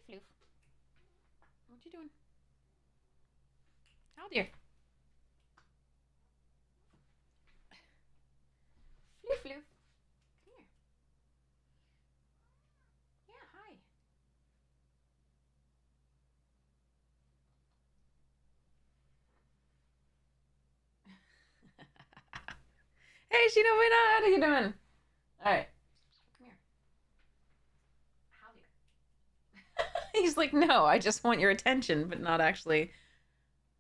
Floof. What you doing? Oh dear. Floof, floof. Come here. Yeah, hi. Hey, Sheena, how are you doing? All right. Come here. How dear. He's like, no, I just want your attention, but not actually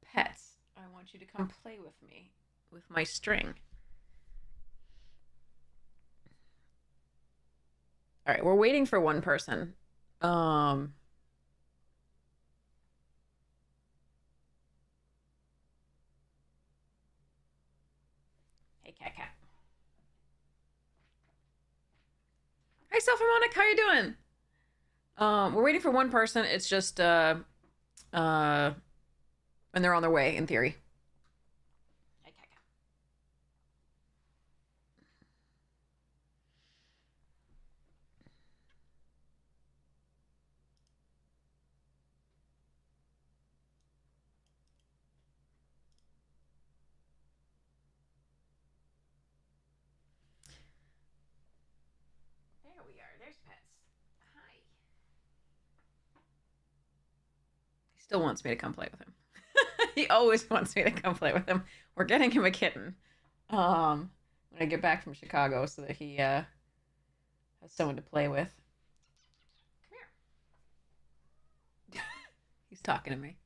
pets. I want you to come play with me, with my string. All right, we're waiting for one person. Um, hey, cat, cat. Hi, Self-Harmonic, how you doing? We're waiting for one person. It's just, and they're on their way, in theory. Hey, cat, cat. There we are. There's pets. Hi. He still wants me to come play with him. He always wants me to come play with him. We're getting him a kitten. When I get back from Chicago so that he has someone to play with. Come here. He's talking to me.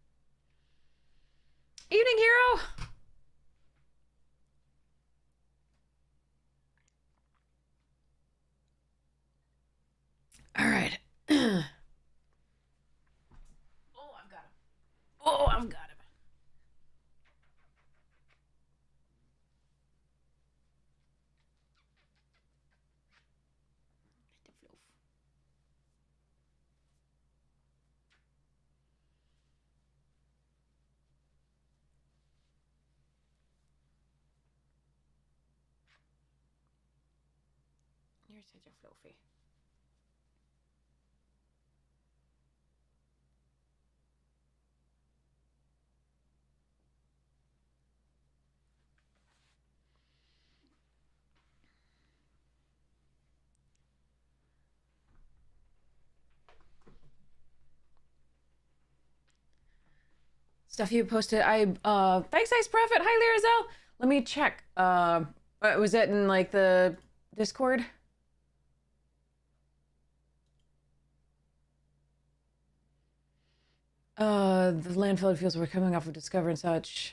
Evening, hero. All right. Oh, I've got him. Oh, I've got him. You're such a floofy. Stuff you posted. Thanks, Ice Prophet. Hi, Lirazel. Let me check. Was it in like the Discord? The landfill fields were coming off of Discover and such.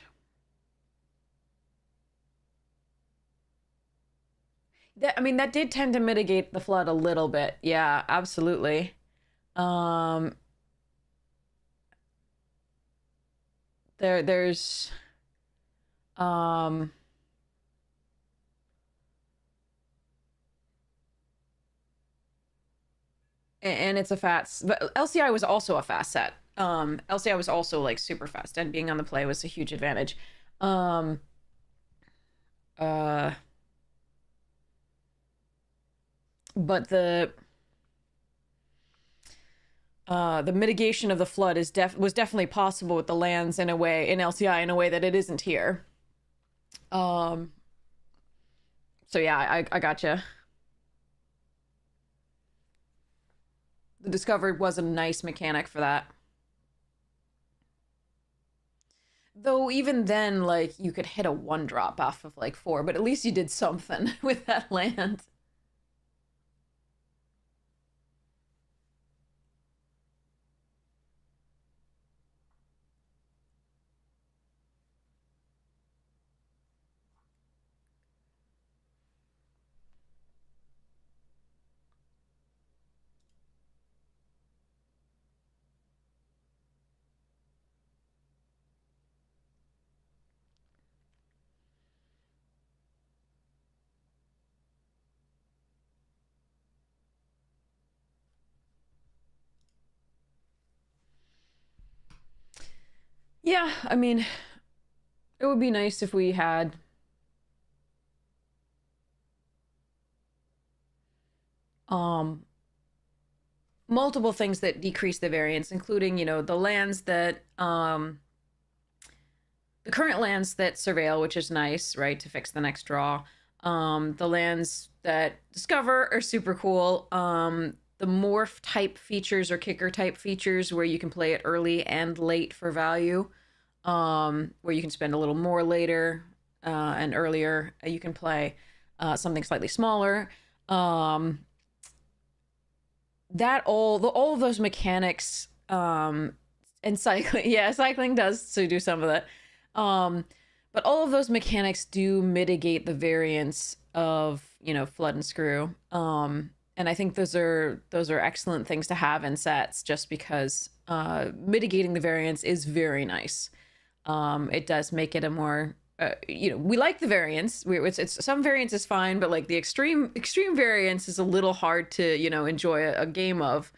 That did tend to mitigate the flood a little bit. Yeah, absolutely. Um, there's, um, and it's a fast, but LCI was also a fast set. LCI was also like super fast, and being on the play was a huge advantage. Um, uh, but the mitigation of the flood was definitely possible with the lands in a way in LCI in a way that it isn't here. Um, so yeah, I gotcha. The Discovery was a nice mechanic for that. Though even then, like you could hit a 1-drop off of like 4, but at least you did something with that land. Yeah, I mean, it would be nice if we had um multiple things that decrease the variance, including, you know, the lands that the current lands that surveil, which is nice, right, to fix the next draw. The lands that discover are super cool. The morph type features or kicker type features where you can play it early and late for value, where you can spend a little more later and earlier. You can play something slightly smaller. That all of those mechanics and cycling, yeah, cycling does to do some of that. But all of those mechanics do mitigate the variance of, you know, flood and screw. And I think those are excellent things to have in sets, just because mitigating the variance is very nice. It does make it a more you know, we like the variance. It's some variance is fine, but like the extreme variance is a little hard to, you know, enjoy a game of.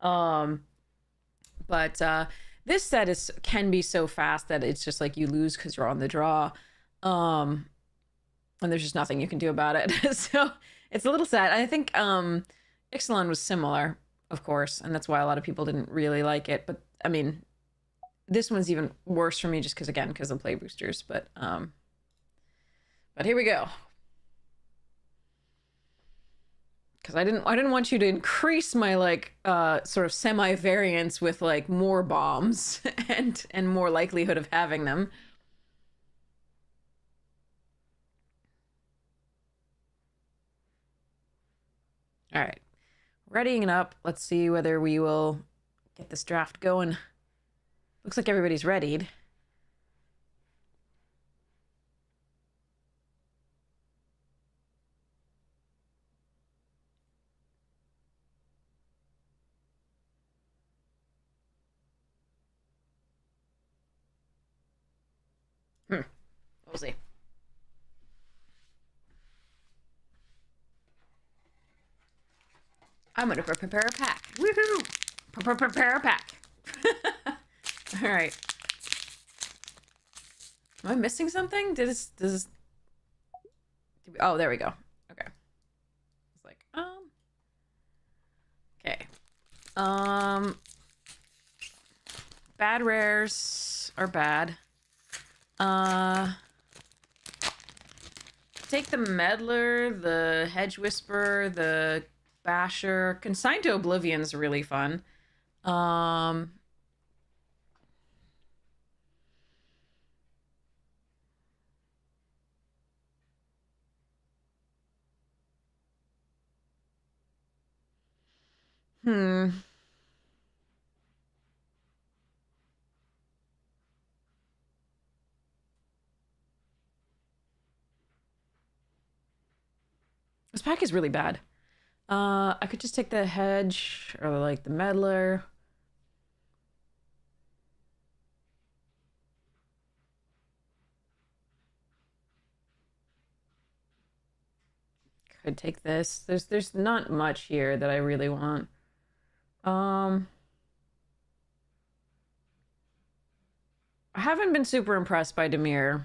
But this set can be so fast that it's just like you lose because you're on the draw, and there's just nothing you can do about it. So it's a little sad. I think Ixalan was similar, of course, and that's why a lot of people didn't really like it. But I mean, this one's even worse for me just because of play boosters. But here we go. Because I didn't want you to increase my like sort of semi variance with like more bombs and more likelihood of having them. All right, readying it up. Let's see whether we will get this draft going. Looks like everybody's readied. We'll see. I'm gonna prepare a pack. Woohoo! Prepare a pack. All right. Am I missing something? Does this... Oh, there we go. Okay. It's like, okay. Bad rares are bad. Take the Meddler, the Hedge Whisperer, the Basher. Consigned to Oblivion's really fun. This pack is really bad. I could just take the Hedge or like the Meddler. Could take this. There's not much here that I really want. I haven't been super impressed by Dimir.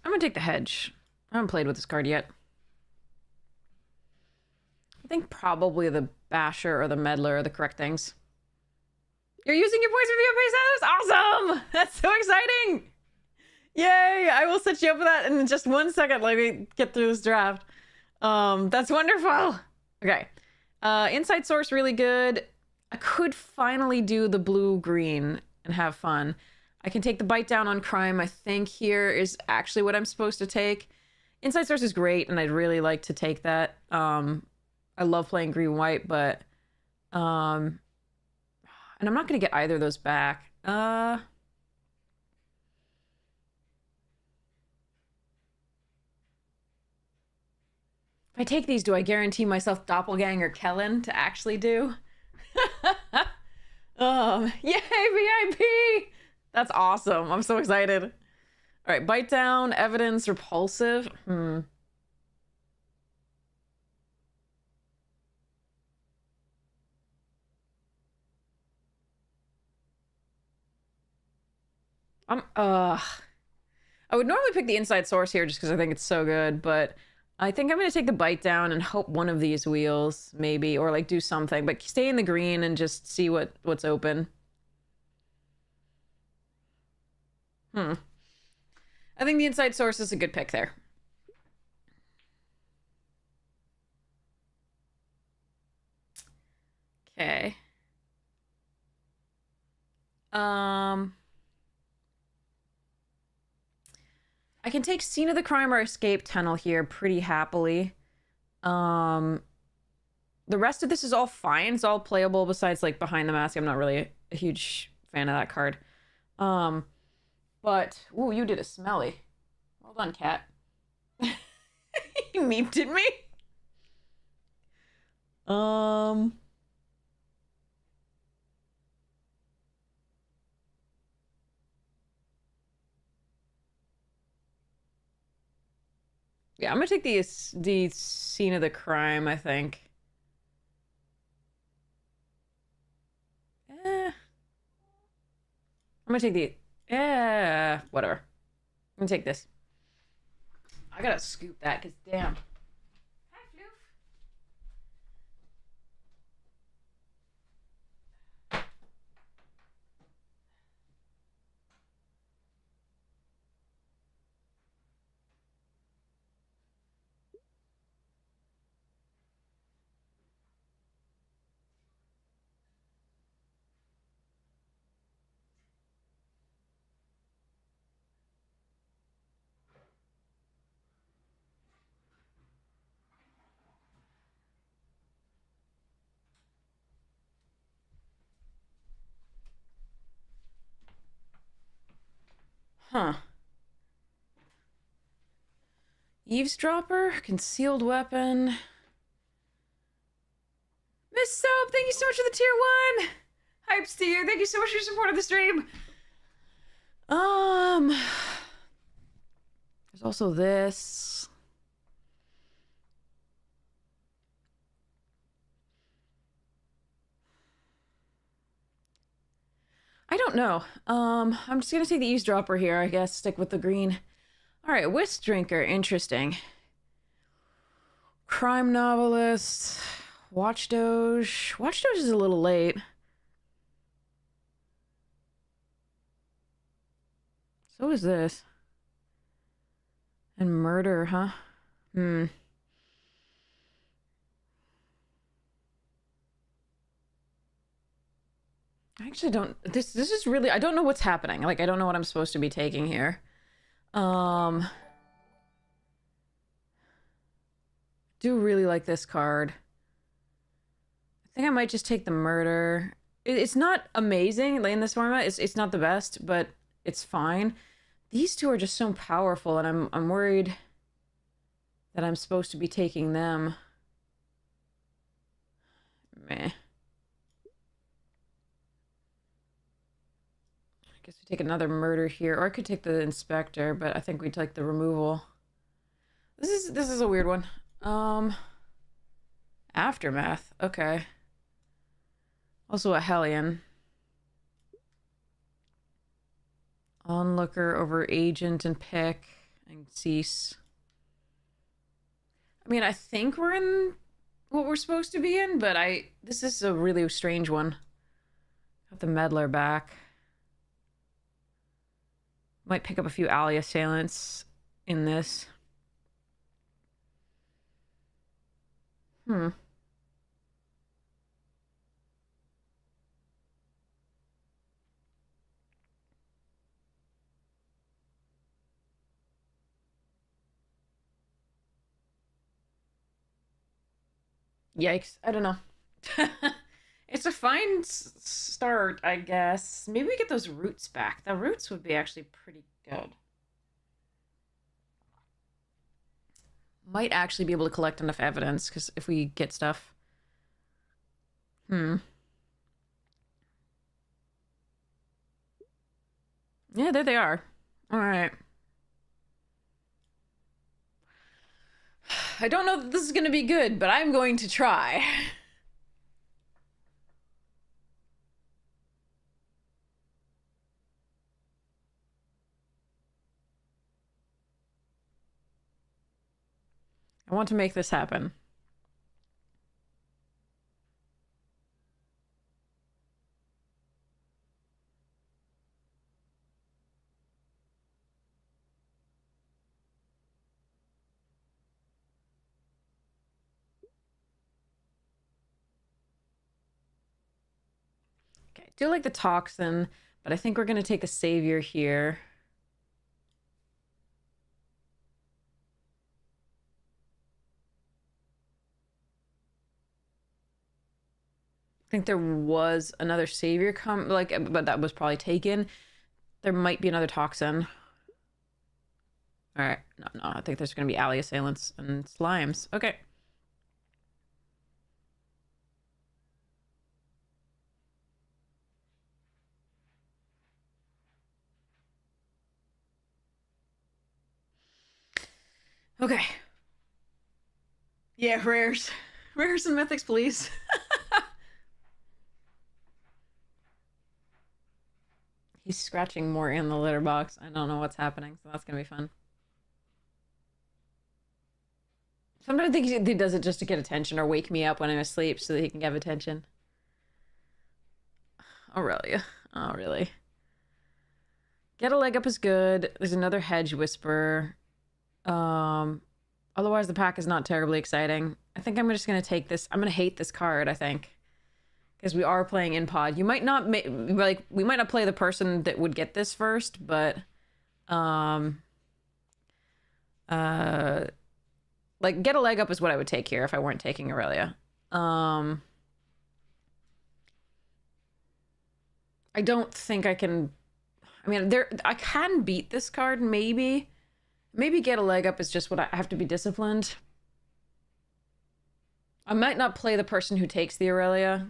I'm gonna take the Hedge. I haven't played with this card yet. I think probably the Basher or the Meddler are the correct things. You're using your points for VOP status? Awesome! That's so exciting! Yay! I will set you up for that in just 1 second. Let me get through this draft. That's wonderful! Okay. Inside Source, really good. I could finally do the blue-green and have fun. I can take the Bite Down on Crime. I think here is actually what I'm supposed to take. Inside Source is great, and I'd really like to take that. I love playing green-white, but... and I'm not going to get either of those back. If I take these, do I guarantee myself Doppelganger Kellen to actually do? Yay, VIP! That's awesome. I'm so excited. All right, Bite Down, Evidence, Repulsive. I would normally pick the inside source here just because I think it's so good, but I think I'm going to take the bite down and hope one of these wheels, maybe, or like do something, but stay in the green and just see what's open. I think the inside source is a good pick there. Okay. I can take Scene of the Crime or Escape Tunnel here pretty happily. The rest of this is all fine. It's all playable besides like Behind the Mask. I'm not really a huge fan of that card. But ooh, you did a smelly. Well done, cat. You memed at me. Yeah, I'm gonna take the Scene of the Crime, I think. I'm gonna take the whatever. I'm gonna take this. I gotta scoop that because damn. Hi, Floof. Huh. Eavesdropper, concealed weapon. Miss Soap, thank you so much for the tier 1. Hypes to you. Thank you so much for your support of the stream. There's also this. I don't know. I'm just gonna take the eavesdropper here, I guess. Stick with the green. All right, whisk drinker, interesting. Crime novelist, watchdoge. Watchdoge is a little late. So is this. And murder, huh? I actually don't. This is really. I don't know what's happening. Like I don't know what I'm supposed to be taking here. Do really like this card. I think I might just take the murder. It's not amazing in this format. It's not the best, but it's fine. These two are just so powerful, and I'm worried that I'm supposed to be taking them. Meh. I guess we take another murder here, or I could take the inspector, but I think we'd take the removal. This is a weird one. Aftermath. Okay. Also a Hellion. Onlooker over agent and pick and cease. I mean, I think we're in what we're supposed to be in, but this is a really strange one. Got the meddler back. Might pick up a few alley assailants in this. Yikes. I don't know. It's a fine start, I guess. Maybe we get those roots back. The roots would be actually pretty good. Might actually be able to collect enough evidence, because if we get stuff. Yeah, there they are. All right. I don't know that this is going to be good, but I'm going to try. I want to make this happen. Okay, I do like the Toxin, but I think we're going to take a Savior here. I think there was another Savior but that was probably taken. There might be another Toxin. All right, no, I think there's going to be Alley Assailants and Slimes. Okay. Okay. Yeah, rares. Rares and mythics, please. He's scratching more in the litter box. I don't know what's happening, so that's gonna be fun. Sometimes I think he does it just to get attention or wake me up when I'm asleep so that he can get attention. Oh, really? Oh, really? Get a leg up is good. There's another Hedge Whisperer. Otherwise, the pack is not terribly exciting. I think I'm just gonna take this. I'm gonna hate this card, I think. Because we are playing in pod. You might not we might not play the person that would get this first, but like get a leg up is what I would take here if I weren't taking Aurelia. I don't think I can. I mean, I can beat this card maybe. Maybe get a leg up is just what I have to be disciplined. I might not play the person who takes the Aurelia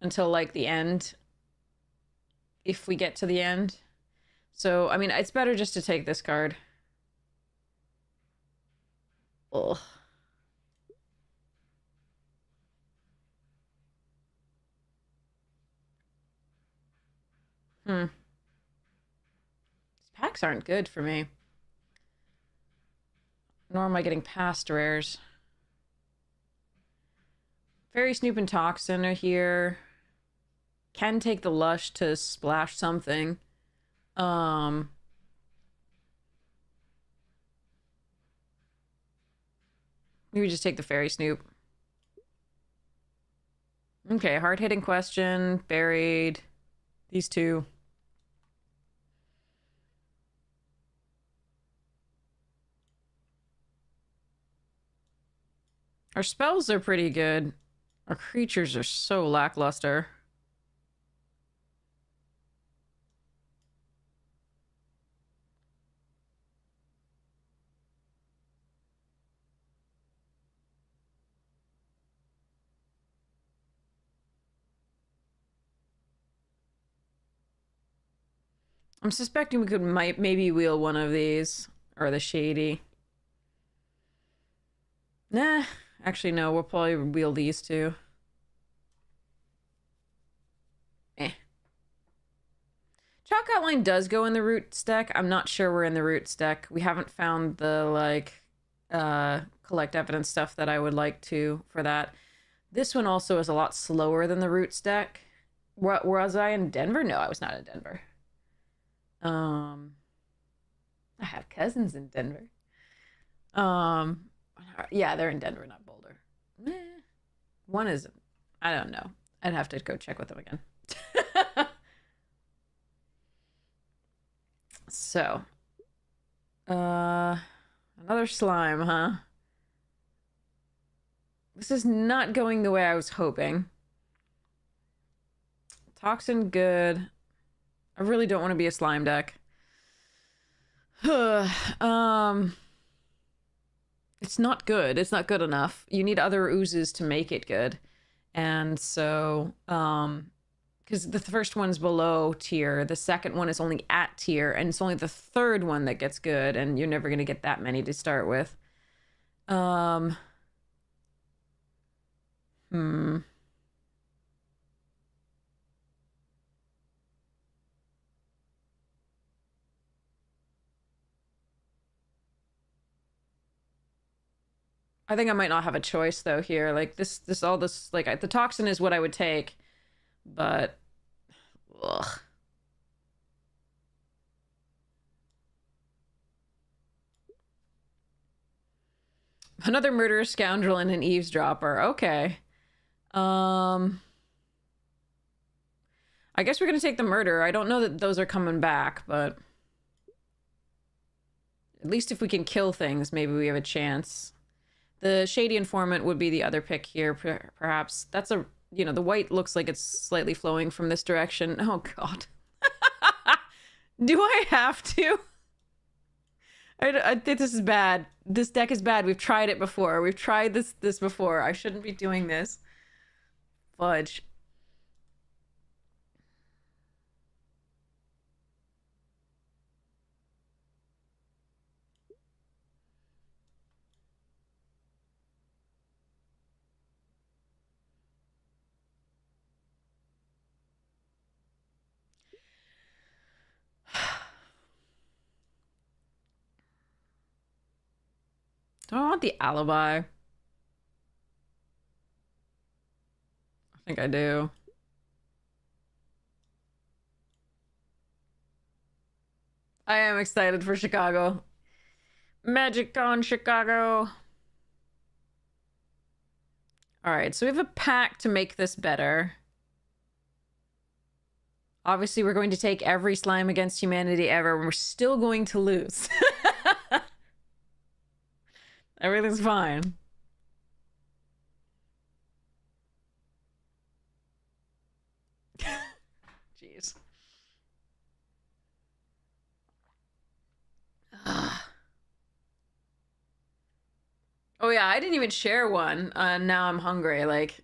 until like the end, if we get to the end. So, I mean, it's better just to take this card. Ugh. These packs aren't good for me. Nor am I getting past rares. Fairy Snoop and Toxin are here. Can take the Lush to splash something. Maybe just take the Fairy Snoop. Okay, hard-hitting question. Buried. These two. Our spells are pretty good. Our creatures are so lackluster. I'm suspecting we could maybe wheel one of these. Or the Shady. Nah. Actually, no. We'll probably wheel these two. Chalk Outline does go in the Roots deck. I'm not sure we're in the Roots deck. We haven't found the, like, collect evidence stuff that I would like to for that. This one also is a lot slower than the Roots deck. Was I in Denver? No, I was not in Denver. I have cousins in Denver. Yeah, they're in Denver, not Boulder. One is, I don't know. I'd have to go check with them again. So, another slime, huh? This is not going the way I was hoping. Toxin, good. I really don't want to be a slime deck. It's not good. It's not good enough. You need other oozes to make it good. And so, because the first one's below tier, the second one is only at tier, and it's only the third one that gets good, and you're never going to get that many to start with. I think I might not have a choice though here. Like all this, like the toxin is what I would take, but ugh. Another murderous scoundrel and an eavesdropper. Okay. I guess we're gonna take the murder. I don't know that those are coming back, but at least if we can kill things, maybe we have a chance. The shady informant would be the other pick here, perhaps. That's a, you know, the white looks like it's slightly flowing from this direction. Oh, God. Do I have to? I think this is bad. This deck is bad. We've tried it before. We've tried this before. I shouldn't be doing this. Fudge. Do I want the alibi? I think I do. I am excited for Chicago. MagicCon Chicago. Alright, so we have a pack to make this better. Obviously, we're going to take every slime against humanity ever, and we're still going to lose. Everything's fine. Jeez. Oh yeah, I didn't even share one. Now I'm hungry, like...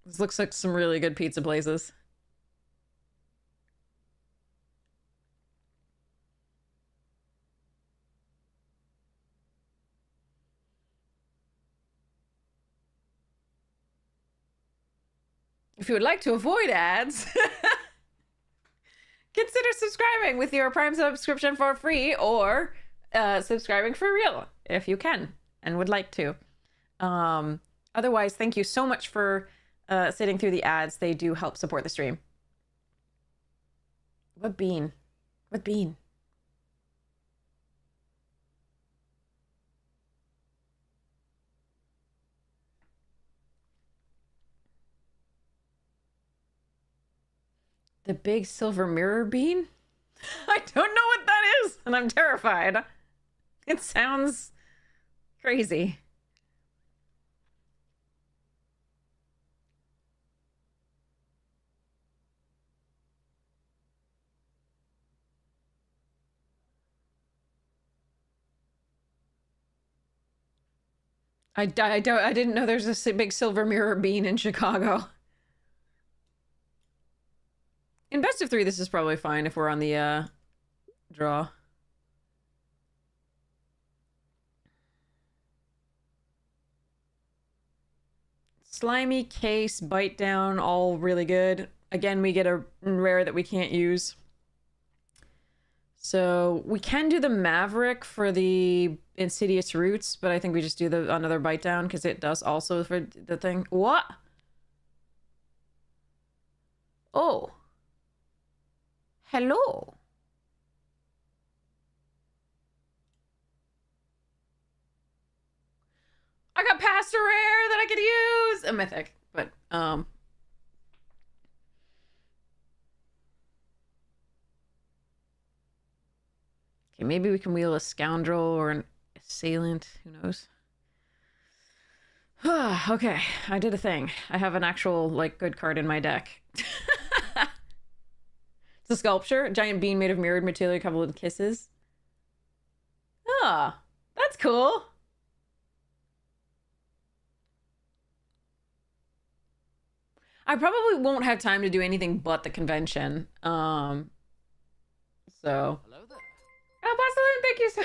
This looks like some really good pizza places. If you would like to avoid ads, consider subscribing with your Prime subscription for free, or subscribing for real if you can and would like to. Otherwise, thank you so much for sitting through the ads. They do help support the stream. What bean? What bean? The big silver mirror bean? I don't know what that is, and I'm terrified. It sounds crazy. I didn't know there's a big silver mirror bean in Chicago. In best of 3, this is probably fine if we're on the draw. Slimy, case, bite down, all really good. Again, we get a rare that we can't use. So we can do the Maverick for the Insidious Roots, but I think we just do the another bite down because it does also for the thing. What? Oh. Hello. I got past a rare that I could use! A mythic, but, okay, maybe we can wheel a Scoundrel or an Assailant. Who knows? Okay, I did a thing. I have an actual, like, good card in my deck. It's a sculpture. A giant bean made of mirrored material, a couple of kisses. Ah, that's cool. I probably won't have time to do anything but the convention. So. Hello there. El Paso Slim, thank you so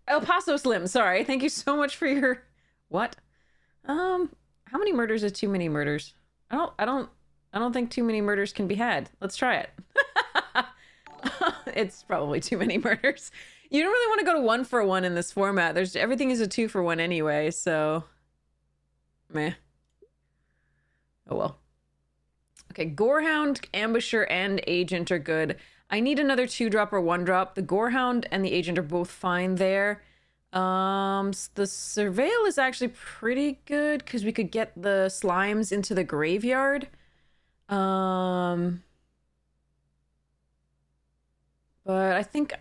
El Paso Slim, sorry. Thank you so much for your what? How many murders is too many murders? I don't think too many murders can be had. Let's try it. It's probably too many murders. You don't really want to go to 1-for-1 in this format. There's everything is a 2-for-1 anyway, so meh. Oh well. Okay, Gorehound, Ambusher, and Agent are good. I need another 2-drop or 1-drop. The Gorehound and the Agent are both fine there. The Surveil is actually pretty good because we could get the slimes into the graveyard. But I think,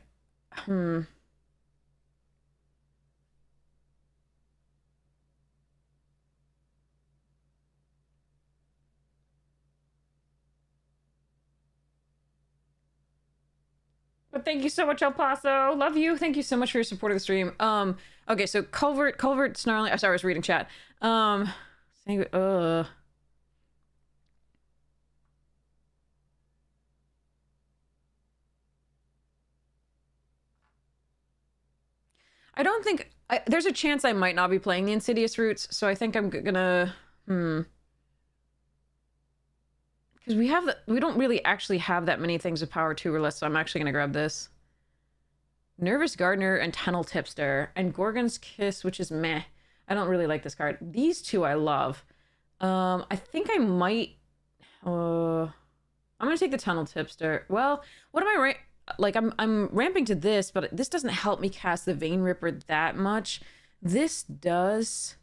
But thank you so much, El Paso. Love you. Thank you so much for your support of the stream. Okay, so Culvert, Snarling. I'm sorry, I was reading chat. I don't think there's a chance I might not be playing the Insidious routes, so I think I'm gonna because we don't really actually have that many things of power 2 or less, so I'm actually gonna grab this. Nervous Gardener and Tunnel Tipster and Gorgon's Kiss, which is meh. I don't really like this card. These two I love. I think I might. I'm gonna take the Tunnel Tipster. Well, what am I like? I'm ramping to this, but this doesn't help me cast the Vein Ripper that much. This does.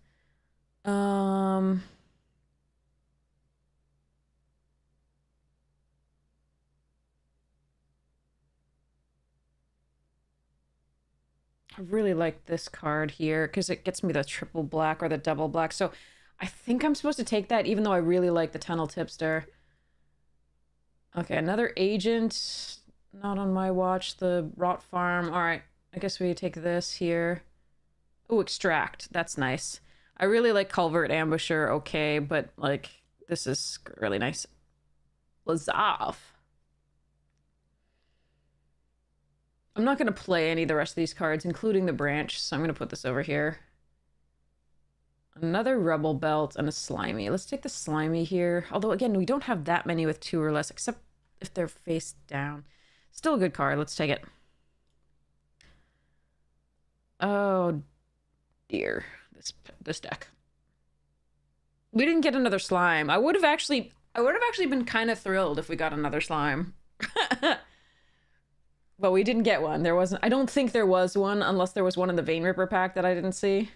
I really like this card here because it gets me the triple black or the double black. So I think I'm supposed to take that, even though I really like the Tunnel Tipster. Okay, another Agent. Not on my watch. The Rot Farm. All right, I guess we take this here. Oh, Extract. That's nice. I really like Culvert Ambusher. Okay, but like this is really nice. Lazav. I'm not going to play any of the rest of these cards, including the Branch, so I'm going to put this over here. Another Rebel Belt and a Slimy. Let's take the Slimy here. Although, again, we don't have that many with 2 or less, except if they're face down. Still a good card. Let's take it. Oh, dear. This deck. We didn't get another Slime. I would have actually been kind of thrilled if we got another Slime. But we didn't get one. There wasn't. I don't think there was one, unless there was one in the Vein Ripper pack that I didn't see.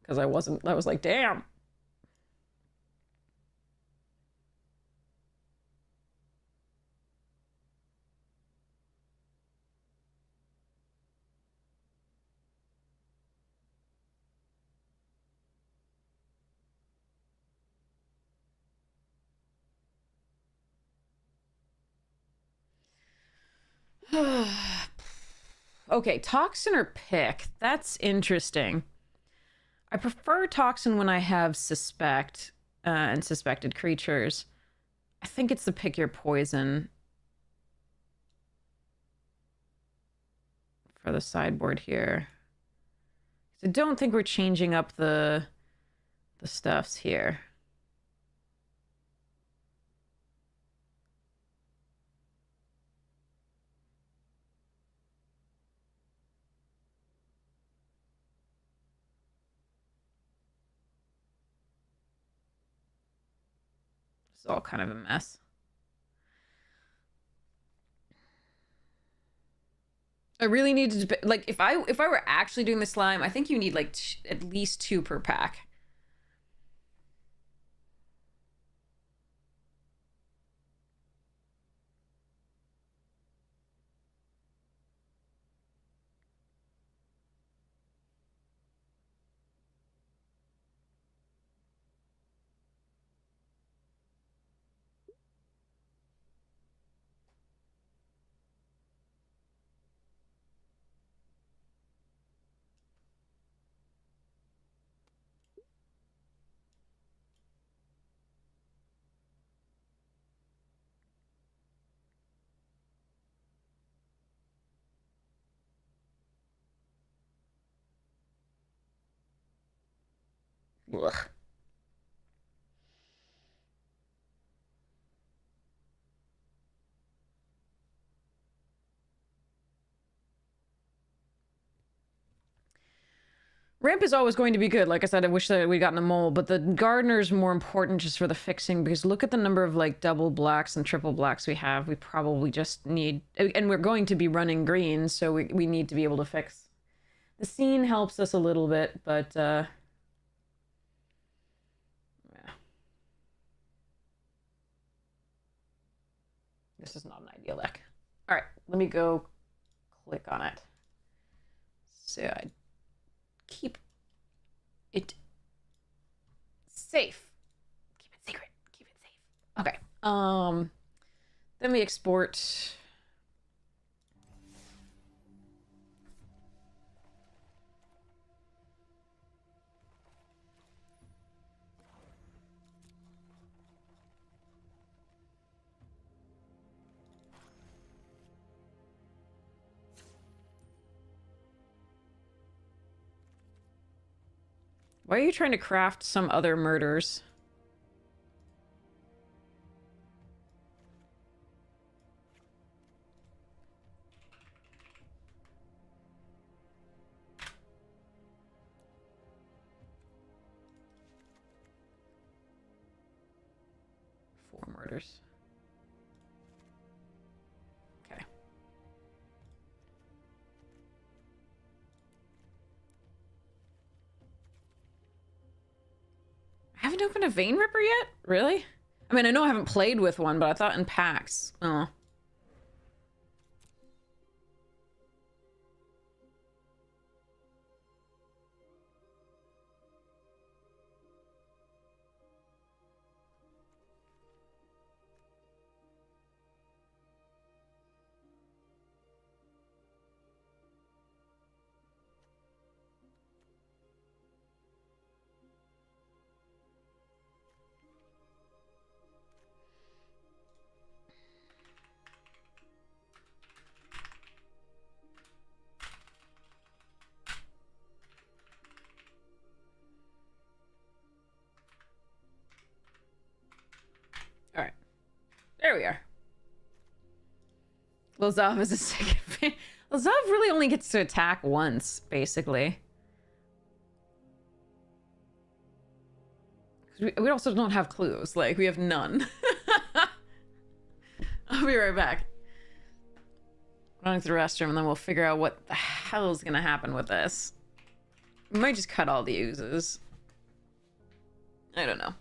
Because I was like, damn. Okay, Toxin or Pick? That's interesting. I prefer Toxin when I have Suspect and suspected creatures. I think it's the Pick Your Poison for the sideboard here. I don't think we're changing up the stuffs here. It's all kind of a mess. I really needed to, like, if I were actually doing the slime, I think you need like at least 2 per pack. Ugh. Ramp is always going to be good. Like I said, I wish that we'd gotten a mole, but the gardener's more important just for the fixing, because look at the number of, like, double blacks and triple blacks we have. We probably just need... And we're going to be running greens, so we need to be able to fix. The scene helps us a little bit, but, yeah. This is not an ideal deck. All right, let me go click on it. So I keep it safe. Keep it secret. Keep it safe. Okay. Then we export. Why are you trying to craft some other murders? Four murders. Okay. I haven't opened a Vein Ripper yet? Really? I mean, I know I haven't played with one, but I thought in packs. Oh. All right. There we are. Lazav is a second fan. Lazav really only gets to attack once, basically. We also don't have clues. Like, we have none. I'll be right back. Going to the restroom, and then we'll figure out what the hell is going to happen with this. We might just cut all the oozes. I don't know.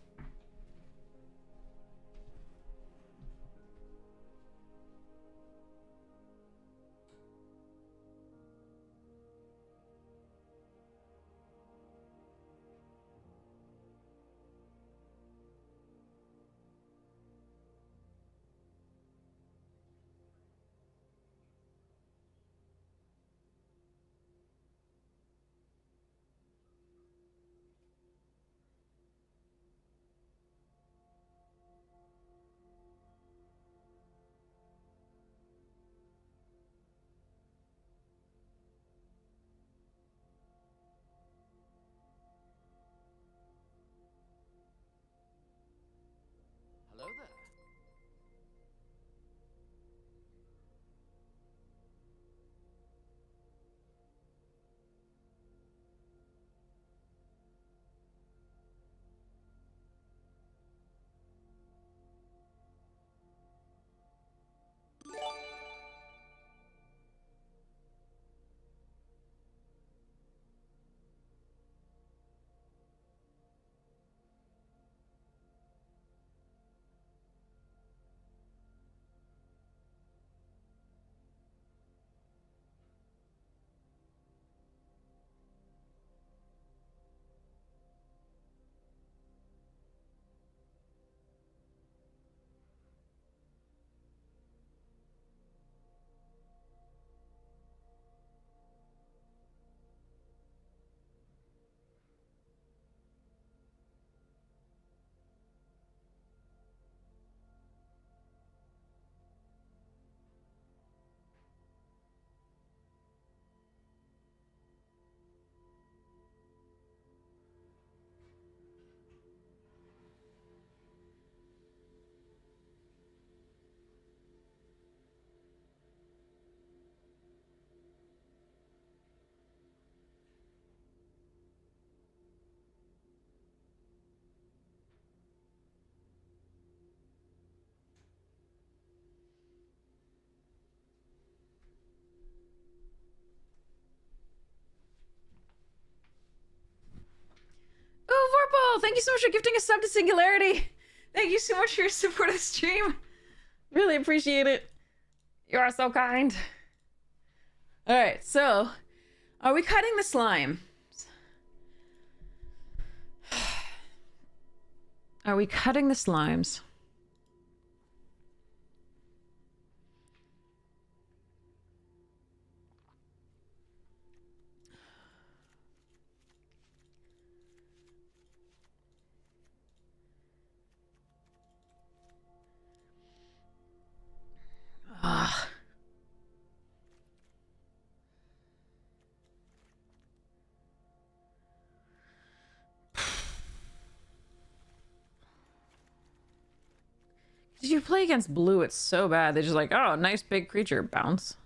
thank you so much for gifting a sub to Singularity. Thank you so much for your support of the stream. Really appreciate it. You are so kind. All right, so are we cutting the slime? Are we cutting the slimes? Ugh. If you play against blue, it's so bad. They're just like, oh, nice big creature, bounce.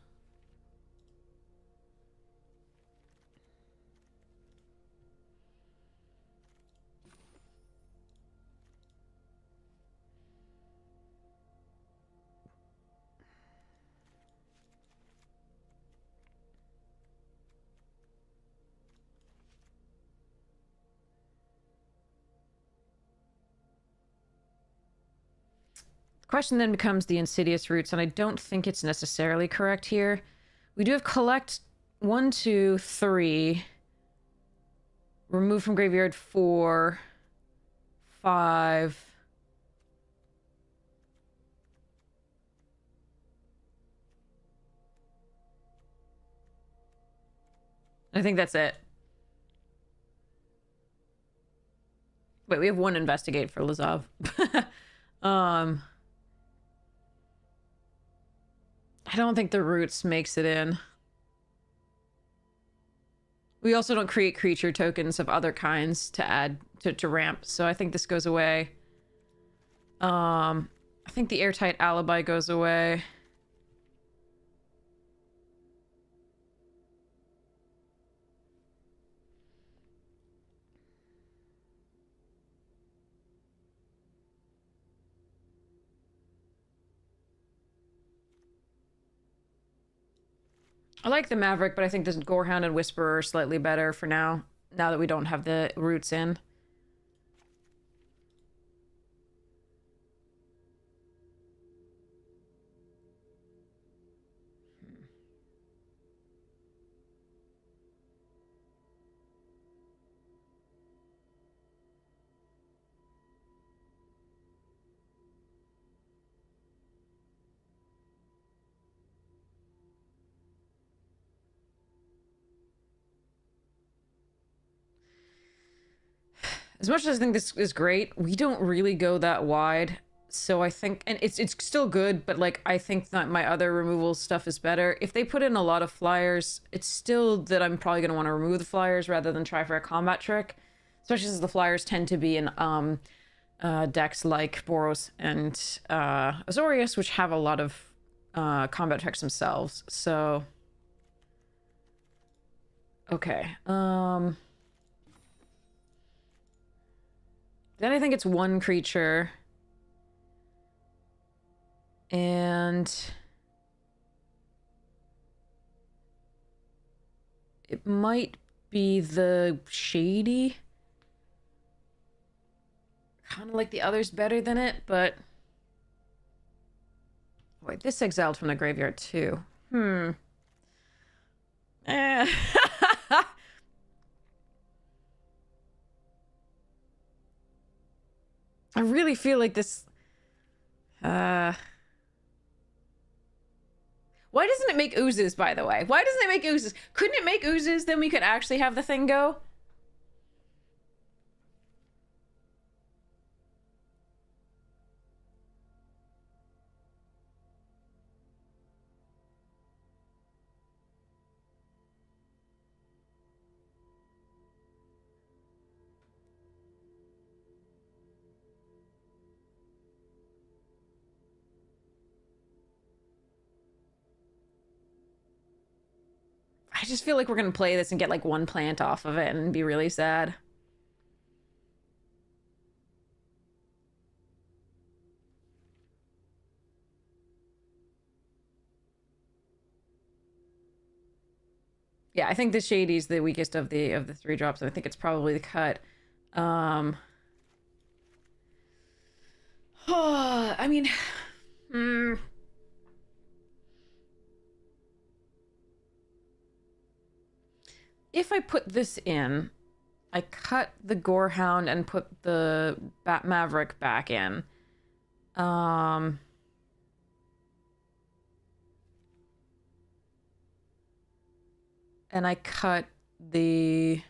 Question then becomes the insidious roots, and I don't think it's necessarily correct here. We do have collect 1, 2, 3. Remove from graveyard 4, 5. I think that's it. Wait, we have 1 investigate for Lazov. I don't think the roots makes it in. We also don't create creature tokens of other kinds to add to ramp, so I think this goes away. I think the airtight alibi goes away. I like the Maverick, but I think the Gorehound and Whisperer are slightly better for now that we don't have the roots in. As much as I think this is great, we don't really go that wide. So I think, and it's still good, but like I think that my other removal stuff is better. If they put in a lot of flyers, it's still that I'm probably going to want to remove the flyers rather than try for a combat trick. Especially as the flyers tend to be in decks like Boros and Azorius, which have a lot of combat tricks themselves. So, okay. Then I think it's 1 creature. And it might be the Shady. Kind of like the others better than it, but... Wait, this exiled from the graveyard too. Eh. I really feel like this... Why doesn't it make oozes, by the way? Why doesn't it make oozes? Couldn't it make oozes? Then we could actually have the thing go? I just feel like we're gonna play this and get like 1 plant off of it and be really sad. Yeah, I think the Shady's the weakest of the 3 drops, and I think it's probably the cut. I mean, if I put this in, I cut the Gorehound and put the Bat Maverick back in. And I cut the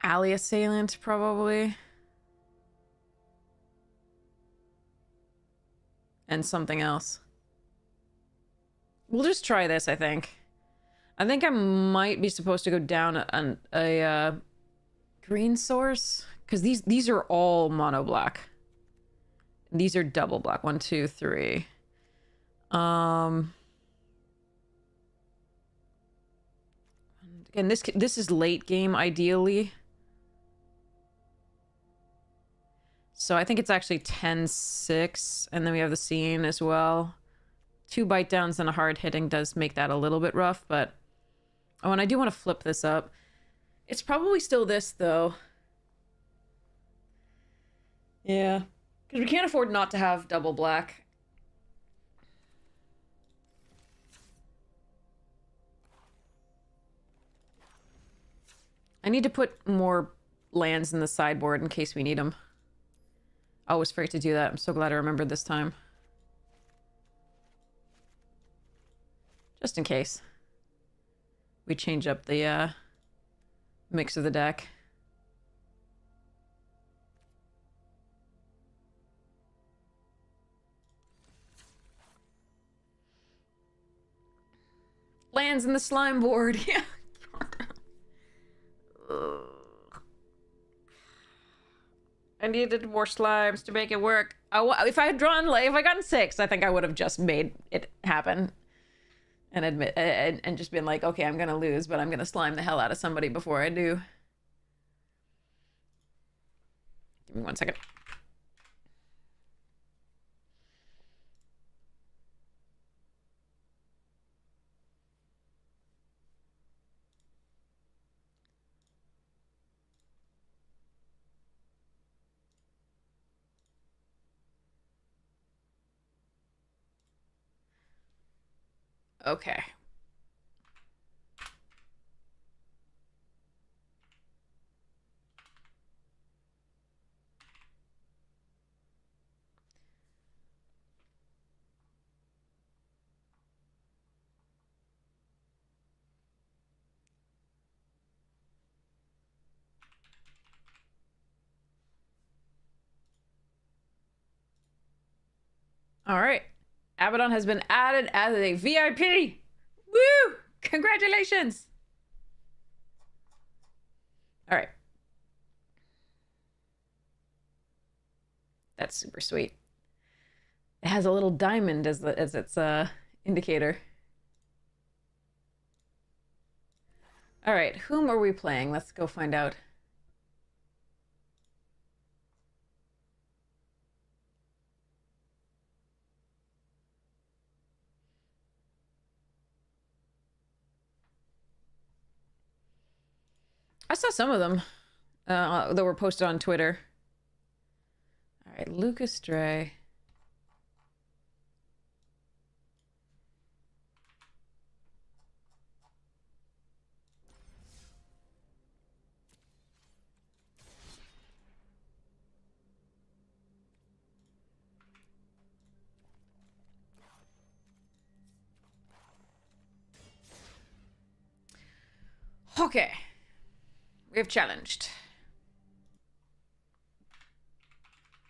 Alley Assailant, probably. And something else. We'll just try this, I think. I think I might be supposed to go down a green source. Because these are all mono black. These are double black. 1, 2, 3. Again, this is late game, ideally. So I think it's actually 10-6, and then we have the scene as well. 2 bite downs and a hard hitting does make that a little bit rough, but... Oh, and I do want to flip this up. It's probably still this, though. Yeah. Because we can't afford not to have double black. I need to put more lands in the sideboard in case we need them. I always forget to do that. I'm so glad I remembered this time. Just in case. We change up the mix of the deck. Lands in the slime board. Yeah. I needed more slimes to make it work. If I had drawn, if I gotten 6, I think I would have just made it happen, and and just been like, okay, I'm gonna lose, but I'm gonna slime the hell out of somebody before I do. Give me 1 second. Okay. All right. Abaddon has been added as a VIP. Woo! Congratulations. All right. That's super sweet. It has a little diamond as its indicator. All right, whom are we playing? Let's go find out. I saw some of them that were posted on Twitter. All right, Lucas Dre. Okay. We have challenged.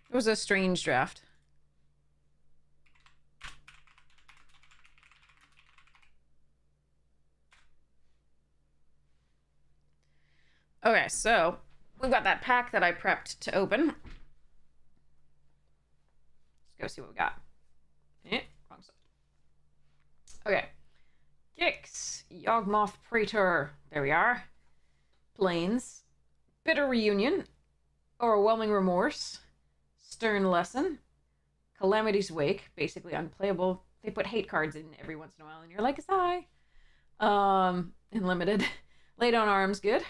It was a strange draft. Okay, so we've got that pack that I prepped to open. Let's go see what we got. Wrong side. Okay. Gix, Yawgmoth Praetor. There we are. Plains, Bitter Reunion, Overwhelming Remorse, Stern Lesson, Calamity's Wake, basically unplayable. They put hate cards in every once in a while, and you're like, sigh. Unlimited. Lay Down Arms, good.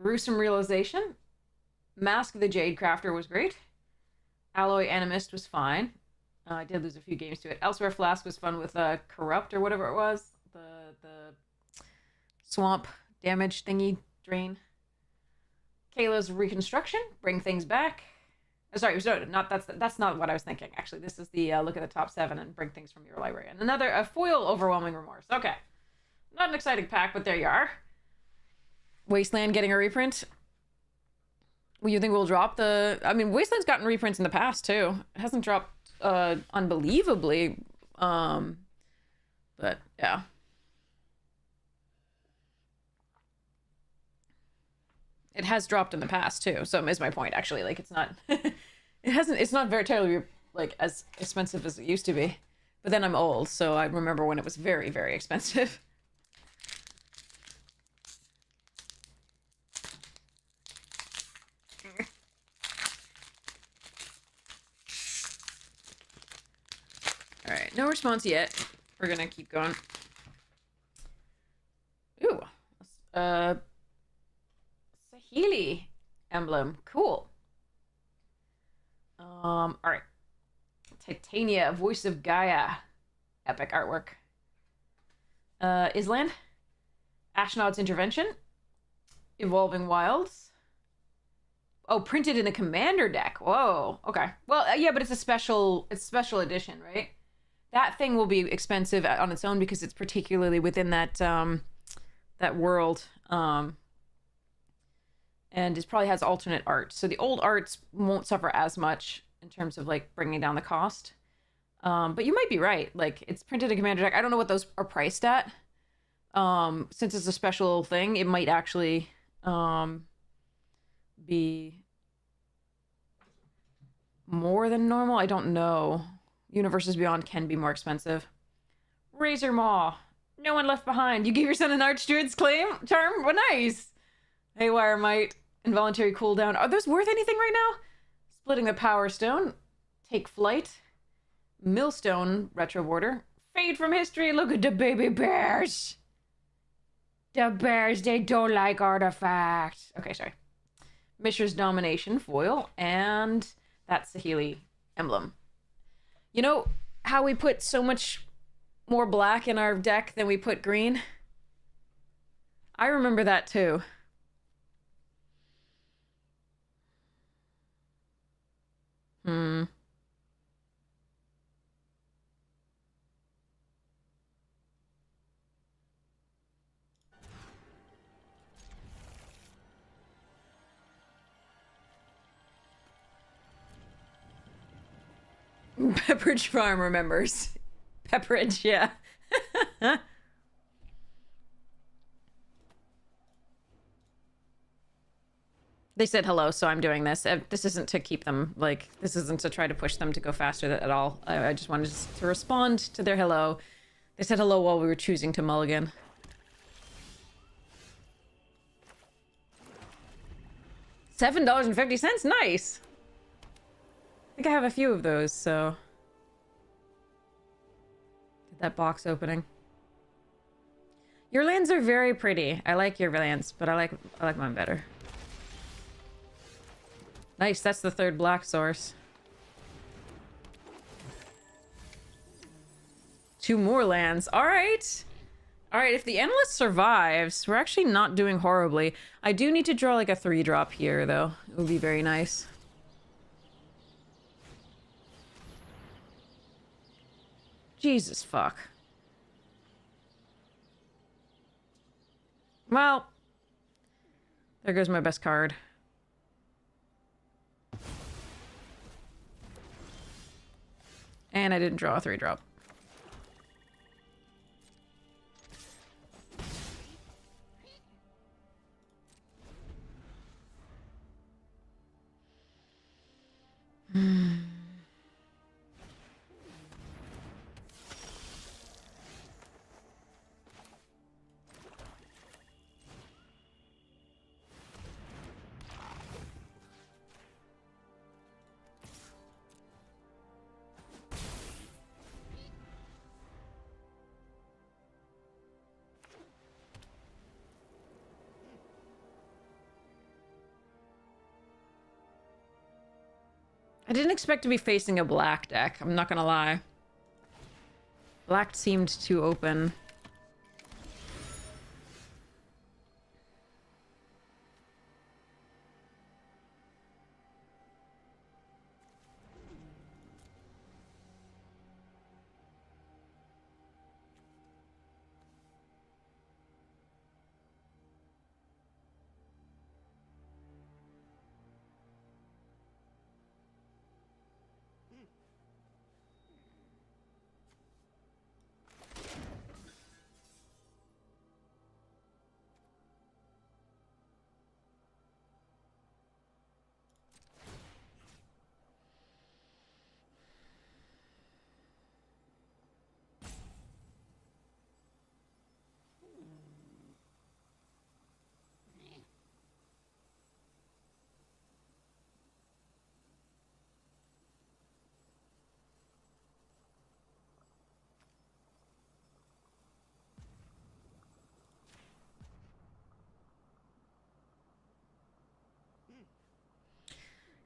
Gruesome Realization, Mask of the Jade Crafter was great. Alloy Animist was fine. I did lose a few games to it. Elsewhere Flask was fun with Corrupt or whatever it was. The swamp damage thingy drain. Kayla's Reconstruction, bring things back. Sorry, that's not what I was thinking. Actually, this is the look at the top 7 and bring things from your library. And a foil Overwhelming Remorse. Okay, not an exciting pack, but there you are. Wasteland getting a reprint. Well, you think we'll drop the... I mean, Wasteland's gotten reprints in the past too. It hasn't dropped unbelievably, but yeah. It has dropped in the past too, so is my point actually. Like, it's not it's not very terribly like as expensive as it used to be. But then I'm old, so I remember when it was very, very expensive. All right, no response yet. We're gonna keep going. Ooh, Sahili emblem, cool. All right. Titania, Voice of Gaia, epic artwork. Island, Ashnod's Intervention, Evolving Wilds. Oh, printed in a commander deck. Whoa. Okay. Well, yeah, but it's a special edition, right? That thing will be expensive on its own because it's particularly within that that world. And it probably has alternate art. So the old arts won't suffer as much in terms of like bringing down the cost. But you might be right. Like, it's printed in commander deck. I don't know what those are priced at. Since it's a special thing, it might actually be more than normal. I don't know. Universes Beyond can be more expensive. Razor Maw. No One Left Behind. You gave your son an Archdruid's claim charm? Well, nice. Haywire Might. Involuntary Cooldown. Are those worth anything right now? Splitting the Power Stone. Take Flight. Millstone. Retro Border. Fade from History. Look at the baby bears. The bears, they don't like artifacts. Okay, sorry. Mishra's Domination foil. And that's the Sahili emblem. You know how we put so much more black in our deck than we put green? I remember that too. Pepperidge Farm remembers. Pepperidge, yeah. They said hello, so I'm doing this. This isn't to keep them, like, this isn't to try to push them to go faster at all. I just wanted to respond to their hello. They said hello while we were choosing to mulligan. $7.50? Nice! I think I have a few of those, so... Did that box opening. Your lands are very pretty. I like your lands, but I like mine better. Nice, that's the third black source. 2 more lands. Alright! Alright, if the Analyst survives, we're actually not doing horribly. I do need to draw like a 3-drop here, though. It would be very nice. Jesus fuck. Well, there goes my best card. And I didn't draw a 3-drop. I didn't expect to be facing a black deck, I'm not gonna lie. Black seemed too open.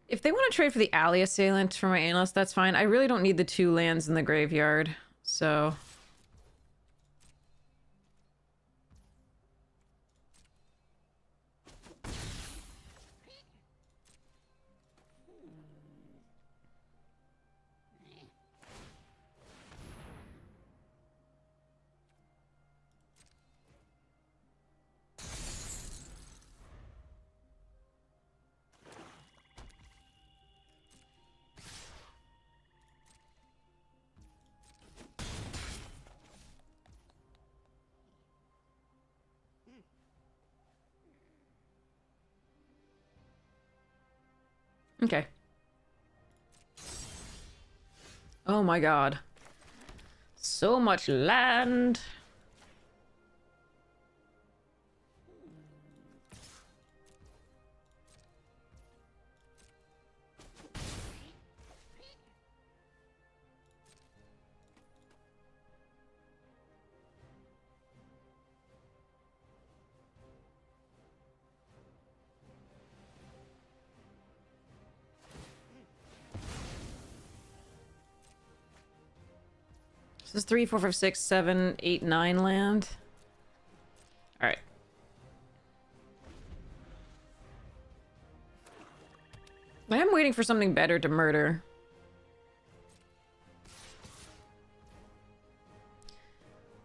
If they want to trade for the Alley Assailant for my Analyst, that's fine. I really don't need the 2 lands in the graveyard, so... Okay. Oh my god. So much land. This is 3, 4, 5, 6, 7, 8, 9 land. Alright. I am waiting for something better to murder.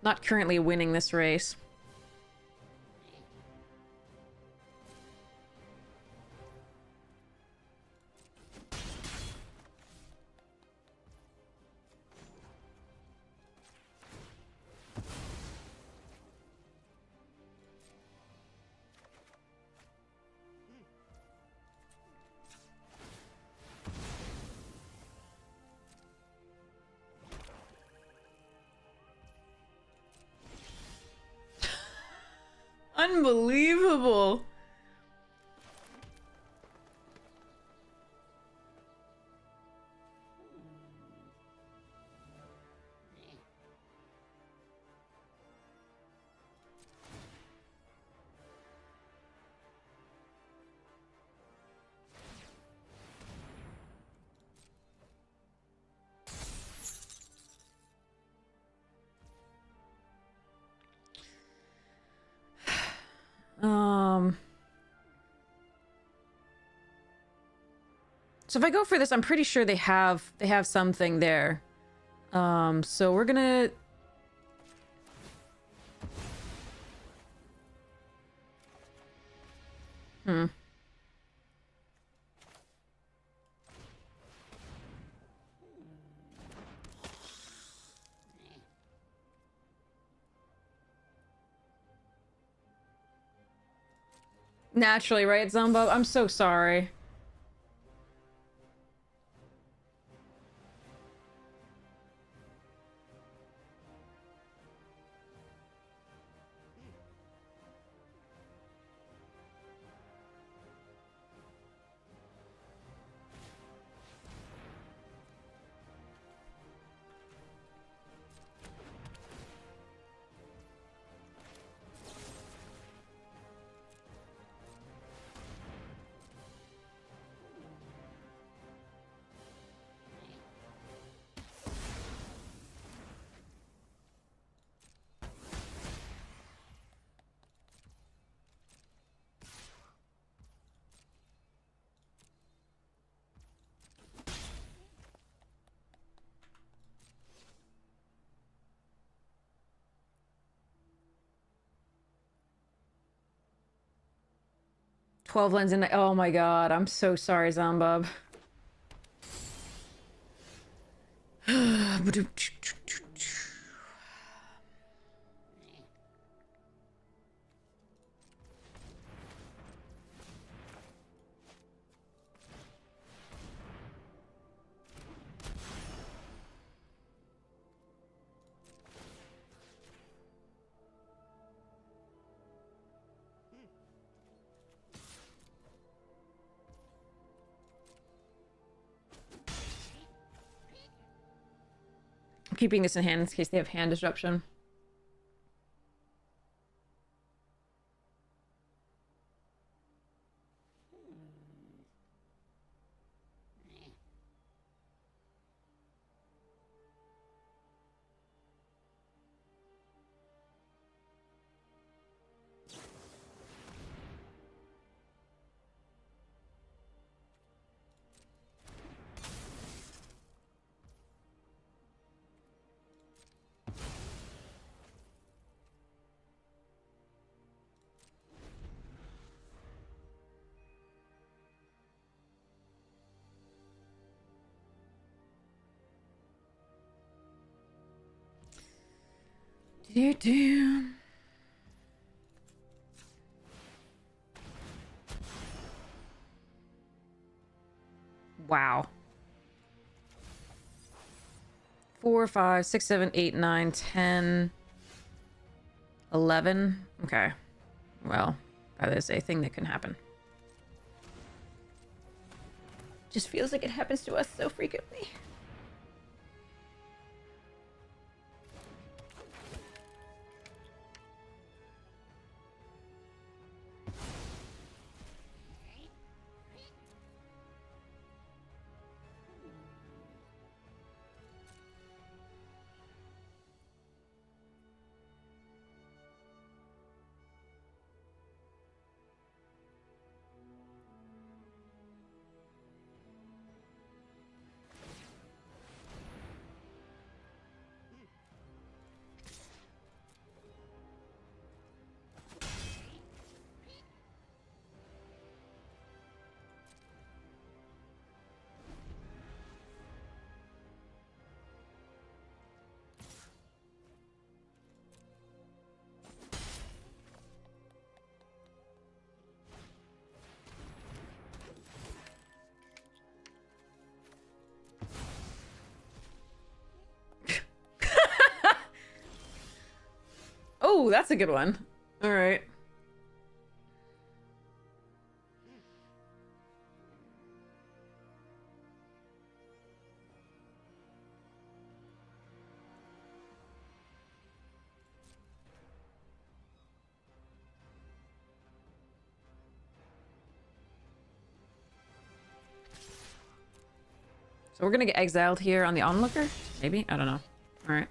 Not currently winning this race. Unbelievable. So if I go for this, I'm pretty sure they have something there. So we're gonna... Naturally, right, Zumbo? I'm so sorry. 12 lens in. Oh my god, I'm so sorry, Zambub. I'm keeping this in hand in case they have hand disruption. Do. Wow. 4, 5, 6, 7, 8, 9, 10, 11. Okay. Well, that is a thing that can happen. Just feels like it happens to us so frequently. Oh, that's a good one. All right. So we're gonna get exiled here on the onlooker? Maybe? I don't know. Alright.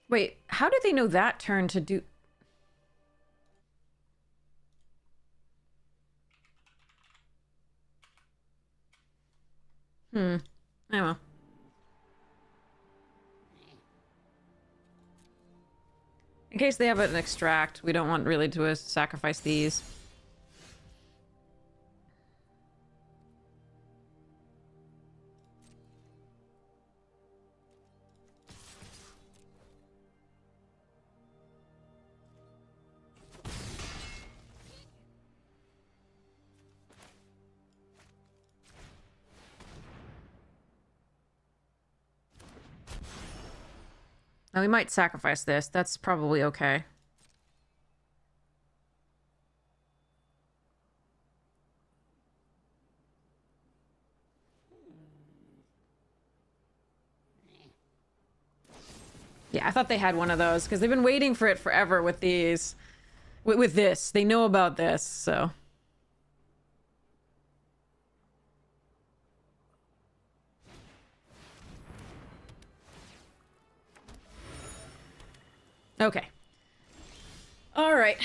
Wait, how did they know that turn to do... I don't know. In case they have an extract, we don't want really to sacrifice these. Now we might sacrifice this. That's probably okay. Yeah, I thought they had one of those because they've been waiting for it forever with these. With this. They know about this, so... Okay. All right.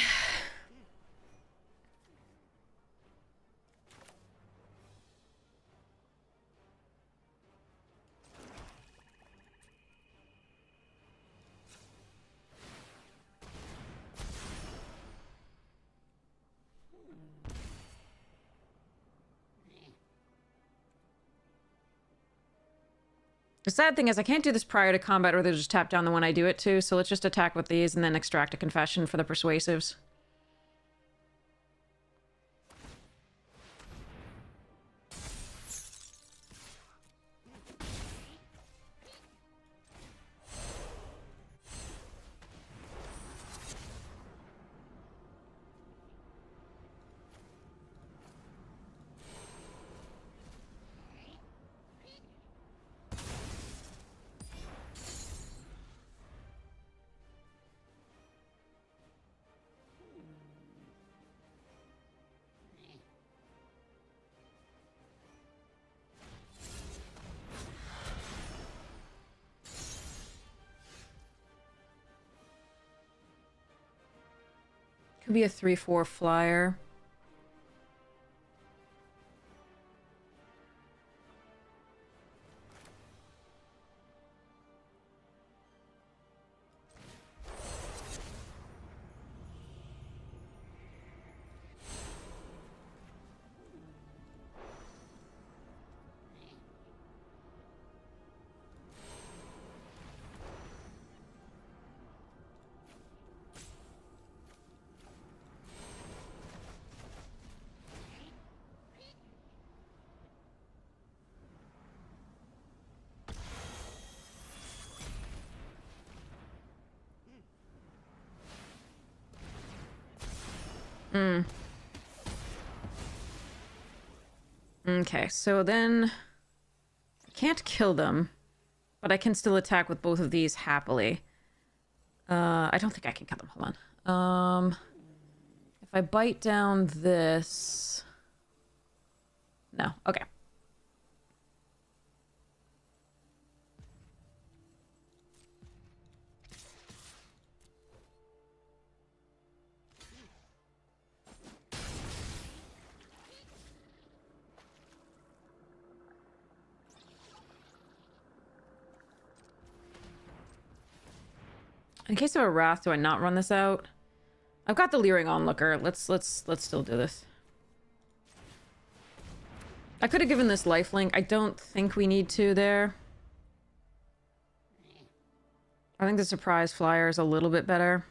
The sad thing is I can't do this prior to combat or they just tap down the one I do it to, so let's just attack with these and then extract a confession for the persuasives. Could be a 3/4 flyer. Okay, so then I can't kill them, but I can still attack with both of these happily. I don't think I can kill them. Hold on. If I bite down this... No, okay. In case of a wrath, do I not run this out? I've got the Leering Onlooker. Let's still do this. I could have given this lifelink. I don't think we need to there. I think the surprise flyer is a little bit better.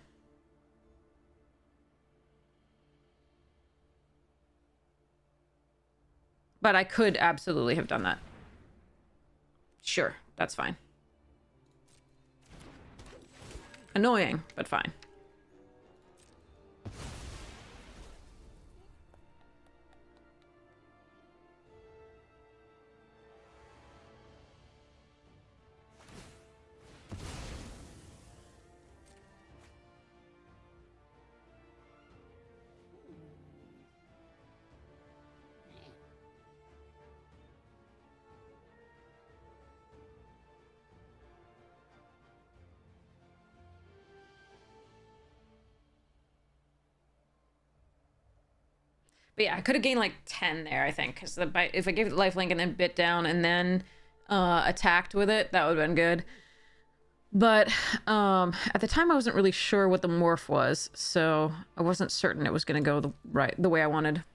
But I could absolutely have done that. Sure, that's fine. Annoying, but fine. But yeah, I could have gained like 10 there, I think. Because if I gave it lifelink and then bit down and then attacked with it, that would have been good. But at the time, I wasn't really sure what the morph was. So I wasn't certain it was going to go the way I wanted.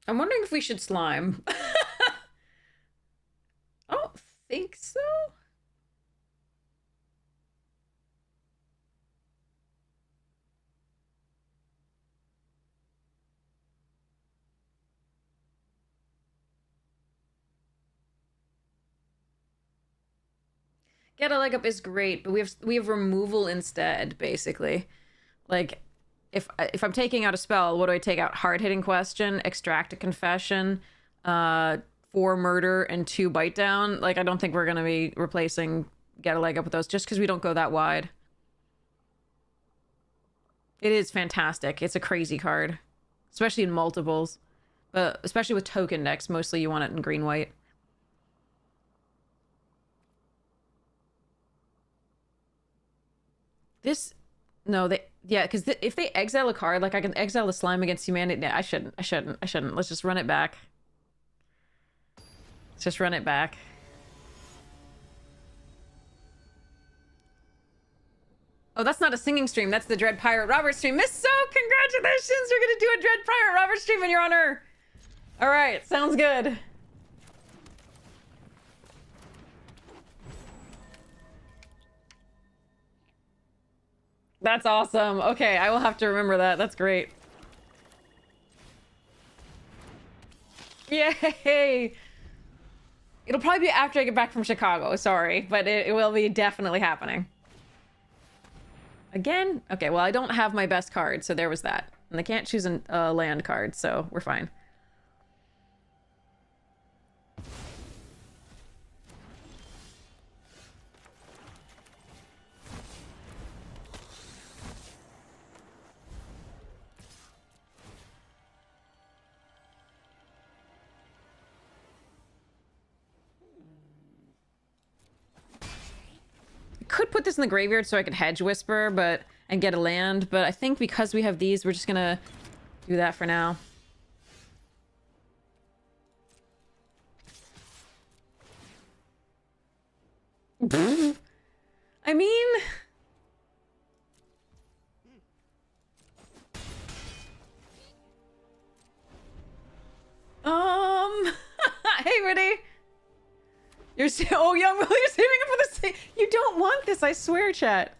I'm wondering if we should slime. I don't think so. Get a leg up is great, but we have removal instead, basically. Like, if I'm taking out a spell, what do I take out? Hard hitting question, extract a confession, 4 murder and 2 bite down. Like, I don't think we're gonna be replacing get a leg up with those just because we don't go that wide. It is fantastic. It's a crazy card, especially in multiples, but especially with token decks. Mostly you want it in green white. This, no, they, yeah, because if they exile a card, like I can exile the slime against humanity. I shouldn't. Let's just run it back. Let's just run it back. Oh, that's not a singing stream. That's the Dread Pirate Robert stream. Miss So, congratulations! We're gonna do a Dread Pirate Robert stream in your honor. All right, sounds good. That's awesome. Okay, I will have to remember that. That's great. Yay! It'll probably be after I get back from Chicago. Sorry, but it will be definitely happening. Again? Okay, well, I don't have my best card, so there was that. And I can't choose a land card, so we're fine. Could put this in the graveyard so I could hedge whisper and get a land, but I think because we have these, we're just gonna do that for now. I mean, hey, Woody. You're oh, young Will, you're saving it for the you don't want this, I swear, chat.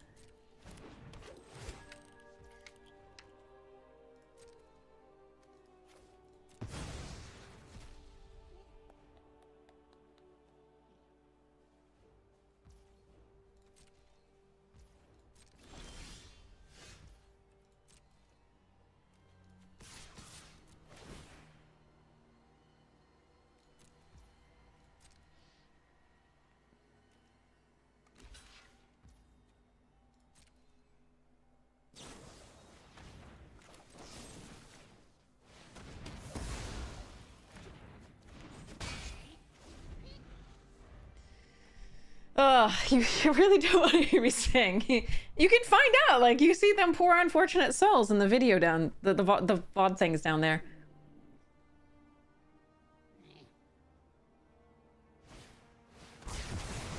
You really don't want to hear me sing. You can find out. Like, you see them poor unfortunate souls in the video down, the VOD things down there.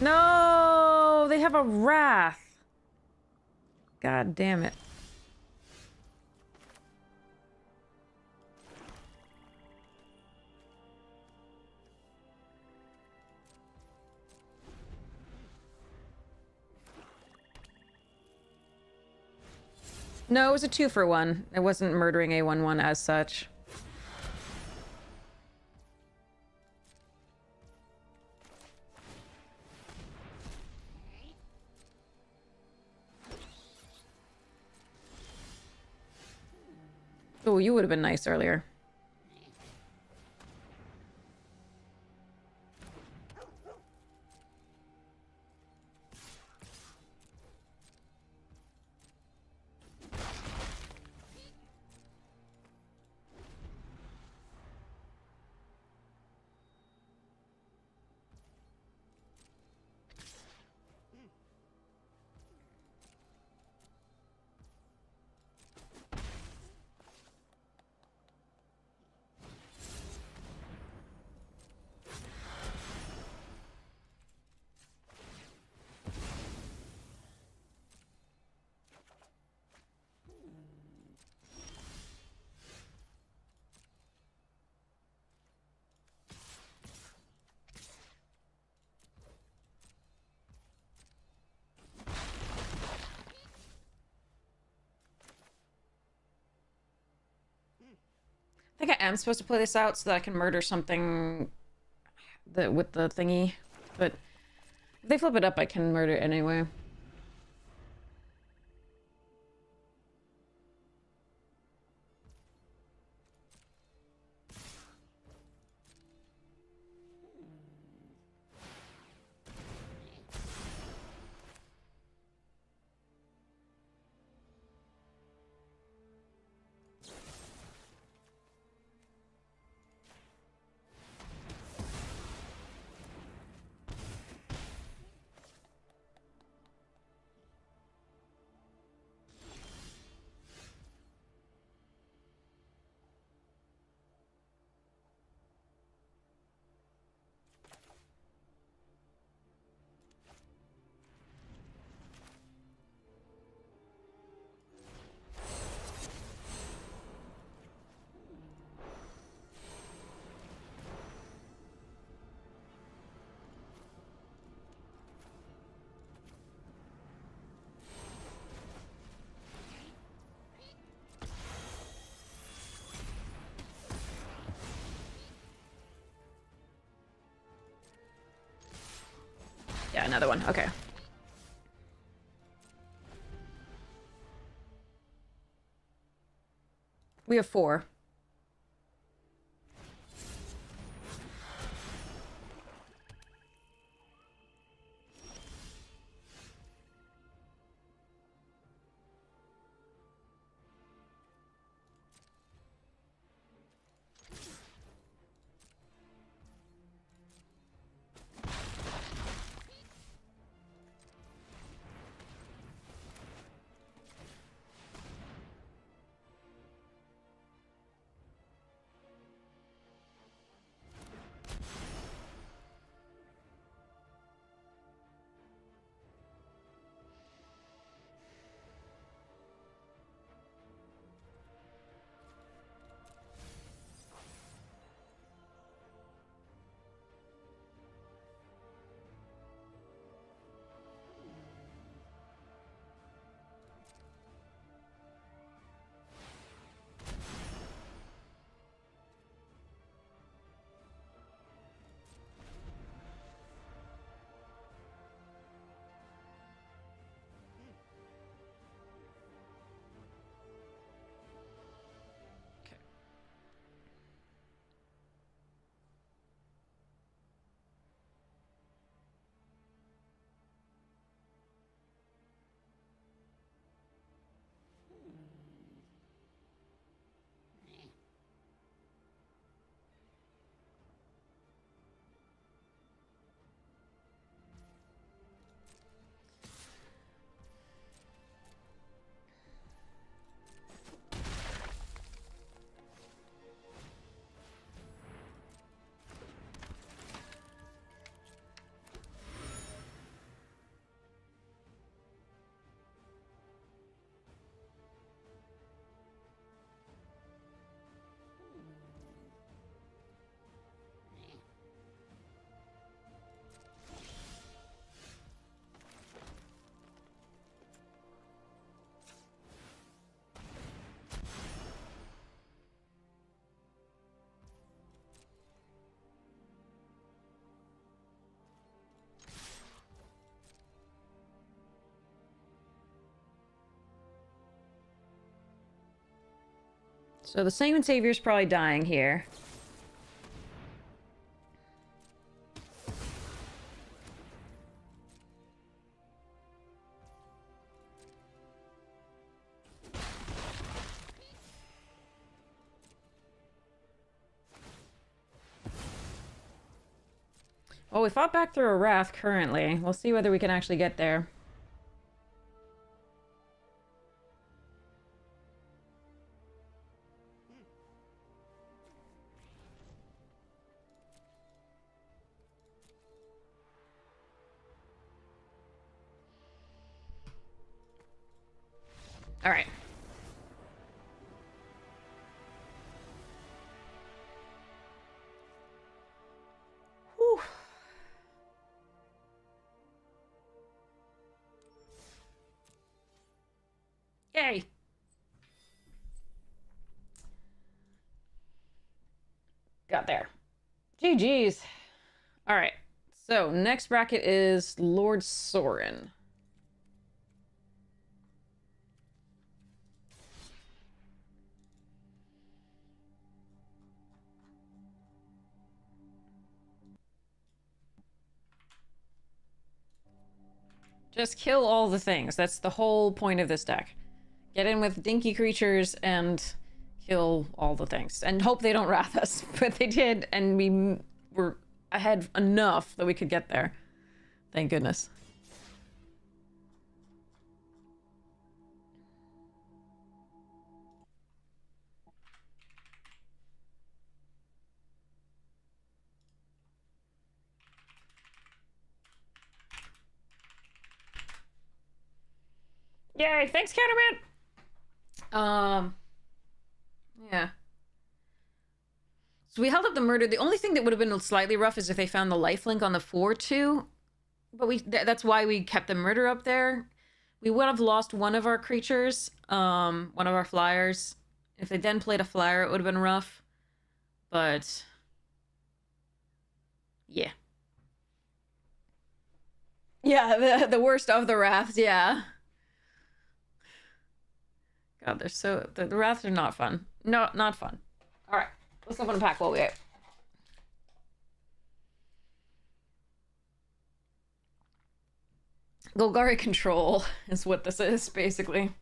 No, they have a wrath. God damn it. No, it was a 2-for-1. It wasn't murdering a 1/1 as such. Oh, you would have been nice earlier. am supposed to play this out so that I can murder something with the thingy, but if they flip it up, I can murder it anyway. Yeah, another one. Okay. We have 4. So the Saint and Savior's probably dying here. Well, we fought back through a Wrath currently. We'll see whether we can actually get there. All right. Whew. Yay. got there. GG's. All right. So next bracket is Lord Sorin. Just kill all the things. That's the whole point of this deck. Get in with dinky creatures and kill all the things. And hope they don't wrath us. But they did, and we were ahead enough that we could get there. Thank goodness. Yay, thanks, Counterman! Yeah. So we held up the murder. The only thing that would have been slightly rough is if they found the lifelink on the 4-2. But that's why we kept the murder up there. We would have lost one of our creatures, one of our flyers. If they then played a flyer, it would have been rough. But yeah. Yeah, the worst of the wraths, yeah. God, they're so... The wraths are not fun. No, not fun. Alright, let's open a pack while we wait. Golgari control is what this is, basically.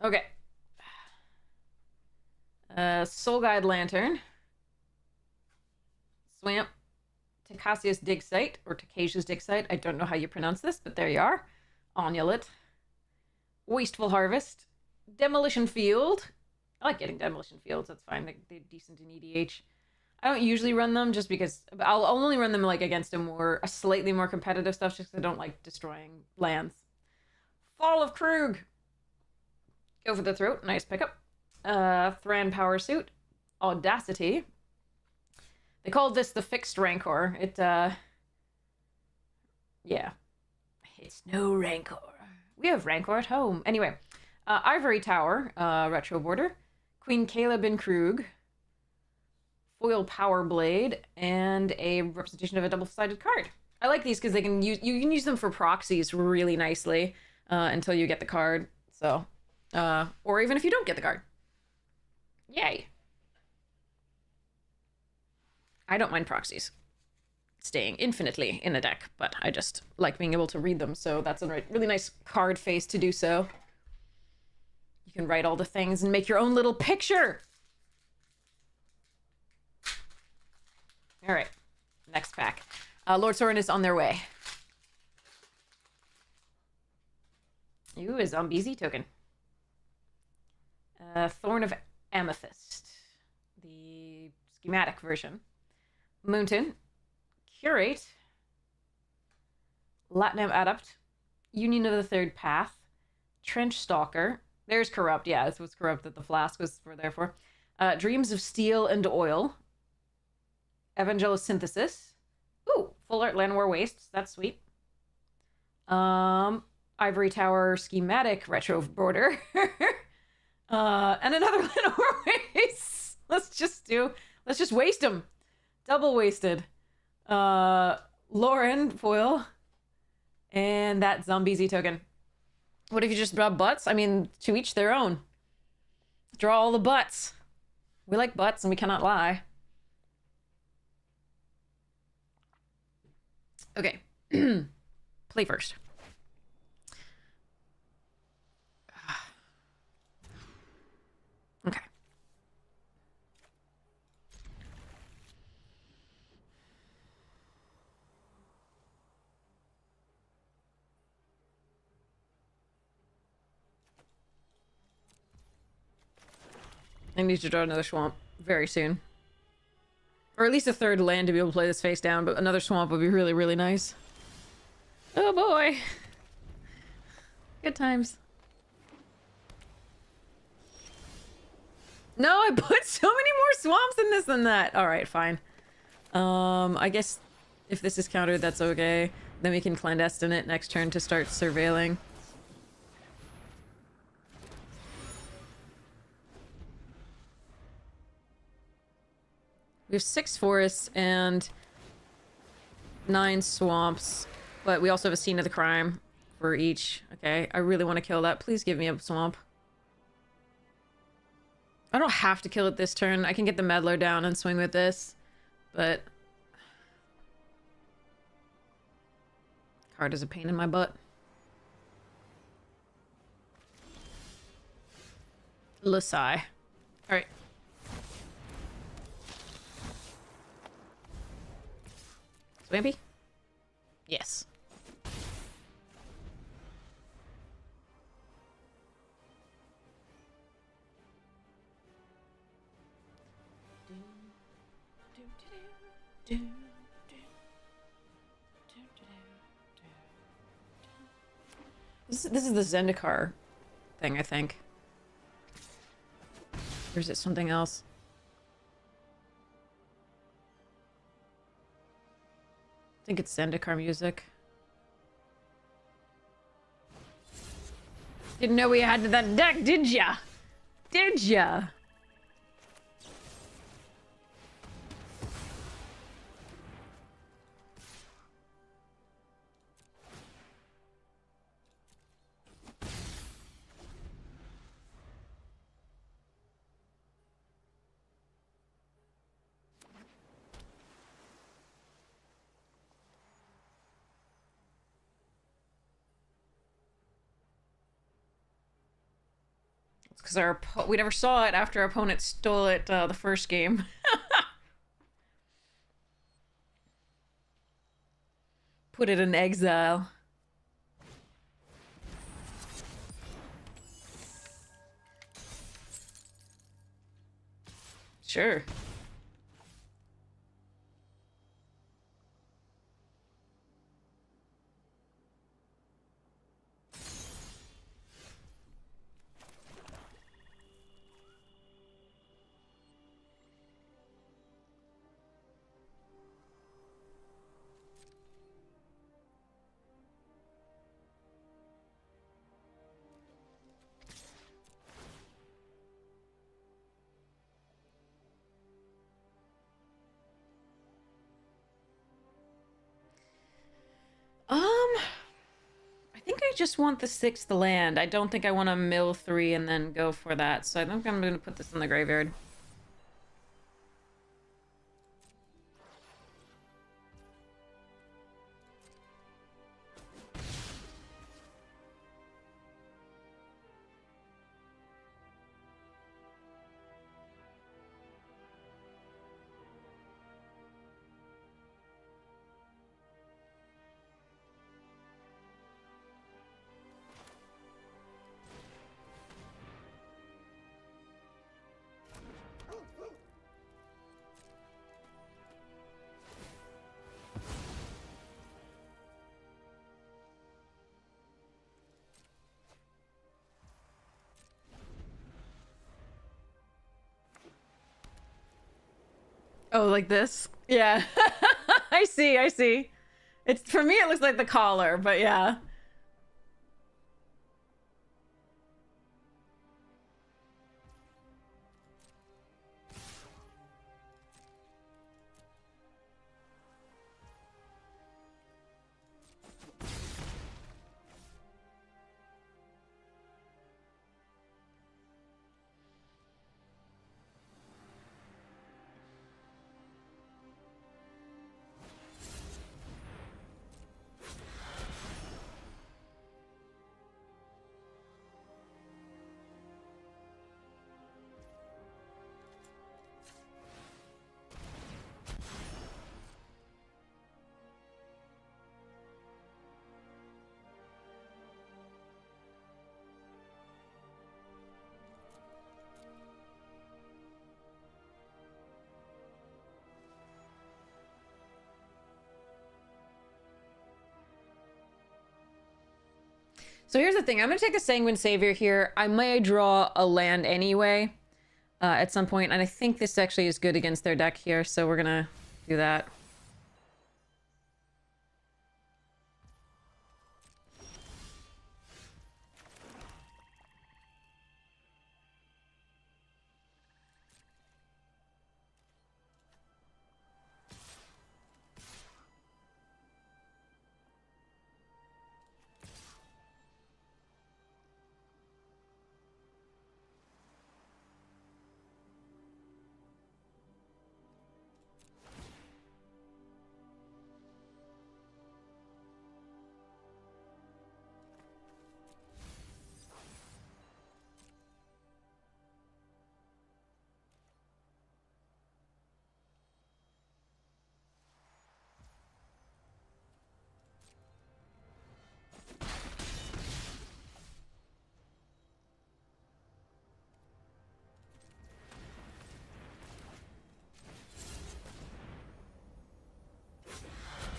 Okay. Soul Guide Lantern. Swamp. Takasia's Dig Site, or Takasia's Dig Site. I don't know how you pronounce this, but there you are. Onulet. Wasteful Harvest. Demolition Field. I like getting Demolition Fields, that's fine. They're decent in EDH. I don't usually run them just because... I'll only run them like against a slightly more competitive stuff just because I don't like destroying lands. Fall of Krug. Go for the Throat. Nice pickup. Thran Power Suit. Audacity. They called this the Fixed Rancor. Yeah. It's no Rancor. We have Rancor at home. Anyway. Ivory Tower. Retro Border. Queen Caleb Krug. Foil Power Blade. And a representation of a double-sided card. I like these because you can use them for proxies really nicely until you get the card. So, or even if you don't get the card. Yay. I don't mind proxies staying infinitely in a deck, but I just like being able to read them, so that's a really nice card face to do so. You can write all the things and make your own little picture! Alright, next pack. Lord Sorin is on their way. Ooh, a Zombies token. Thorn of Amethyst. The schematic version. Mountain, Curate, Latinum Adept, Union of the Third Path, Trench Stalker. There's Corrupt. Yeah, this was Corrupt that the flask was there for. Dreams of Steel and Oil, Evangelosynthesis. Ooh, Full Art Land War Wastes. That's sweet. Ivory Tower Schematic Retro Border. And another Land War Wastes. Let's just waste them. Double wasted. Lauren foil. And that Zombies token. What if you just draw butts? I mean, to each their own. Draw all the butts. We like butts and we cannot lie. Okay. Play first. Okay. I need to draw another swamp very soon. Or at least a third land to be able to play this face down, but another swamp would be really, really nice. Oh boy. Good times. No, I put so many more swamps in this than that. Alright, fine. I guess if this is countered, that's okay. Then we can clandestine it next turn to start surveilling. We have 6 forests and 9 swamps, but we also have a scene of the crime for each. Okay, I really want to kill that. Please give me a swamp. I don't have to kill it this turn. I can get the meddler down and swing with this, but card is a pain in my butt. Lasai. All right. Swampy? Yes. This is the Zendikar thing, I think. Or is it something else? I think it's Zendikar music. Didn't know we had that deck, did ya? Did ya? Because we never saw it after our opponent stole it the first game. Put it in exile. Sure. I think I just want the 6th land. I don't think I want to mill 3 and then go for that. So I think I'm going to put this in the graveyard. Oh, like this? Yeah. I see, I see. It's, for me, it looks like the collar, but yeah. So here's the thing. I'm going to take a Sanguine Savior here. I may draw a land anyway at some point, and I think this actually is good against their deck here, so we're going to do that.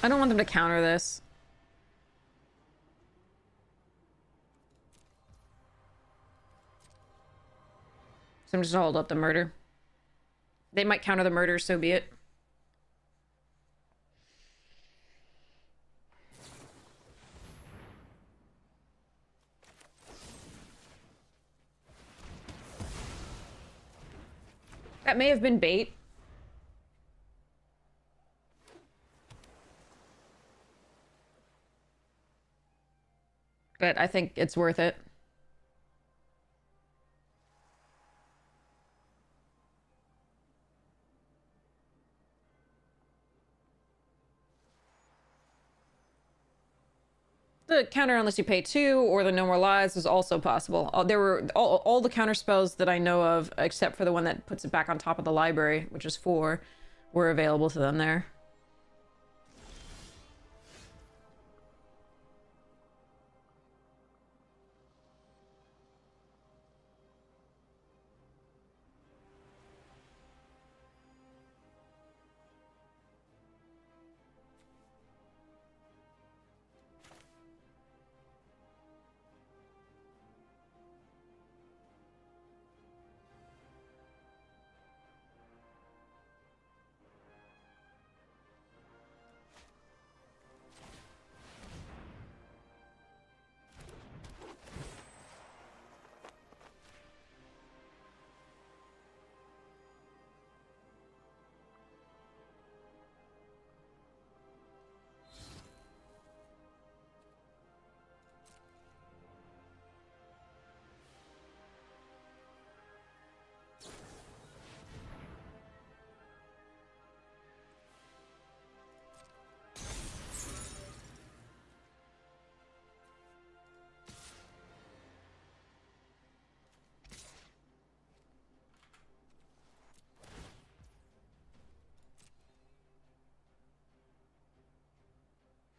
I don't want them to counter this. So I'm just gonna hold up the murder. They might counter the murder, so be it. That may have been bait. But I think it's worth it. The counter unless you pay 2 or the no more lives is also possible. There were all the counter spells that I know of, except for the one that puts it back on top of the library, which is 4, were available to them there.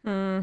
Hmm.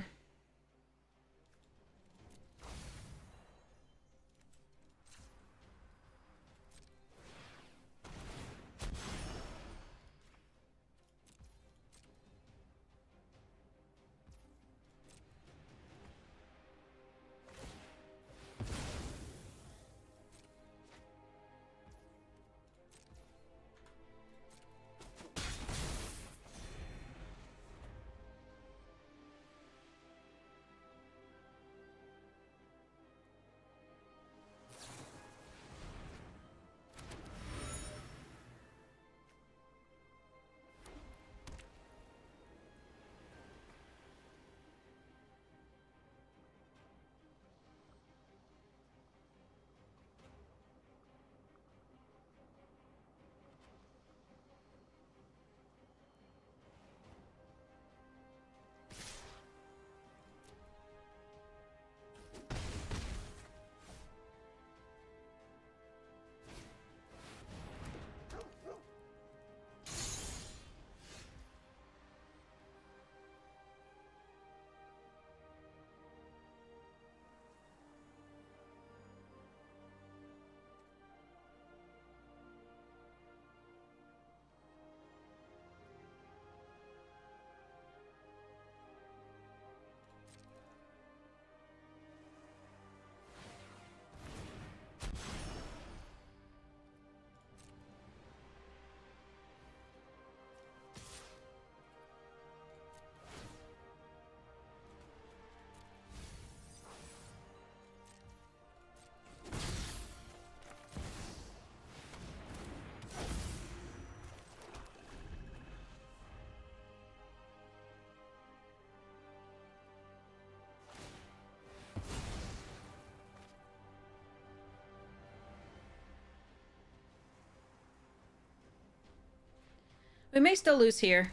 We may still lose here.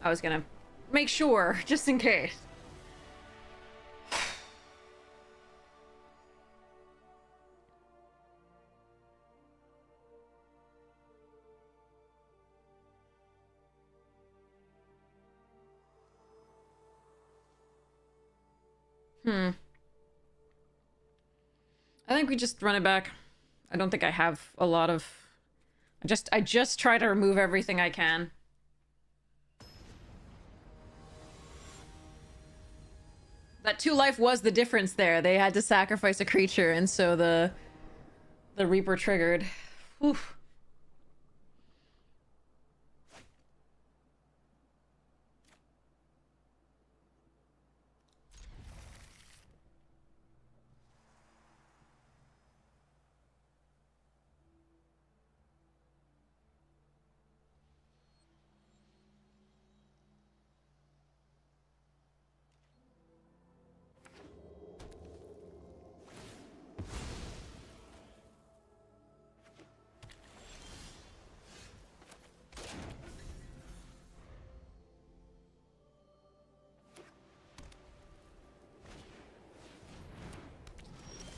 I was gonna make sure, just in case. I think we just run it back. I don't think I have a lot of... I just try to remove everything I can. That 2 life was the difference there. They had to sacrifice a creature, and so the Reaper triggered. Oof.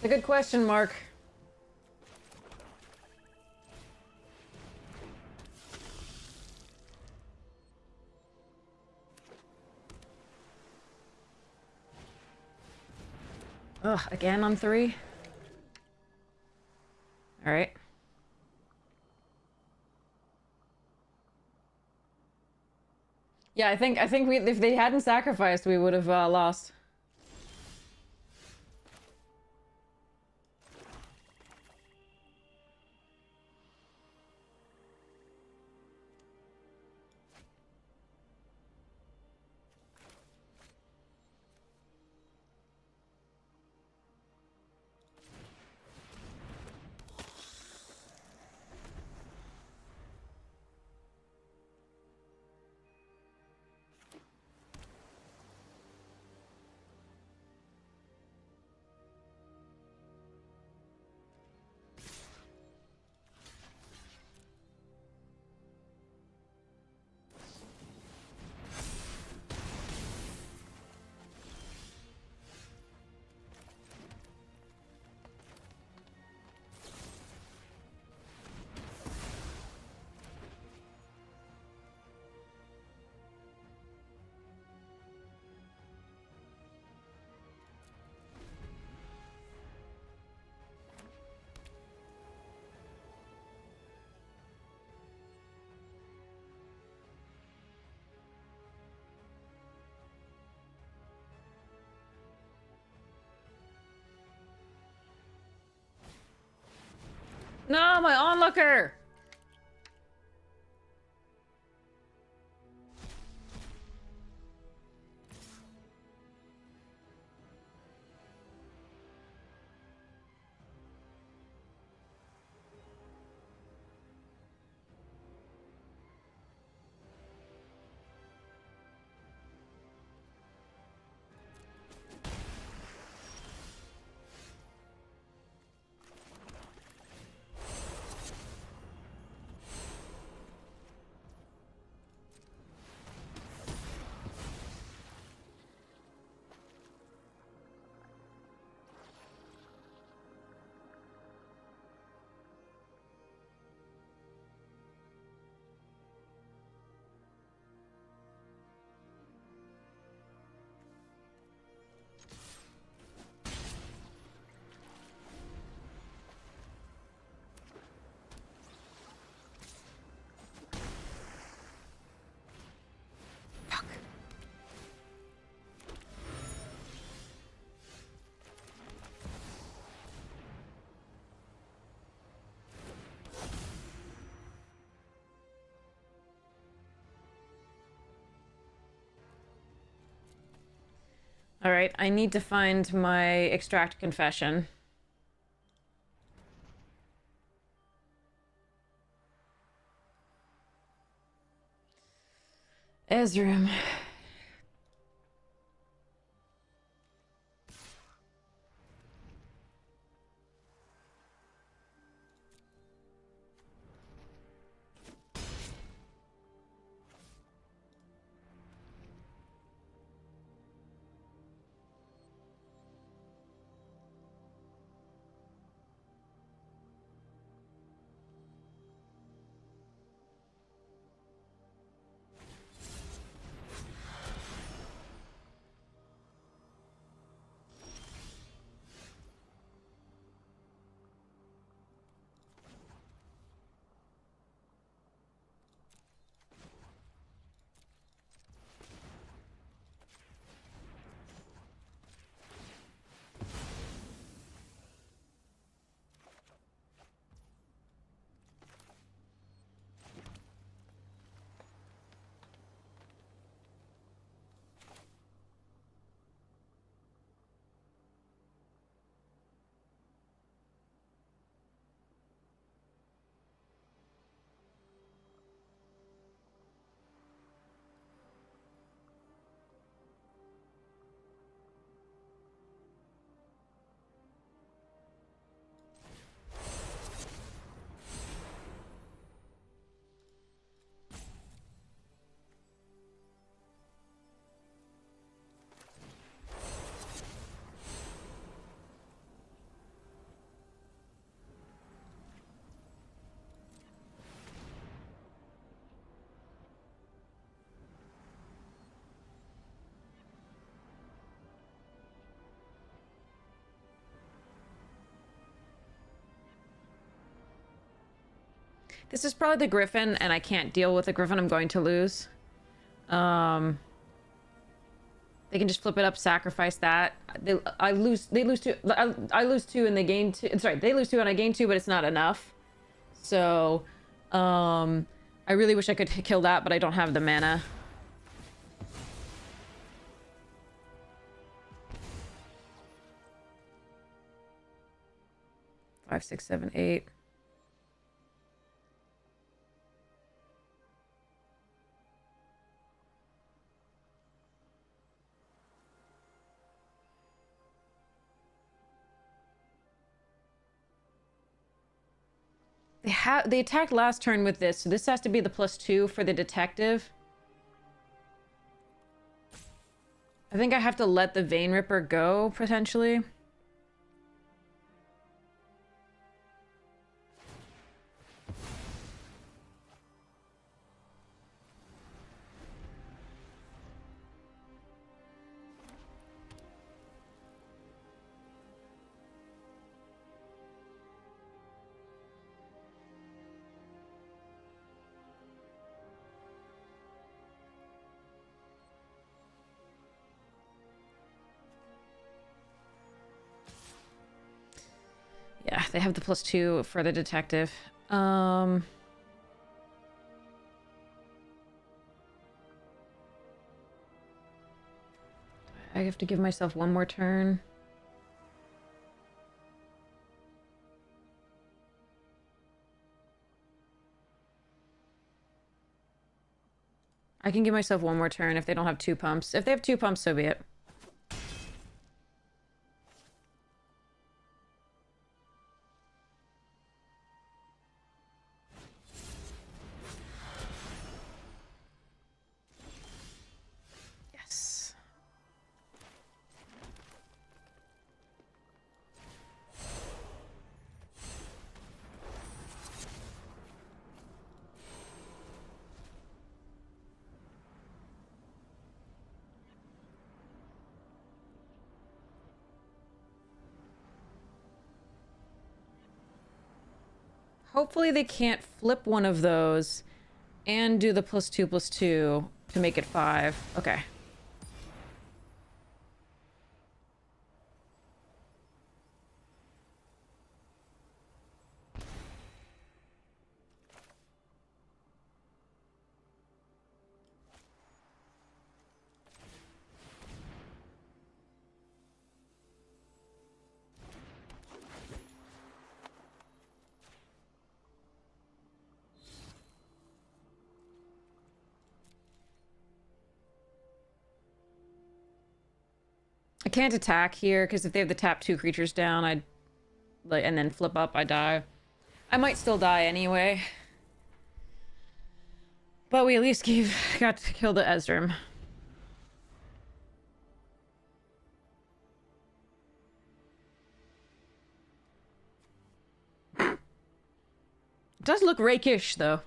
A good question, Mark. Ugh, again on 3? Alright. Yeah, I think we, if they hadn't sacrificed, we would have lost. No, my onlooker! Alright, I need to find my extract confession. Ezreal. This is probably the Griffin, and I can't deal with the Griffin. I'm going to lose. They can just flip it up, sacrifice that. I lose 2. I lose 2 and they gain 2. Sorry, they lose 2 and I gain 2, but it's not enough. So, I really wish I could kill that, but I don't have the mana. Five, 6, 7, 8. They attacked last turn with this, so this has to be the +2 for the detective. I think I have to let the Vein Ripper go, potentially. Yeah, they have the +2 for the detective. I have to give myself one more turn. I can give myself one more turn if they don't have 2 pumps. If they have 2 pumps, so be it. Hopefully they can't flip one of those and do the +2/+2 to make it 5. Okay. I can't attack here because if they have the tap 2 creatures down, I'd like, and then flip up, I die. I might still die anyway. But we at least got to kill the Ezram. It does look rakish though.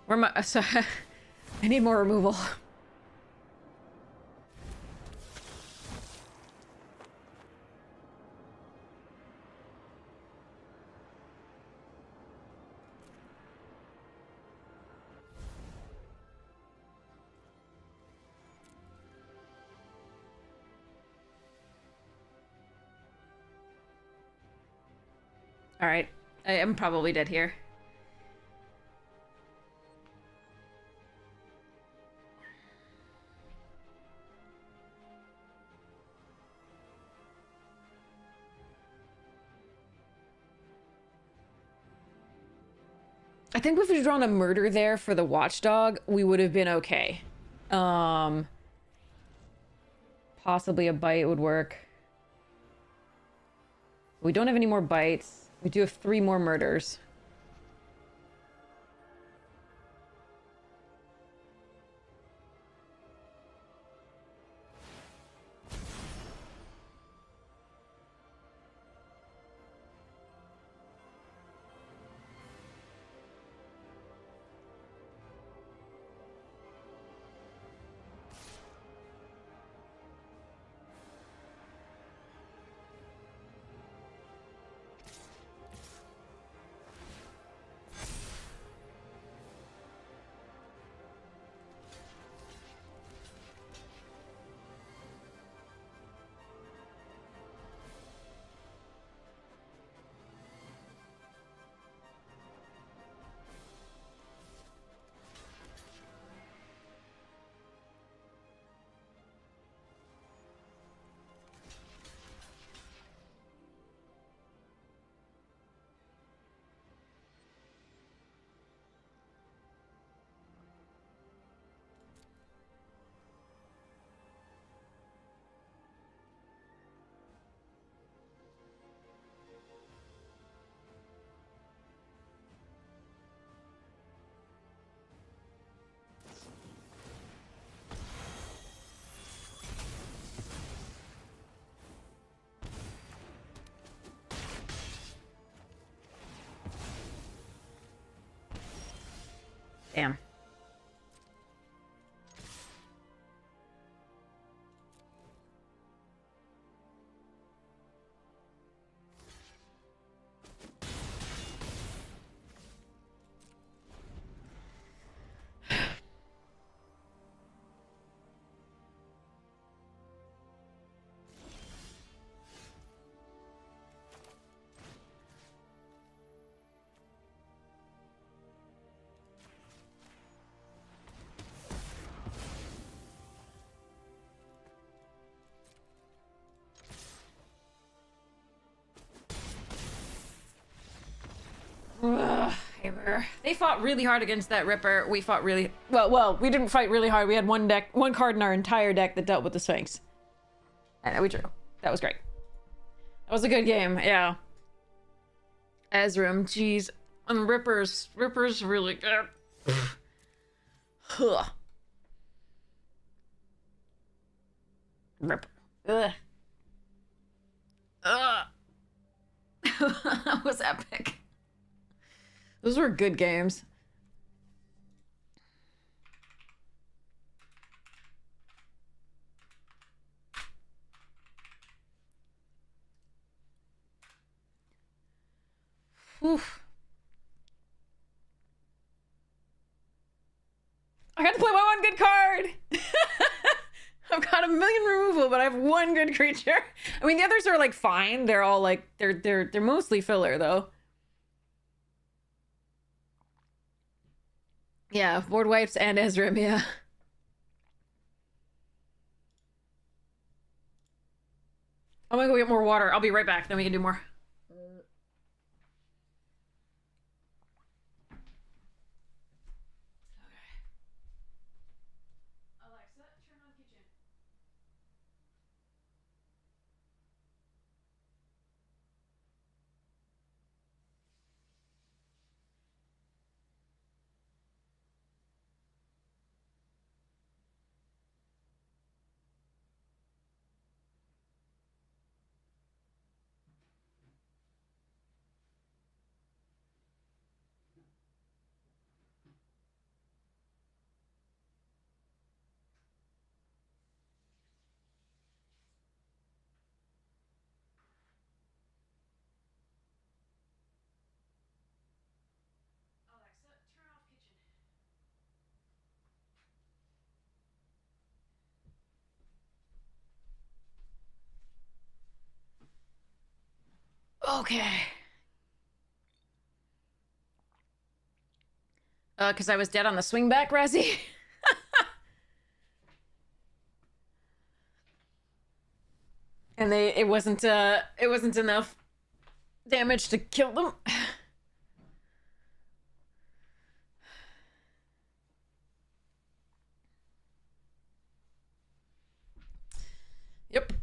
Where am I? So, I need more removal. Alright. I am probably dead here. I think if we'd drawn a murder there for the watchdog, we would have been okay. Possibly a bite would work. We don't have any more bites. We do have 3 more murders. They fought really hard against that Ripper. We fought really well. We didn't fight really hard. We had one card in our entire deck that dealt with the Sphinx, and we drew. That was great. That was a good game. Yeah. Ezreal, jeez, and Ripper's really good. Ripper. Ugh. That was epic. Those were good games. Oof. I got to play my one good card. I've got 1 million removal, but I have one good creature. I mean, the others are like fine. They're all like they're mostly filler though. Yeah, board wipes and Ezreal, yeah. I'm gonna go get more water. I'll be right back. Then we can do more. Okay. Because I was dead on the swing back, Razzie. And it wasn't enough damage to kill them. Yep.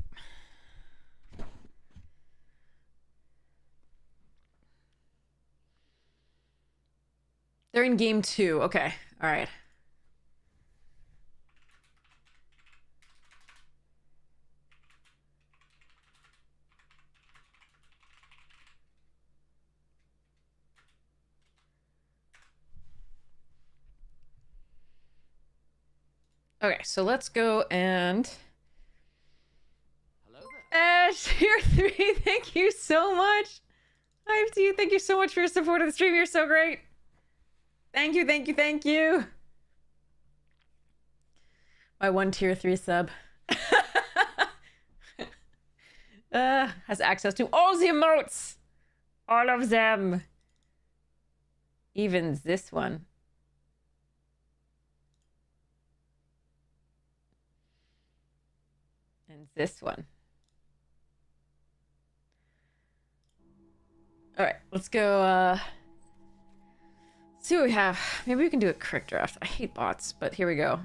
They're in game 2. Okay. All right. Okay, so let's go and... Hello there. Ash, tier 3, thank you so much. Hive to you, thank you so much for your support of the stream. You're so great. Thank you, thank you, thank you. My one tier 3 sub. Has access to all the emotes. All of them. Even this one. And this one. Alright, let's go, see what we have. Maybe we can do a quick draft. I hate bots, but here we go.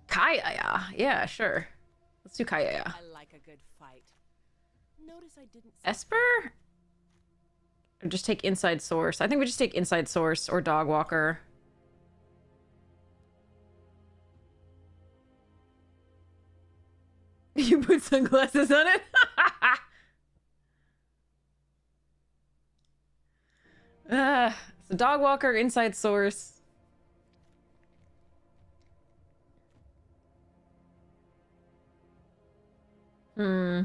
Kaya, yeah, sure. Let's do Kaya. I like a good fight. Notice I didn't. Esper? Or just take Inside Source. I think we just take Inside Source or Dog Walker. You put sunglasses on it? So Dog Walker, Inside Source. Hmm.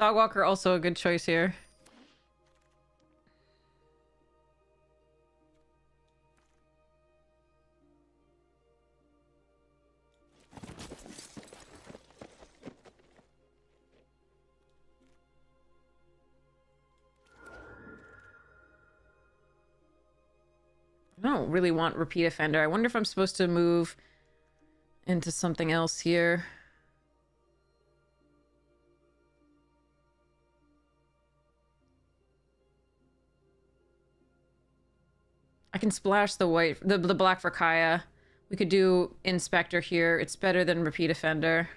Dogwalker also a good choice here. I don't really want repeat offender. I wonder if I'm supposed to move into something else here. I can splash the white, the black for Kaya. We could do Inspector here. It's better than repeat offender.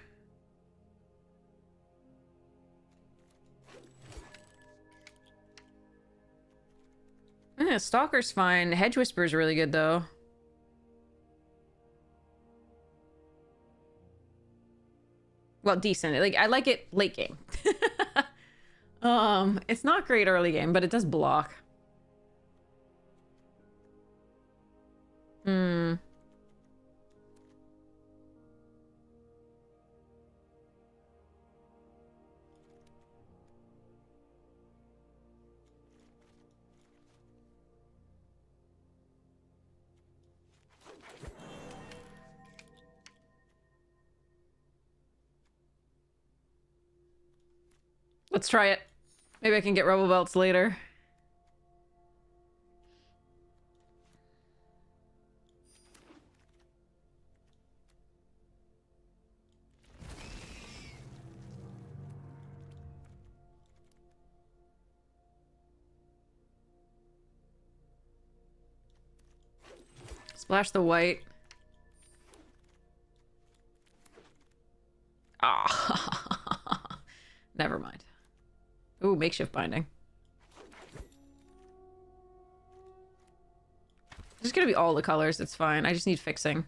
Yeah, Stalker's fine. Hedge Whisper's really good though. Well, decent. Like I like it late game. It's not great early game, but it does block. Hmm. Let's try it. Maybe I can get rubble belts later. Splash the white. Ah, never mind. Ooh, makeshift binding. It's gonna be all the colors, it's fine. I just need fixing.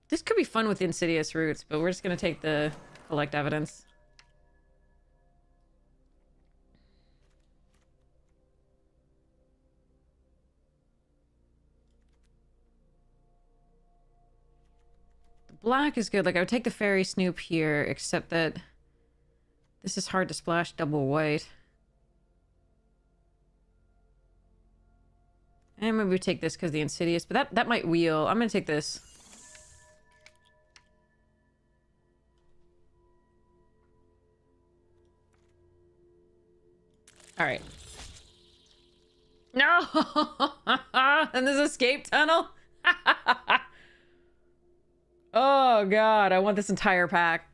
This could be fun with Insidious Roots, but we're just gonna take the collect evidence. The black is good. Like, I would take the Fairy Snoop here, except that this is hard to splash double white. And maybe we take this because the Insidious, but that might wheel. I'm gonna take this. All right. No! And this escape tunnel? Oh god, I want this entire pack.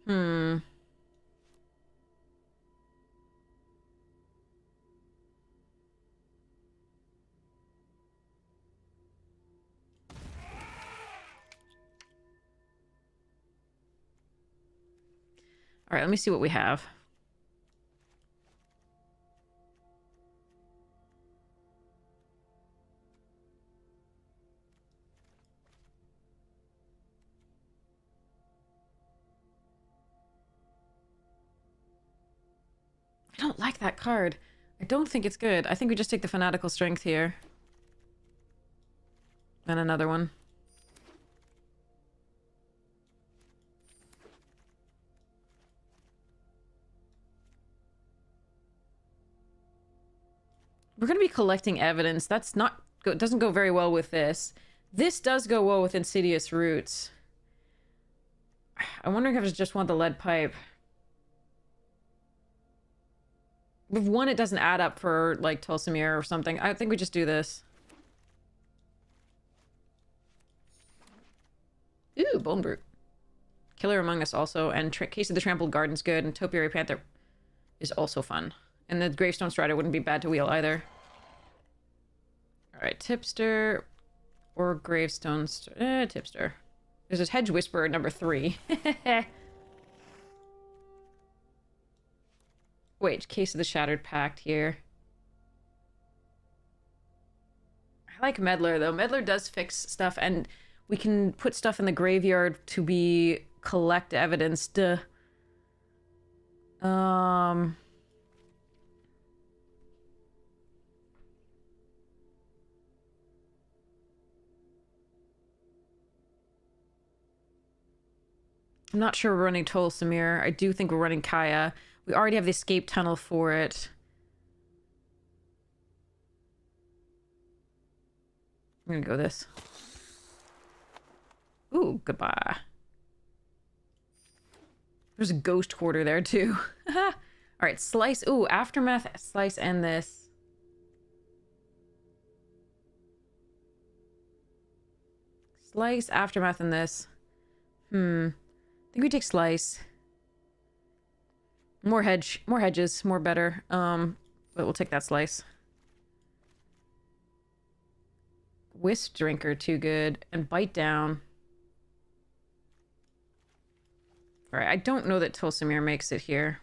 Hmm. All right, let me see what we have. I don't like that card. I don't think it's good. I think we just take the Fanatical Strength here. And another one. We're going to be collecting evidence. That's not... It doesn't go very well with this. This does go well with Insidious Roots. I'm wondering if I just want the lead pipe. With one, it doesn't add up for, like, Tulsimir or something. I think we just do this. Ooh, Bone Brute. Killer Among Us also, and Case of the Trampled Garden's good, and Topiary Panther is also fun. And the Gravestone Strider wouldn't be bad to wheel either. Alright, Tipster or Gravestone... Tipster. There's this Hedge Whisperer number 3. Wait, Case of the Shattered Pact here. I like Meddler, though. Meddler does fix stuff, and we can put stuff in the graveyard to be collect evidence to... I'm not sure we're running Tol Samir. I do think we're running Kaya. We already have the escape tunnel for it. I'm gonna go this. Ooh, goodbye. There's a ghost quarter there, too. Alright, Slice. Ooh, Aftermath, Slice, and this. Slice, Aftermath, and this. I think we take Slice. More hedges, more better. But we'll take that Slice. Wisp Drinker, too good. And Bite Down. Alright, I don't know that Tol Samir makes it here.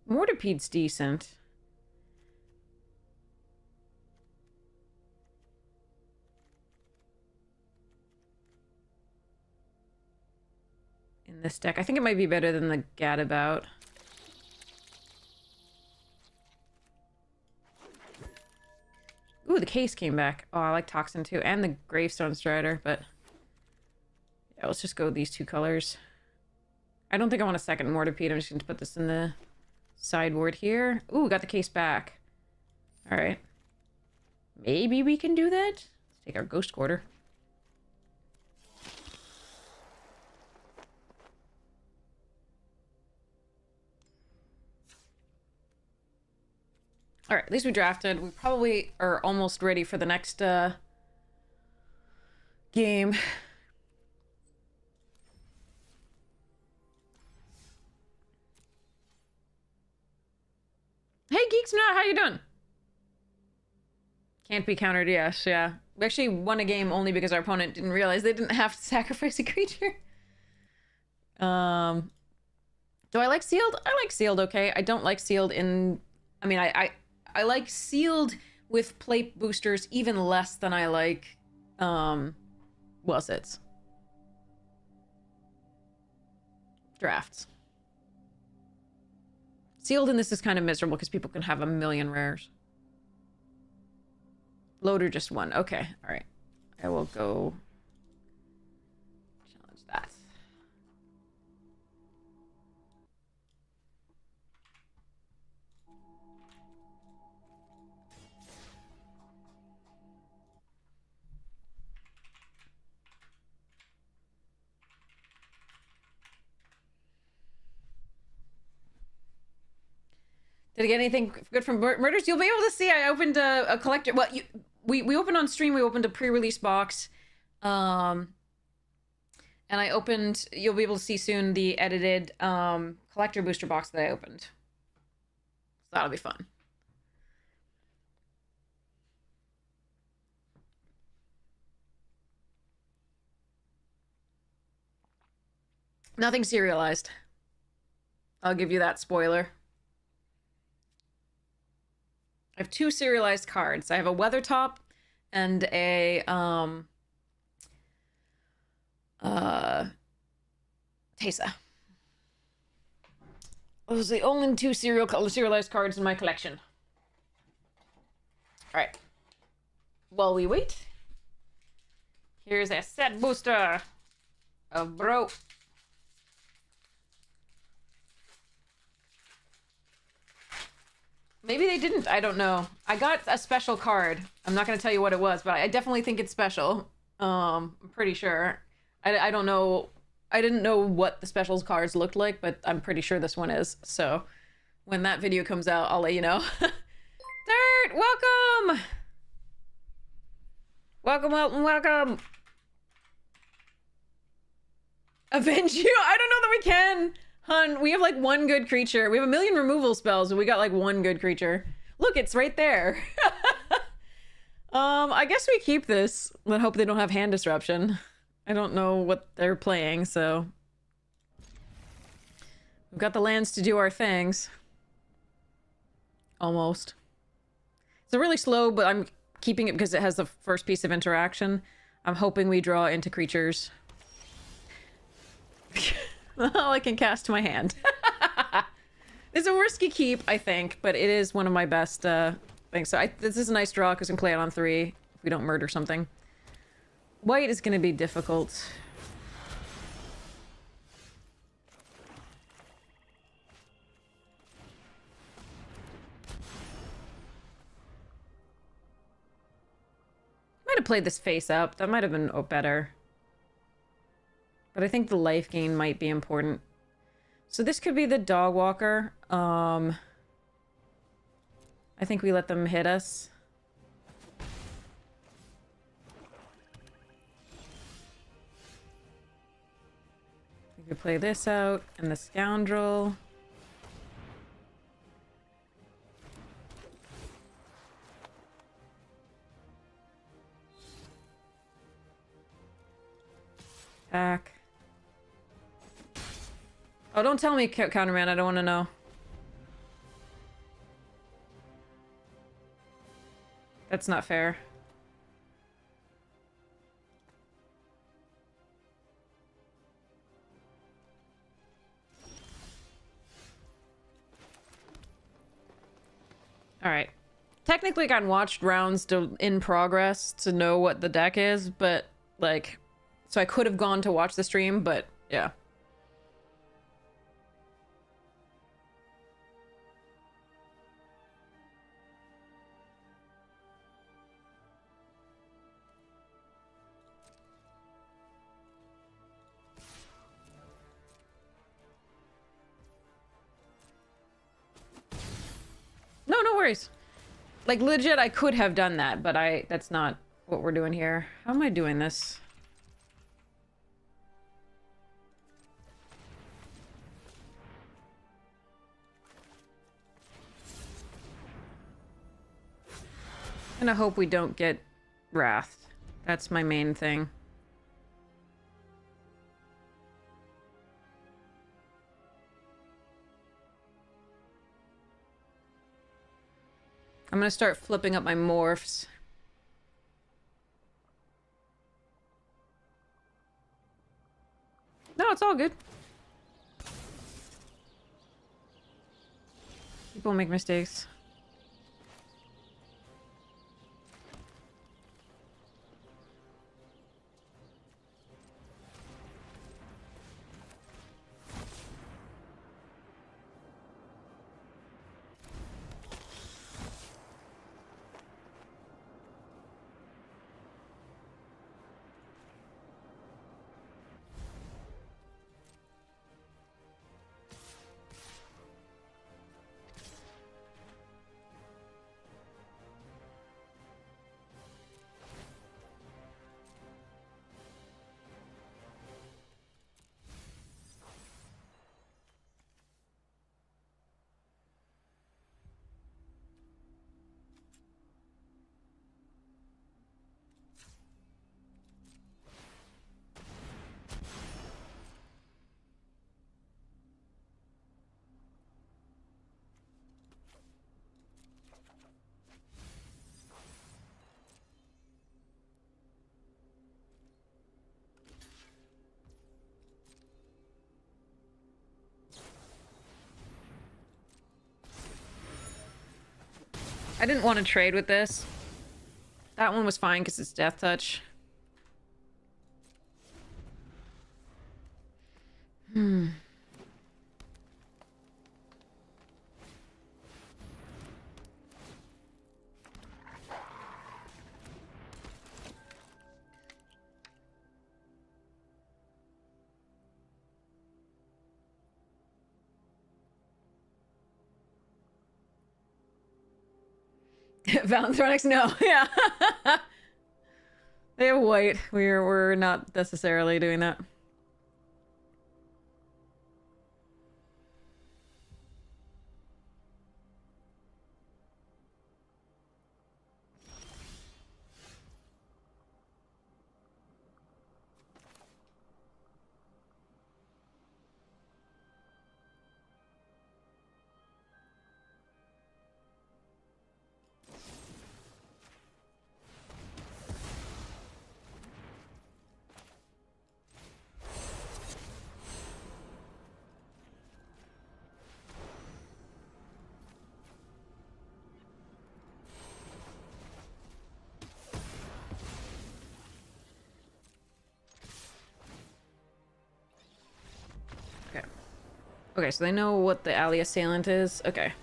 Mortipede's decent. In this deck. I think it might be better than the Gadabout. Ooh, the Case came back. Oh, I like Toxin too. And the Gravestone Strider, but... yeah, let's just go with these 2 colors. I don't think I want a second Mortipede. I'm just going to put this in the sideboard here. Ooh, got the Case back. Alright. Maybe we can do that? Let's take our Ghost Quarter. Alright, at least we drafted. We probably are almost ready for the next game. Hey, Geeks Not, how you doing? Can't be countered, yes, yeah. We actually won a game only because our opponent didn't realize they didn't have to sacrifice a creature. Do I like Sealed? I like Sealed, okay. I don't like Sealed in... I mean, I like Sealed with plate boosters even less than I like, Well-Sits. Drafts. Sealed in this is kind of miserable because people can have a million rares. Loader just 1. Okay, alright. I will go... challenge that. Did I get anything good from Murders? You'll be able to see I opened a collector... well, we opened on stream, we opened a pre-release box. And I opened... you'll be able to see soon the edited collector booster box that I opened. So that'll be fun. Nothing serialized. I'll give you that spoiler. I have 2 serialized cards. I have a Weathertop and a Tesa. Those are the only 2 serialized cards in my collection. Alright. While we wait, here's a set booster of Bro. Maybe they didn't. I don't know. I got a special card. I'm not going to tell you what it was, but I definitely think it's special. I'm pretty sure. I don't know. I didn't know what the specials cards looked like, but I'm pretty sure this one is. So when that video comes out, I'll let you know. Dirt, welcome! Welcome, welcome, welcome! Avenge you? I don't know that we can! Hun, we have like one good creature. We have a million removal spells, but we got like one good creature. Look, it's right there. I guess we keep this. But hope they don't have hand disruption. I don't know what they're playing, so... We've got the lands to do our things. Almost. It's really slow, but I'm keeping it because it has the first piece of interaction. I'm hoping we draw into creatures. All I can cast to my hand. It's a risky keep, I think, but it is one of my best things. So this is a nice draw because we can play it on 3 if we don't murder something. White is going to be difficult. Might have played this face up. That might have been better. But I think the life gain might be important. So this could be the dog walker. I think we let them hit us. We could play this out and the scoundrel. Attack. Oh, don't tell me counterman. I don't want to know. That's not fair. Alright. Technically, I got watched rounds in progress to know what the deck is, but, like... So I could have gone to watch the stream, but, yeah. No worries. Like, legit, I could have done that, but that's not what we're doing here. How am I doing this? I'm gonna hope we don't get wrath. That's my main thing. I'm gonna start flipping up my morphs. No, it's all good. People make mistakes. I didn't want to trade with this. That one was fine because it's death touch. Valentronix, no. Yeah. They have white. We're not necessarily doing that. Okay, so they know what the alley assailant is. Okay.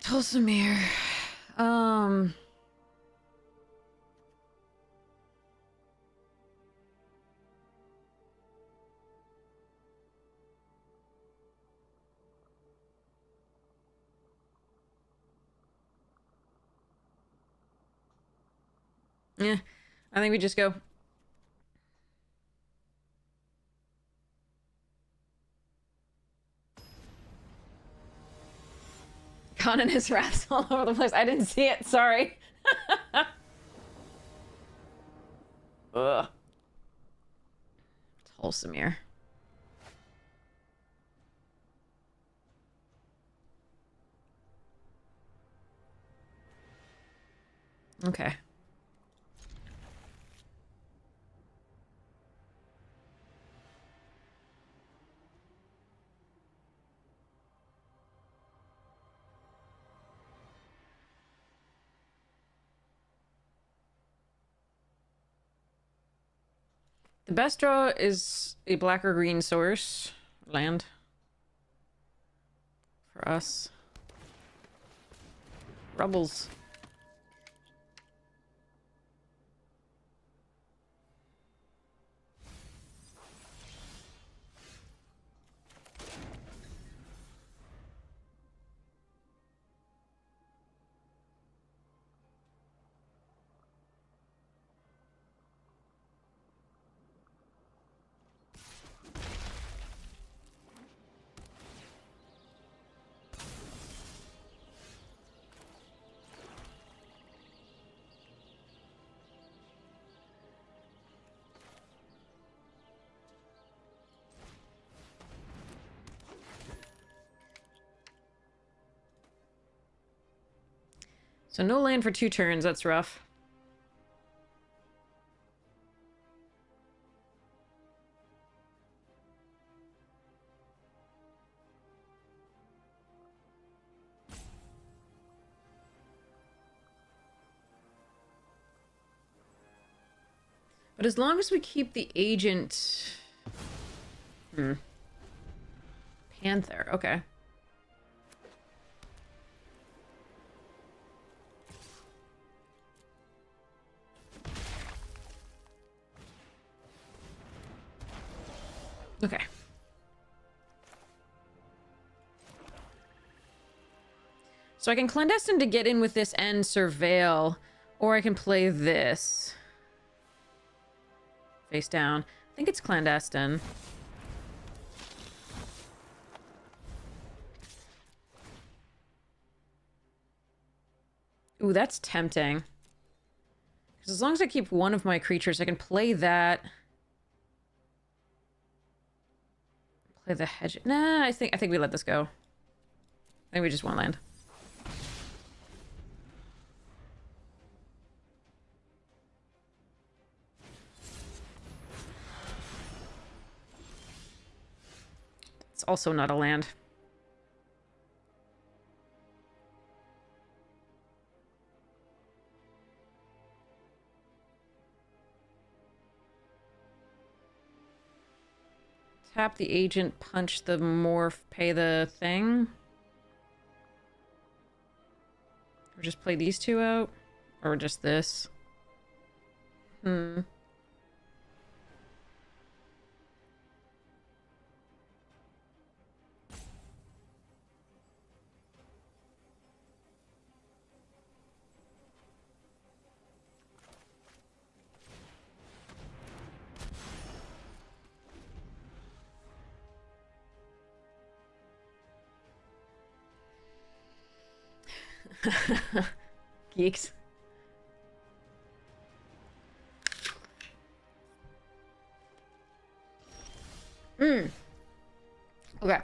Tulsamir. Yeah, I think we just go. Conan is rats all over the place. I didn't see it. Sorry. Ugh. Tulsamir. Okay. The best draw is a black or green source land for us. Rubbles. So no land for 2 turns. That's rough. But as long as we keep the agent... Panther, okay. Okay. So I can Clandestine to get in with this and Surveil, or I can play this. Face down. I think it's Clandestine. Ooh, that's tempting. Because as long as I keep one of my creatures, I can play that. Play the hedge. Nah, I think we let this go. I think we just want land. It's also not a land. Tap the agent, punch the morph, pay the thing. Or just play these 2 out? Or just this? Geeks. Okay.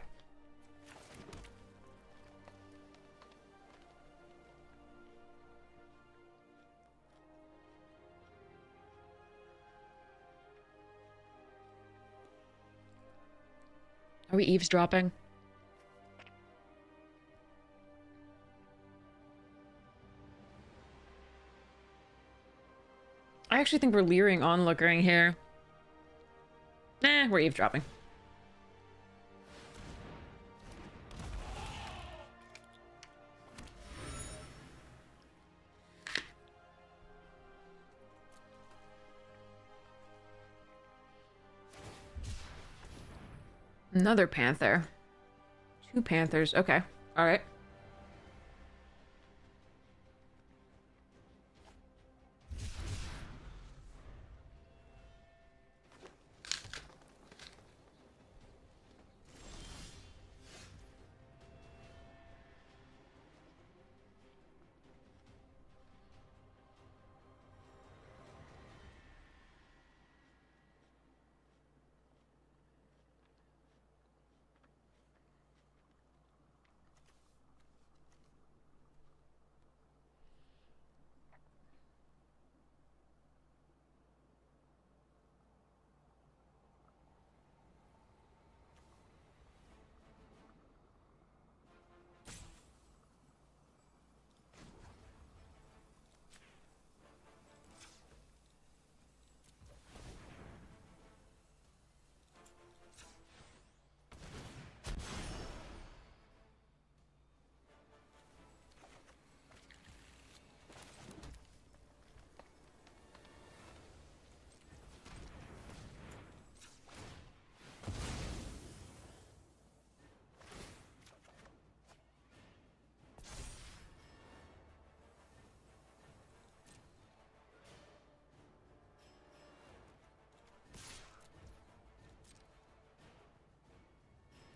Are we eavesdropping? I actually think we're leering onlookering here. Nah, we're eavesdropping. Another panther. 2 panthers. Okay. All right.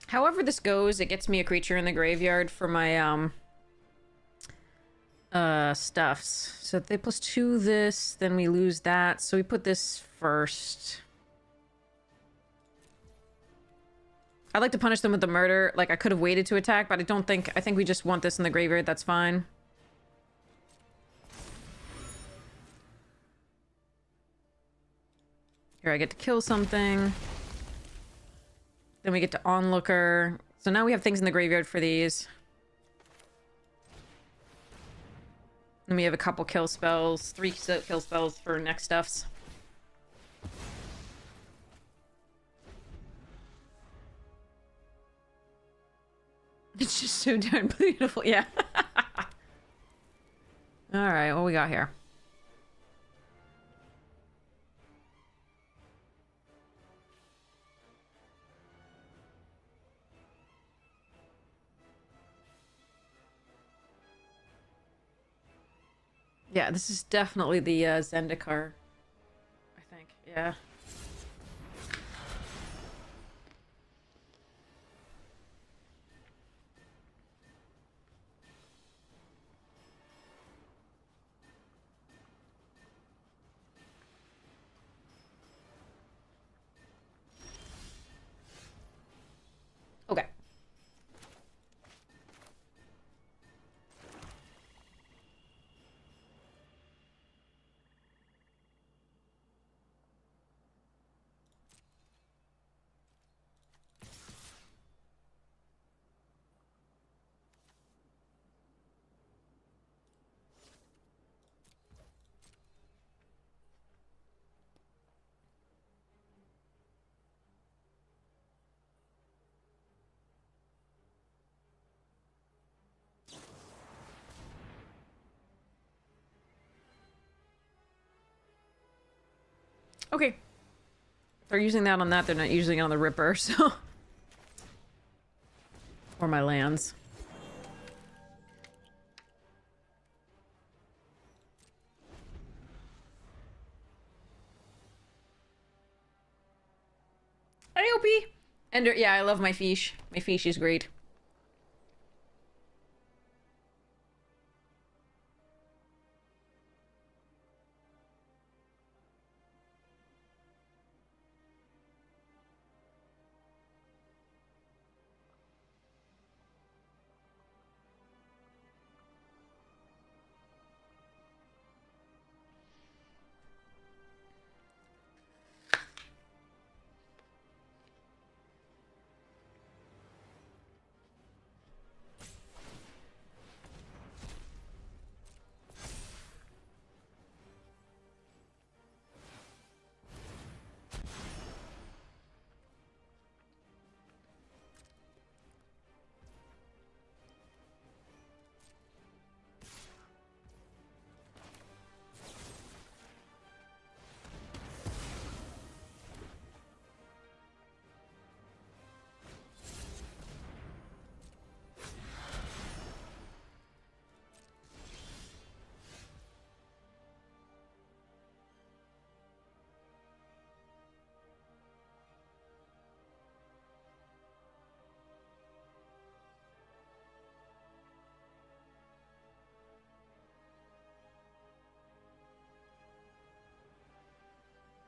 However this goes, it gets me a creature in the graveyard for my, stuffs. So if they +2 this, then we lose that. So we put this first. I'd like to punish them with the murder. Like, I could have waited to attack, but I think we just want this in the graveyard. That's fine. Here, I get to kill something. Then we get to onlooker. So now we have things in the graveyard for these. Then we have a couple kill spells. 3 kill spells for next stuffs. It's just so darn beautiful. Yeah. Alright, what we got here? Yeah, this is definitely the Zendikar, I think. Yeah. Okay. Okay. If they're using that on that, they're not using it on the Ripper, so... Or my lands. Hi, OP! And yeah, I love my fish. My fish is great.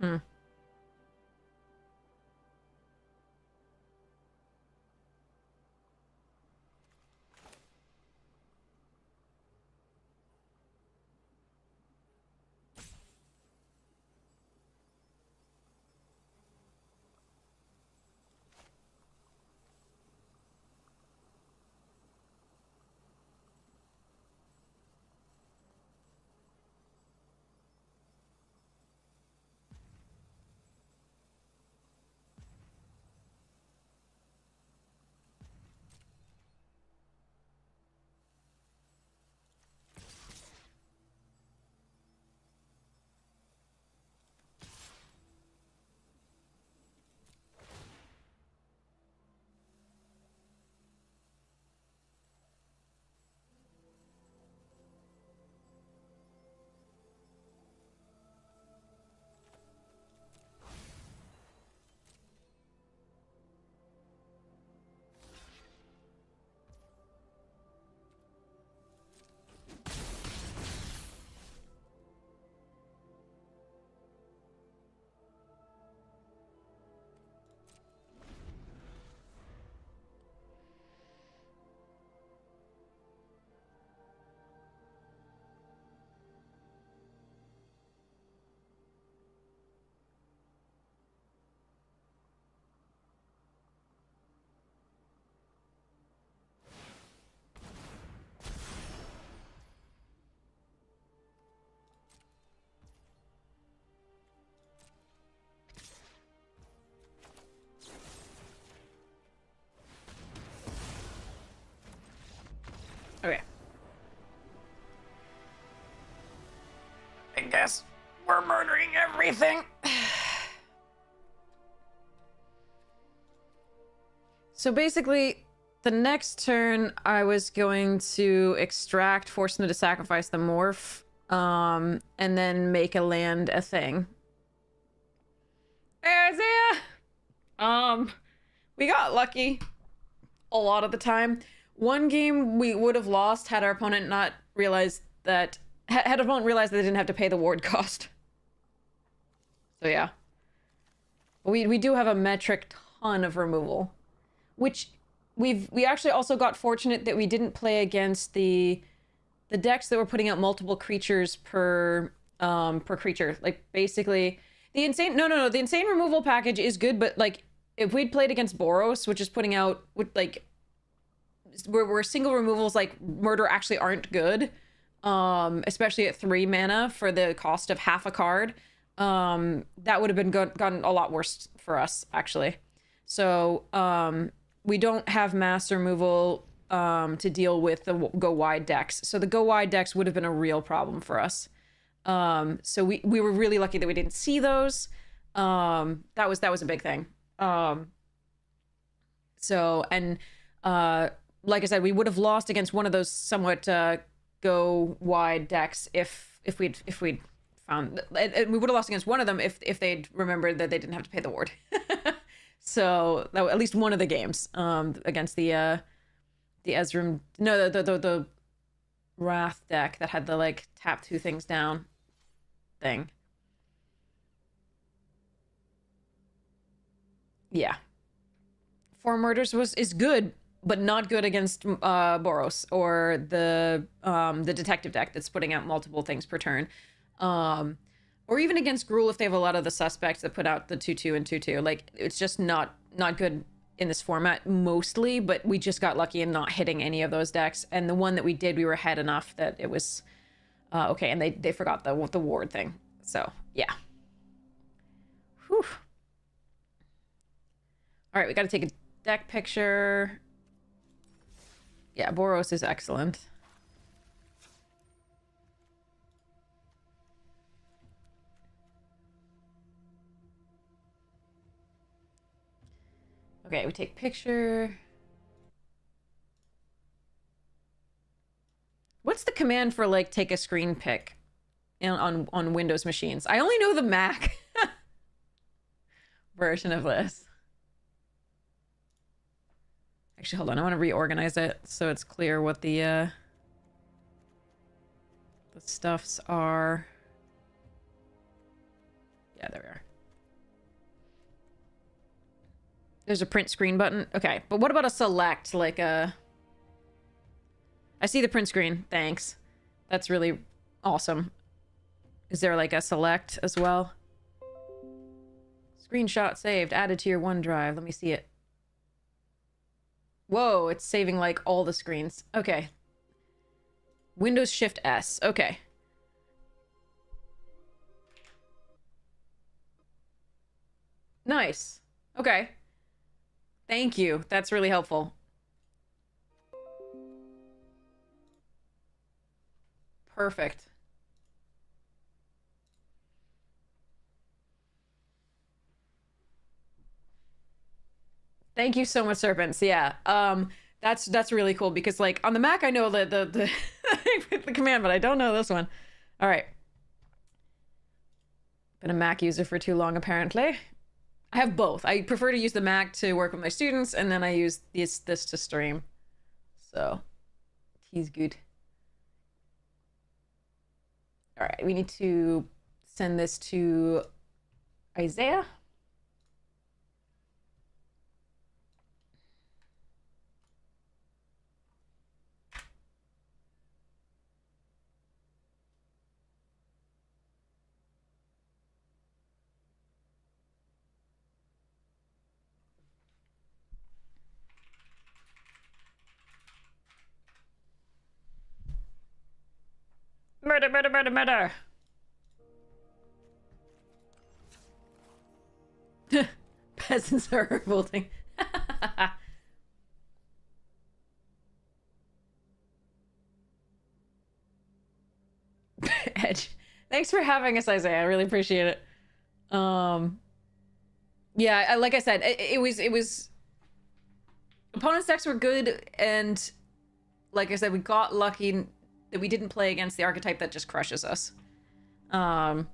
Hmm. Okay. I guess we're murdering everything. So basically, the next turn, I was going to extract, force them to sacrifice the morph, and then make a land a thing. Hey, Isaiah! We got lucky a lot of the time. One game we would have lost had our opponent not realized that... Had our opponent realized that they didn't have to pay the ward cost. So yeah. We do have a metric ton of removal. Which we actually also got fortunate that we didn't play against the decks that were putting out multiple creatures per creature. Like basically the insane the insane removal package is good, but like if we'd played against Boros, which is putting out with like where single removals like murder actually aren't good, especially at 3 mana for the cost of half a card, that would have been gotten a lot worse for us actually. So we don't have mass removal to deal with the go wide decks. So the go wide decks would have been a real problem for us. So we were really lucky that we didn't see those. That was a big thing. So, and like I said, we would have lost against one of those somewhat go wide decks if we'd found, we would have lost against one of them if they'd remembered that they didn't have to pay the ward. So that at least one of the games against the Ezreal, no, the Wrath deck that had the like tap 2 things down thing. Yeah, 4 murders is good, but not good against Boros or the detective deck that's putting out multiple things per turn. Or even against Gruul if they have a lot of the suspects that put out the 2/2 and 2/2. Like, it's just not good in this format mostly, but we just got lucky in not hitting any of those decks. And the one that we did, we were ahead enough that it was okay, and they forgot the ward thing. So, yeah. Whew. All right, we got to take a deck picture. Yeah, Boros is excellent. Okay, we take picture. What's the command for like take a screen pic on Windows machines? I only know the Mac version of this. Actually, hold on. I want to reorganize it so it's clear what the stuffs are. Yeah, there we are. There's a print screen button. Okay, but what about a select? Like a... I see the print screen. Thanks. That's really awesome. Is there like a select as well? Screenshot saved. Added to your OneDrive. Let me see it. Whoa, it's saving like all the screens. Okay. Windows Shift S. Okay. Nice. Okay. Thank you. That's really helpful. Perfect. Thank you so much, Serpents. Yeah. That's really cool because like on the Mac I know the the command, but I don't know this one. All right. Been a Mac user for too long, apparently. I have both. I prefer to use the Mac to work with my students, and then I use this to stream. So, he's good. All right, we need to send this to Isaiah. Murder, murder, murder, murder. Peasants are revolting. Edge. Thanks for having us, Isaiah. I really appreciate it. Yeah, like I said, it was opponent's decks were good, and like I said, we got lucky that we didn't play against the archetype that just crushes us. Yeah.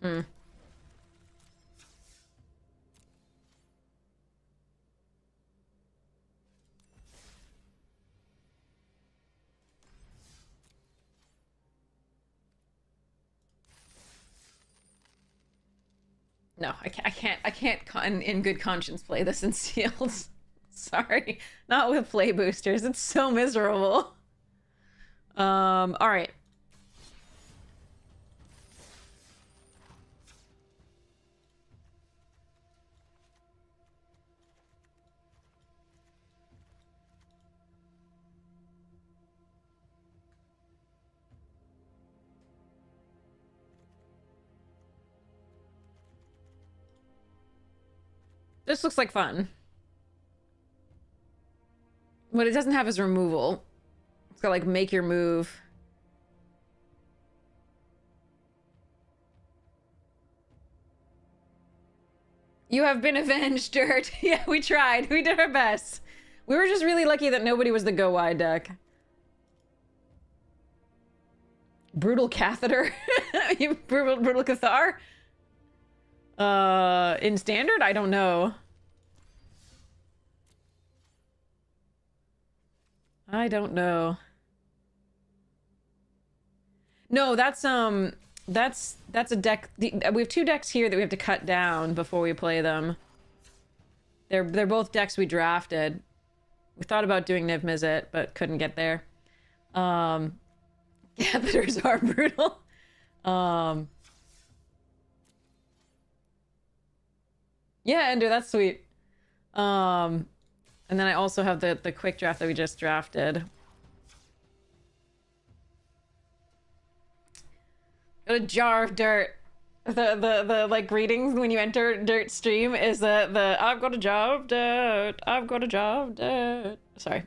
Hmm. No, I can't in good conscience play this in seals. Sorry, not with play boosters. It's so miserable. All right. This looks like fun. What it doesn't have is removal. It's got like make your move. You have been avenged, Dirt. Yeah, we tried. We did our best. We were just really lucky that nobody was the go wide deck. Brutal Catheter? brutal Cathar? In standard? I don't know. I don't know. No, that's a deck. We have two decks here that we have to cut down before we play them. They're both decks we drafted. We thought about doing Niv Mizzet, but couldn't get there. Catheters are brutal. Yeah, Ender, that's sweet. And then I also have the quick draft that we just drafted. Got a jar of dirt. The like greetings when you enter Dirt stream is the I've got a jar of dirt. I've got a jar of dirt. Sorry.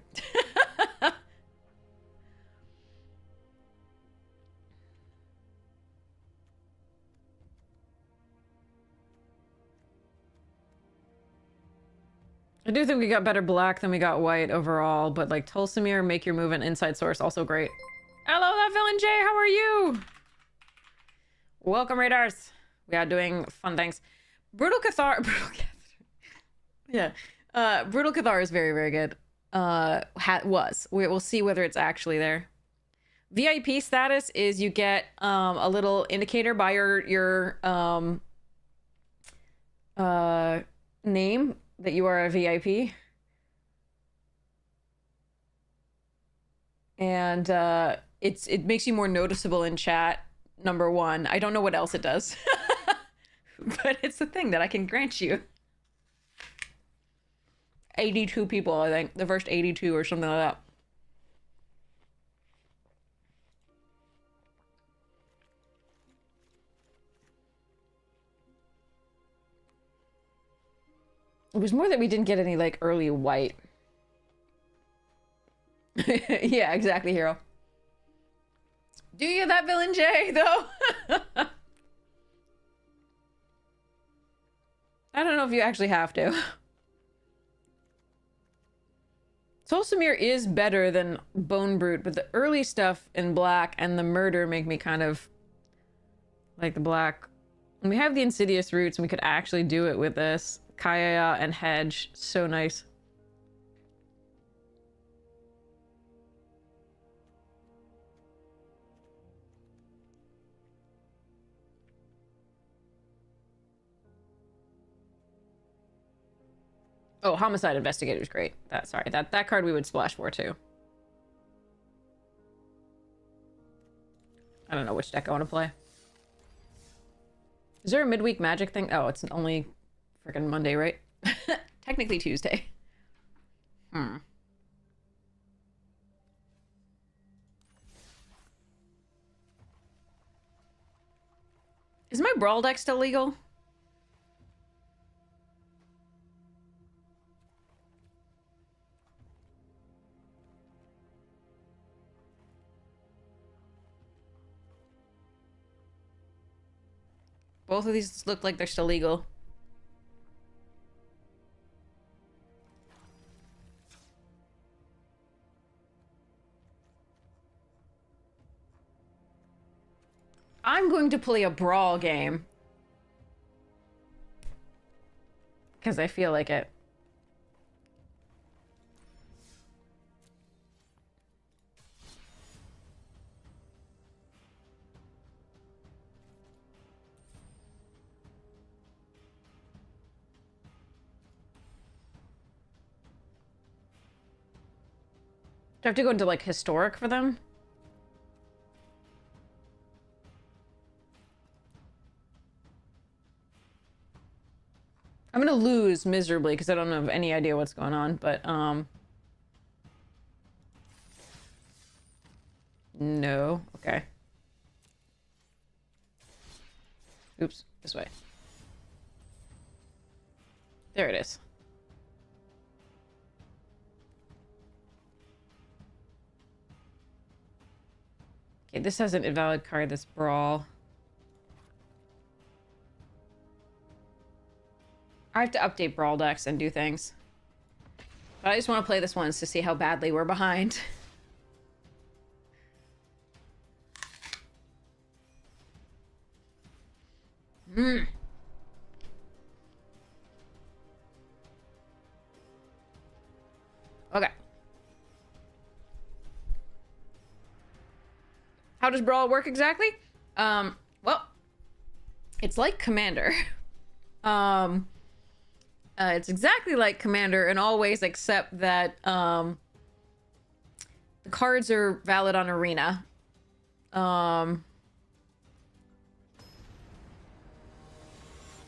I do think we got better black than we got white overall, but like Tulsimir, make your move and inside source, also great. Hello, that villain Jay, how are you? Welcome, Radars. We are doing fun things. Brutal Cathar. Yeah. Brutal Cathar is very, very good. Was. We'll see whether it's actually there. VIP status is you get a little indicator by your name that you are a VIP. And it makes you more noticeable in chat, number one. I don't know what else it does. But it's the thing that I can grant you. 82 people, I think. The first 82 or something like that. It was more that we didn't get any, like, early white. Yeah, exactly, Hero. Do you that villain Jay, though? I don't know if you actually have to. Soul Samir is better than Bone Brute, but the early stuff in black and the murder make me kind of like the black. And we have the Insidious Roots, and we could actually do it with this. Kaya and Hedge. So nice. Oh, Homicide Investigator is great. That card we would splash for too. I don't know which deck I want to play. Is there a midweek magic thing? Oh, it's only freaking Monday, right? Technically Tuesday. Is my Brawl deck still legal? Both of these look like they're still legal. I'm going to play a Brawl game. Because I feel like it. Do I have to go into, like, historic for them? I'm gonna lose miserably because I don't have any idea what's going on, but, no. Okay. Oops. This way. There it is. Okay, this has an invalid card, this Brawl. I have to update Brawl decks and do things. But I just want to play this once to see how badly we're behind. Okay. How does Brawl work exactly? Well, it's like Commander. It's exactly like Commander in all ways except that the cards are valid on Arena. Oh,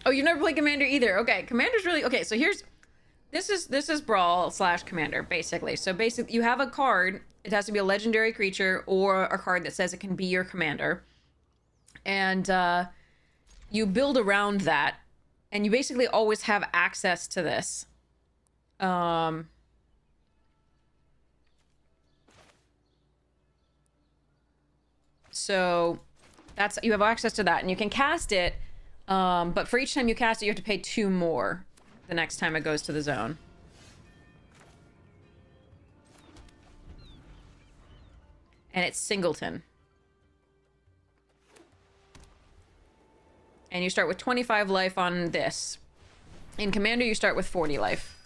you've never played Commander either. Okay, Commander's really okay. So this is Brawl / Commander basically. So basically, you have a card. It has to be a legendary creature or a card that says it can be your commander, and you build around that. And you basically always have access to this. So that's, you have access to that and you can cast it. But for each time you cast it, you have to pay 2 more the next time it goes to the zone. And it's singleton. And you start with 25 life on this. In Commander, you start with 40 life.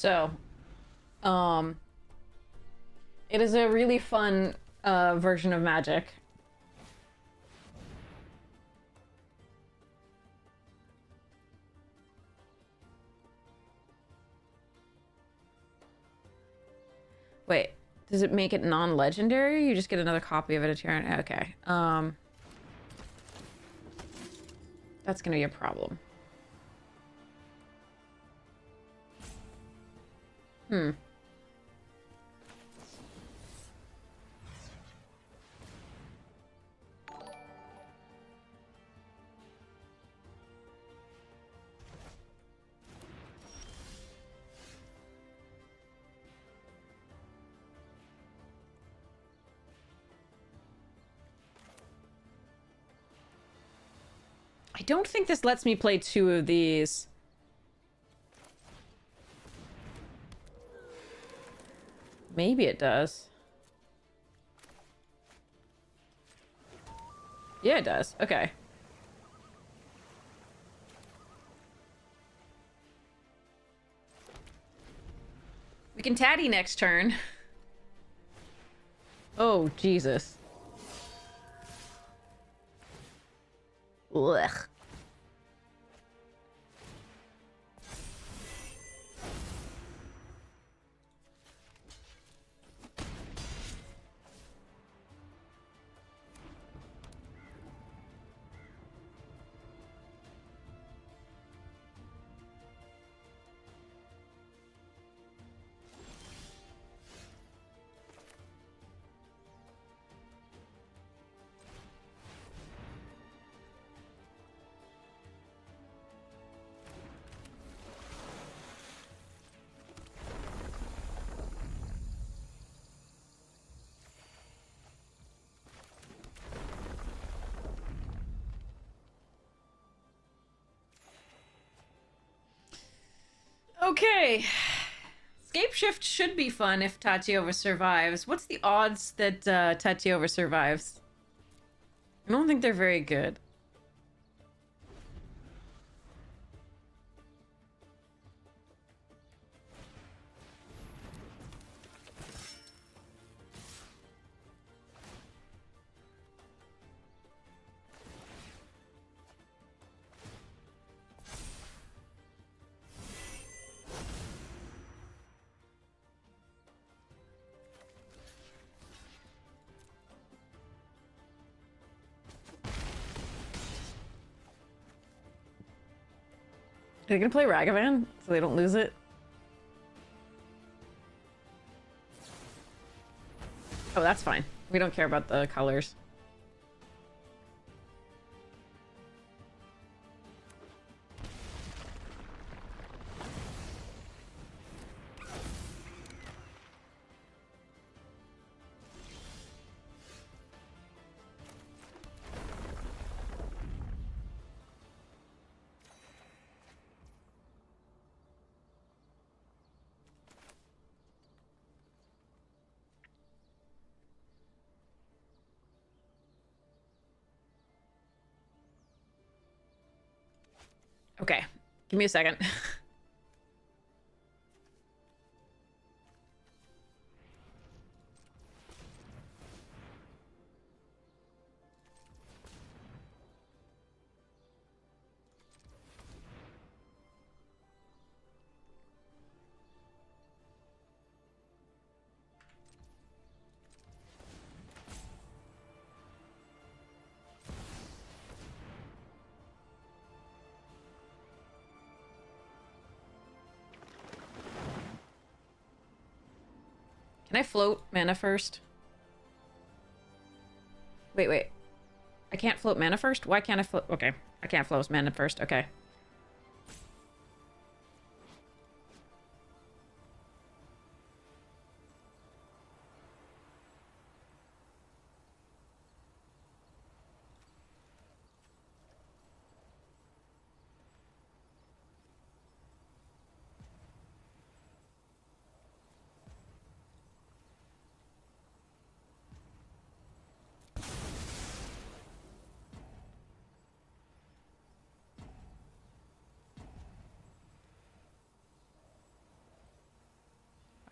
So, um, it is a really fun version of Magic. Wait, does it make it non-legendary? You just get another copy of it at your own. Okay. That's gonna be a problem. Hmm. I don't think this lets me play two of these. Maybe it does. Yeah, it does. Okay. We can tatty next turn. Oh, Jesus. Ugh. Okay. Scape Shift should be fun if Tatiova survives. What's the odds that Tatiova survives? I don't think they're very good. Are they gonna play Ragavan so they don't lose it? Oh, that's fine. We don't care about the colors. Okay, give me a second. Can I float mana first? Wait. I can't float mana first? Why can't I float? Okay. I can't float mana first. Okay.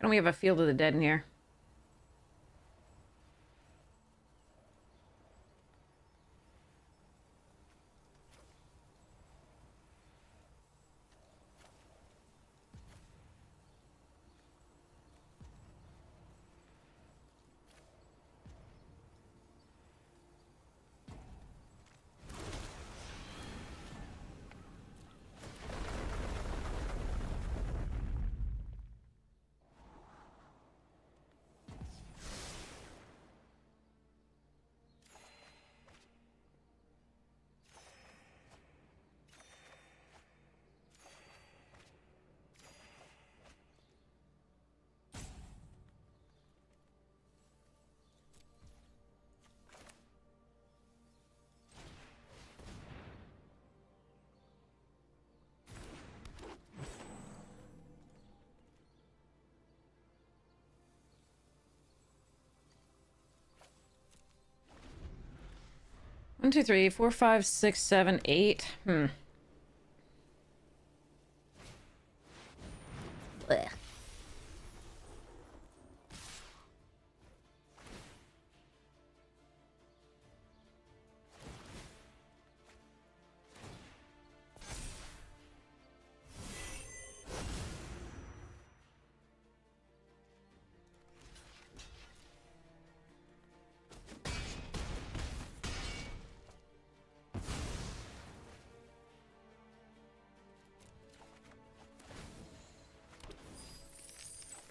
Why don't we have a Field of the Dead in here? One, two, three, four, five, six, seven, eight. Blech.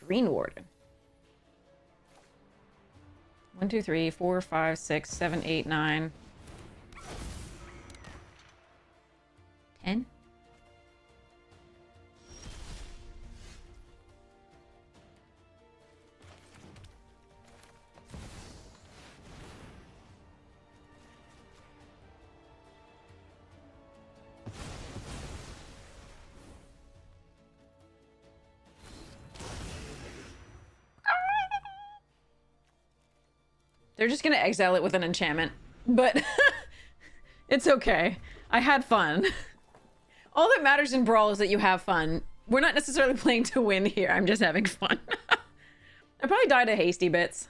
Green Warden. 1, 2, 3, 4, 5, 6, 7, 8, 9. 10. They're just gonna exile it with an enchantment, but it's okay. I had fun. All that matters in Brawl is that you have fun. We're not necessarily playing to win here. I'm just having fun. I probably died of hasty bits.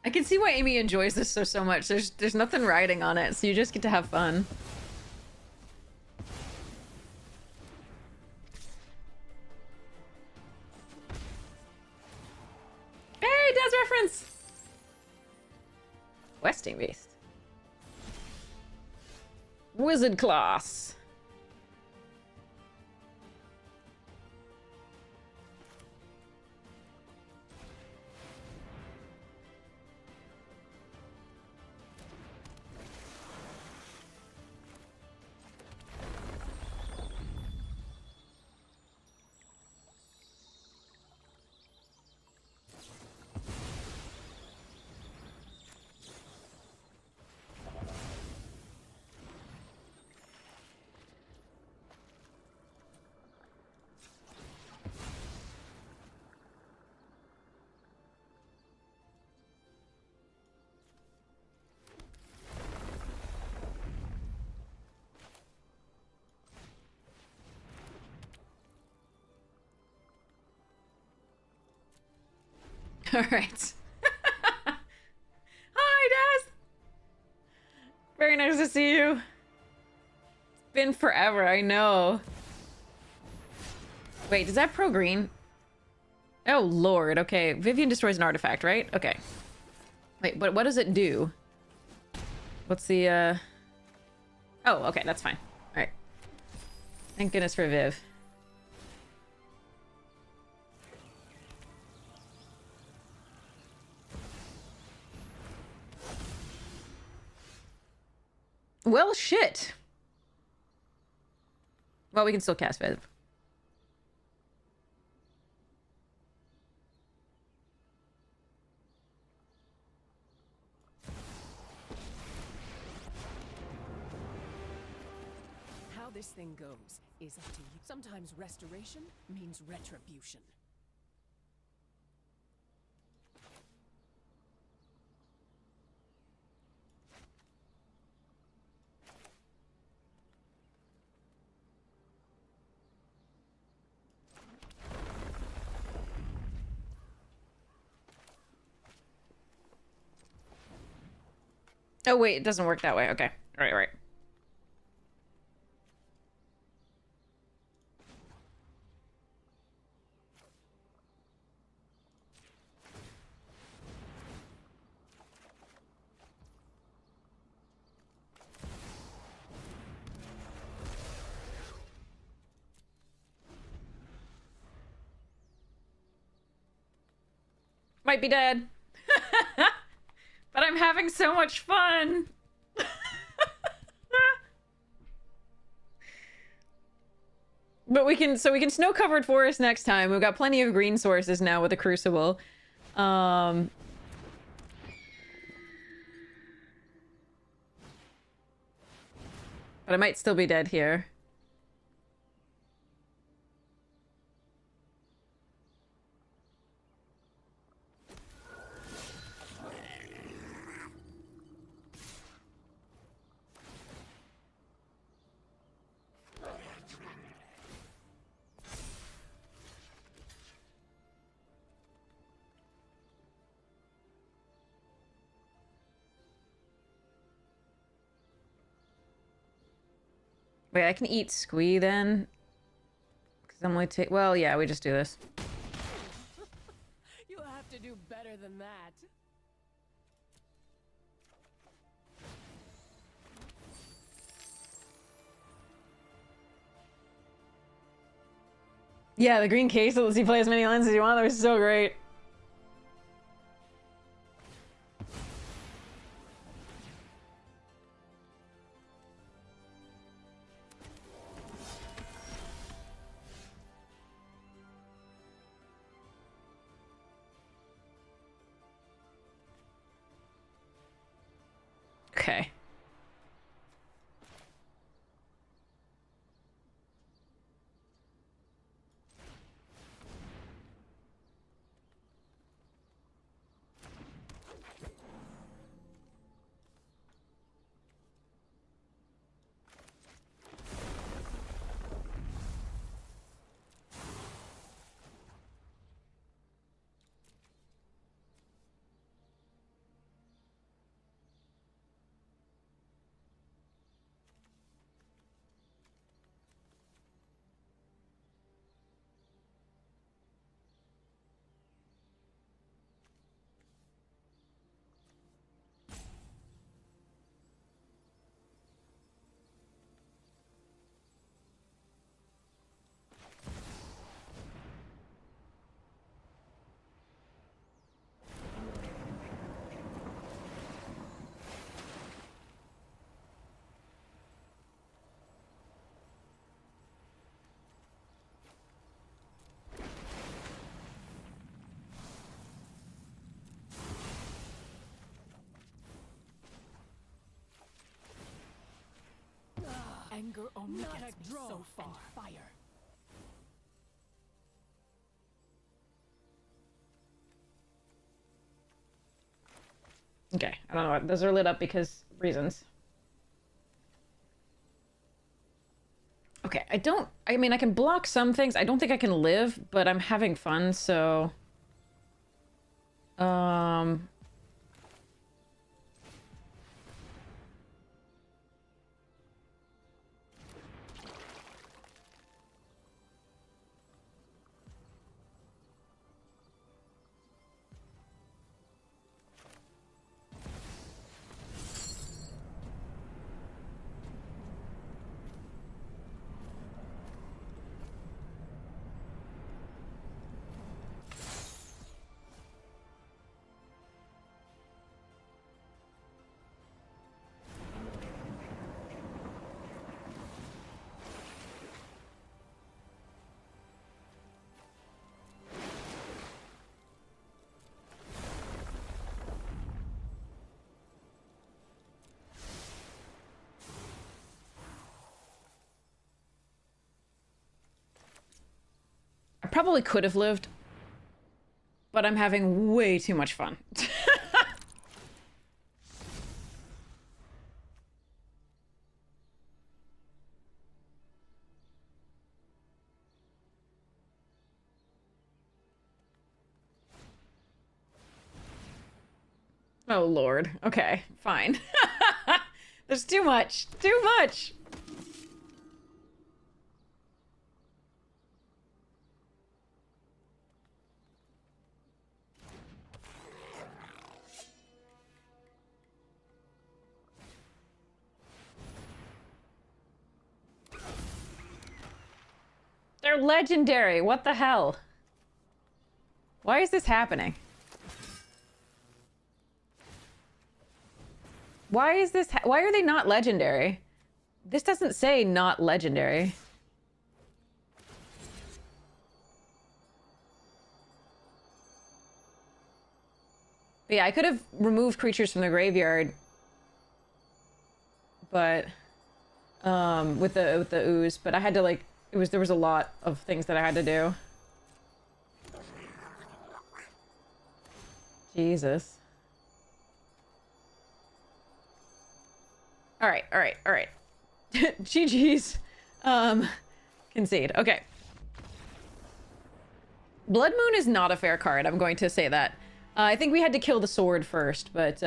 I can see why Amy enjoys this so much. There's nothing riding on it, so you just get to have fun. Hey, Dad's reference! Questing Beast. Wizard class. All right. Hi, Daz. Very nice to see you. It's been forever, I know. Wait, does that pro green? Oh, Lord. Okay. Vivian destroys an artifact, right? Okay. Wait, but what does it do? What's the, Oh, okay. That's fine. All right. Thank goodness for Viv. Well, shit. Well, we can still cast Viv. lives is up to you. Sometimes restoration means retribution. Oh, wait, it doesn't work that way. Okay. All right, right. Might be dead. But I'm having so much fun. But we can snow-covered forest next time. We've got plenty of green sources now with the crucible. But I might still be dead here. Wait, I can eat squee then? Because I'm only well, yeah, we just do this. You have to do better than that. Yeah, the green case that lets you play as many lines as you want, that was so great. Okay. Anger only gets me so far. Fire. Okay, I don't know what. Those are lit up because reasons. Okay, I mean, I can block some things. I don't think I can live, but I'm having fun, so... probably could have lived, but I'm having way too much fun. Oh, Lord. Okay, fine. There's too much. Too much! They're legendary. What the hell? Why is this happening? Why is this? Why are they not legendary? This doesn't say not legendary. But yeah, I could have removed creatures from the graveyard, but with the ooze, but I had to like there was a lot of things that I had to do. Jesus. All right. GG's. Concede. Okay. Blood Moon is not a fair card. I'm going to say that. I think we had to kill the sword first, but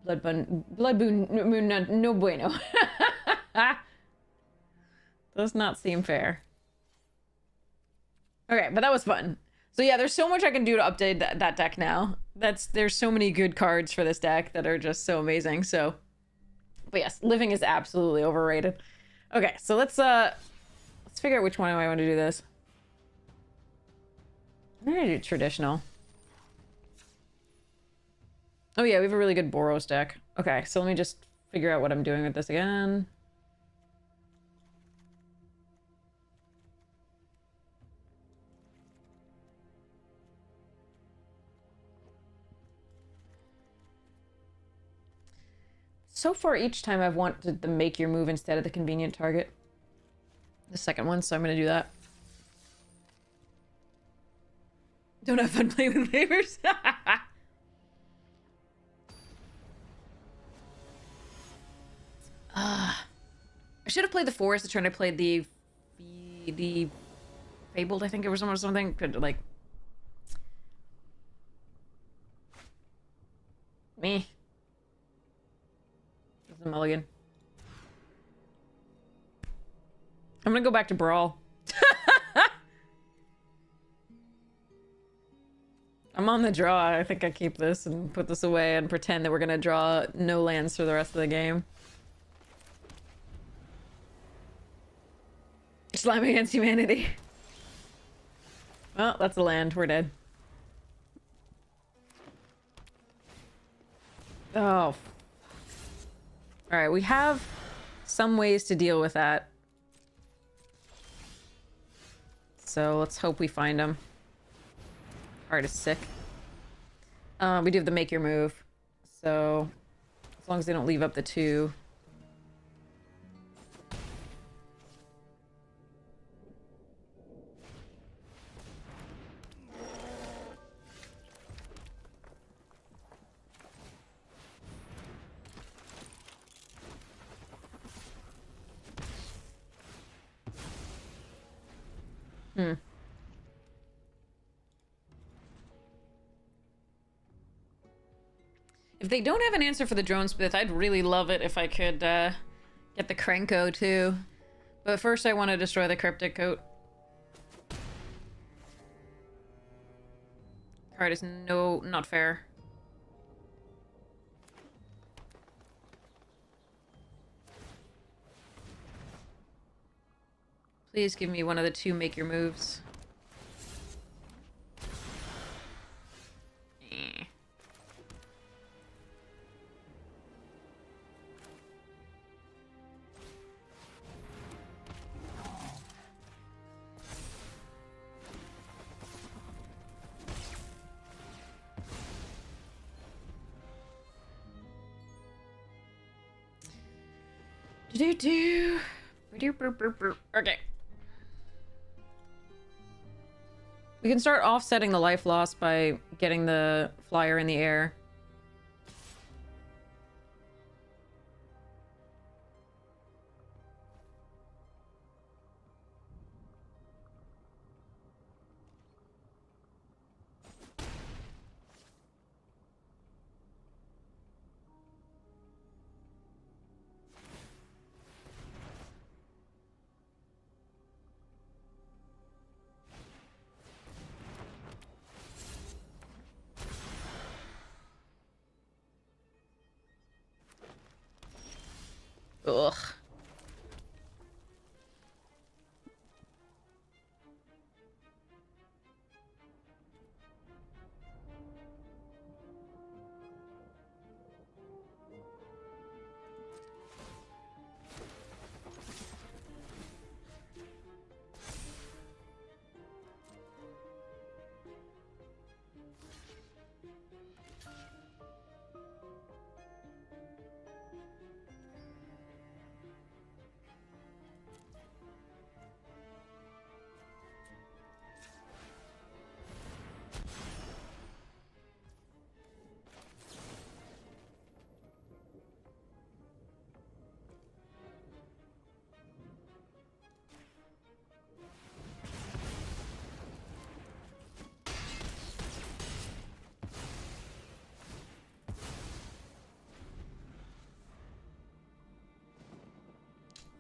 Blood Moon, no bueno. Does not seem fair. Okay, but that was fun. So yeah, there's so much I can do to update that deck now. There's so many good cards for this deck that are just so amazing. So, but yes, living is absolutely overrated. Okay, so let's figure out which one I want to do this. I'm gonna do traditional. Oh yeah, we have a really good Boros deck. Okay, so let me just figure out what I'm doing with this again. So far, each time I've wanted to make your move instead of the convenient target. The second one, so I'm gonna do that. Don't have fun playing with neighbors. I should have played the forest. The turn I played the fabled. I think it was something. Could like me. This is a mulligan. I'm gonna go back to Brawl. I'm on the draw. I think I keep this and put this away and pretend that we're gonna draw no lands for the rest of the game. Slime against humanity. Well, that's a land. We're dead. Oh. Alright, we have some ways to deal with that. So let's hope we find them. Card is sick. We do have the make your move. So as long as they don't leave up the 2. If they don't have an answer for the drone smith, I'd really love it if I could get the Krenko too. But first I want to destroy the Cryptic Coat. Card is not fair. Please give me one of the 2 make your moves. Okay. We can start offsetting the life loss by getting the flyer in the air. Ugh.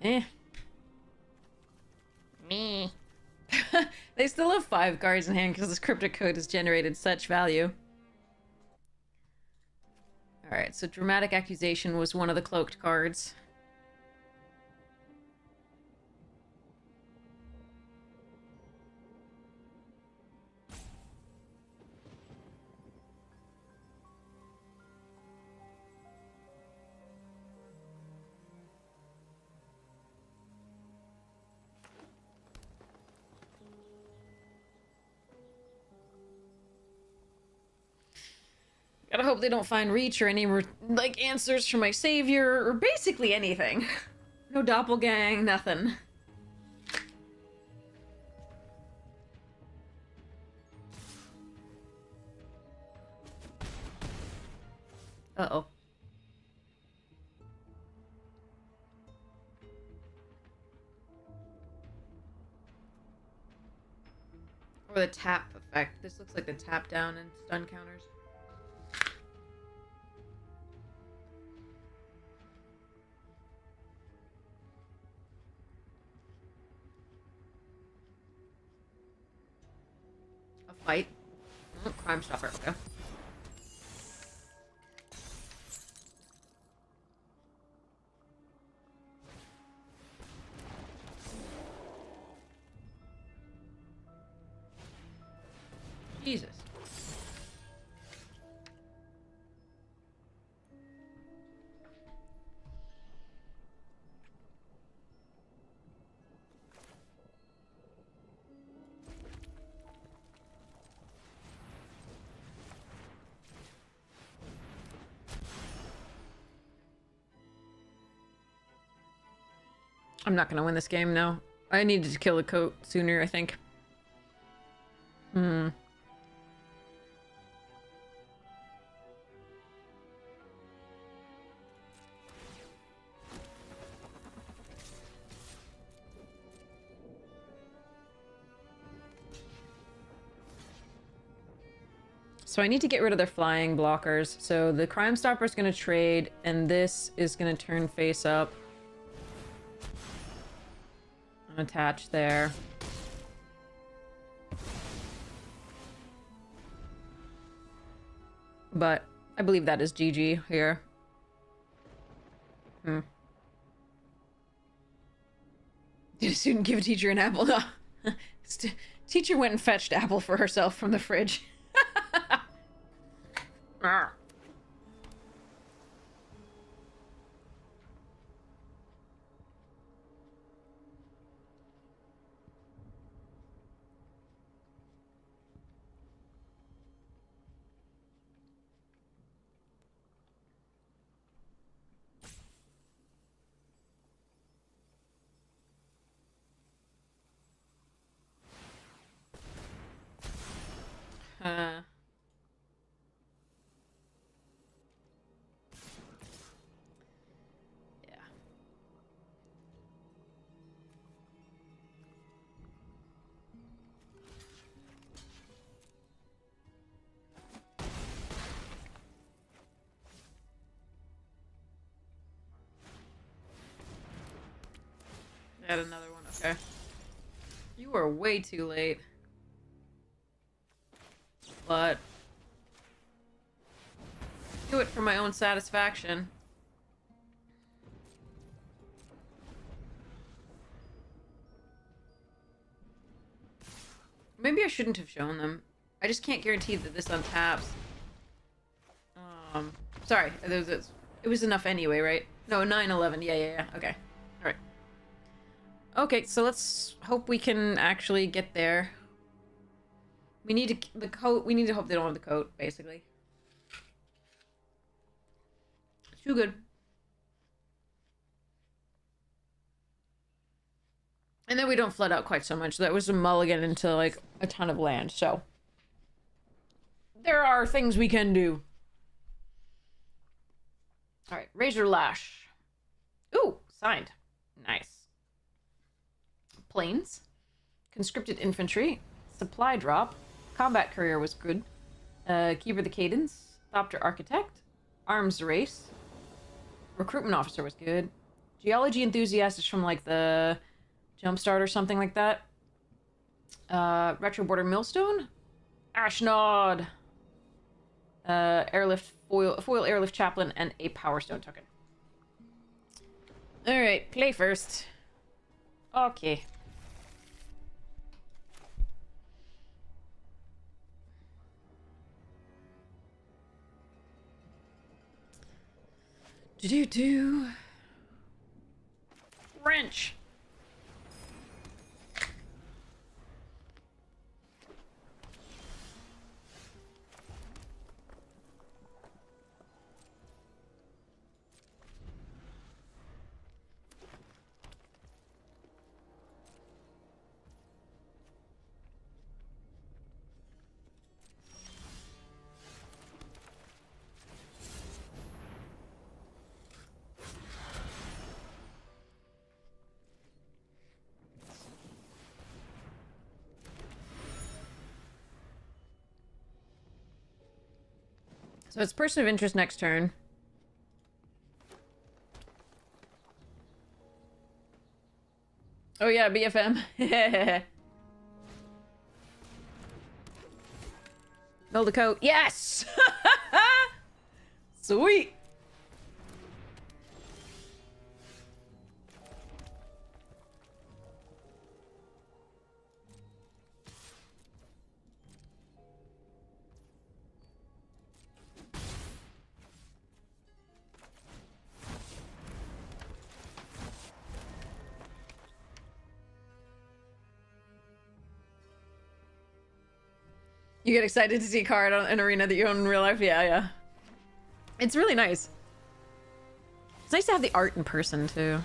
Eh. Me. They still have 5 cards in hand because this cryptic code has generated such value. Alright, so Dramatic Accusation was one of the cloaked cards. Gotta hope they don't find Reach or any, like, answers from my savior, or basically anything. No doppelgang, nothing. Uh-oh. Or the tap effect. This looks like the tap down and stun counters. A fight. Oh, Crime Stopper, okay. Jesus. I'm not gonna win this game, no. I needed to kill the coat sooner, I think. Hmm. So I need to get rid of their flying blockers. So the Crime Stopper is going to trade, and this is going to turn face up. Attach there. But I believe that is GG here. Did a student give a teacher an apple? No. Teacher went and fetched apple for herself from the fridge. Add another one, okay. You are way too late. But... do it for my own satisfaction. Maybe I shouldn't have shown them. I just can't guarantee that this untaps. Sorry, it was enough anyway, right? No, 9-11. Yeah. Okay. Alright. Okay, so let's hope we can actually get there. We need to... the coat... we need to hope they don't have the coat, basically. Too good. And then we don't flood out quite so much. That was a mulligan into, like, a ton of land, so... there are things we can do. Alright, Razor Lash. Ooh, signed. Nice. Planes. Conscripted Infantry. Supply Drop. Combat Courier was good. Keeper the Cadence. Thopter Architect. Arms Race. Recruitment Officer was good. Geology Enthusiast is from, like, the Jumpstart or something like that. Retro Border Millstone. Ashnod. Airlift foil airlift chaplain, and a Power Stone token. Alright, play first. Okay. Do. Wrench. So it's person of interest next turn. Oh yeah, BFM. Build a coat. Yes! Sweet! You get excited to see a card on an arena that you own in real life? Yeah. It's really nice. It's nice to have the art in person, too.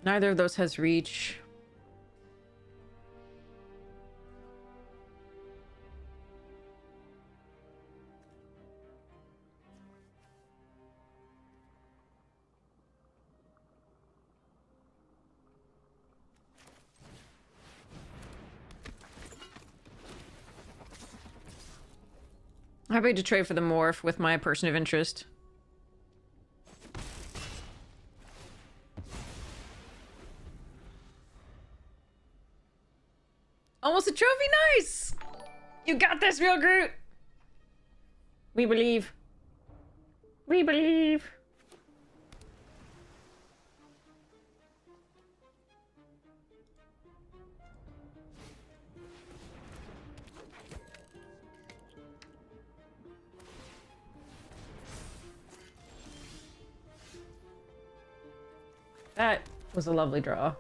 Neither of those has reach. Happy to trade for the morph with my person of interest. Almost a trophy, nice! You got this, real Groot! We believe. We believe. That was a lovely draw.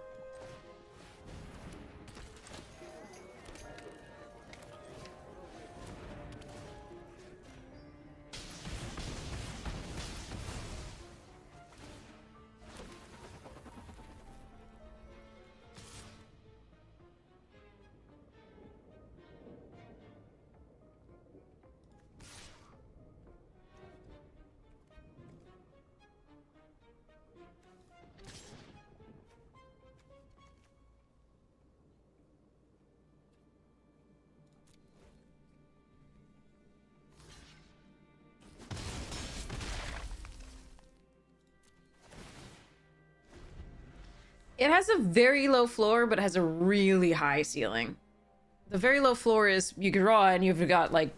It has a very low floor, but it has a really high ceiling. The very low floor is you draw and you've got like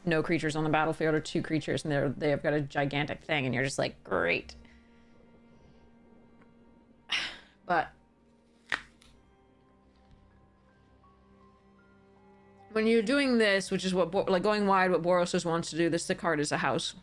no creatures on the battlefield or 2 creatures and they've got a gigantic thing and you're just like, great. But when you're doing this, which is what, like going wide, what Boros wants to do, the card is a house.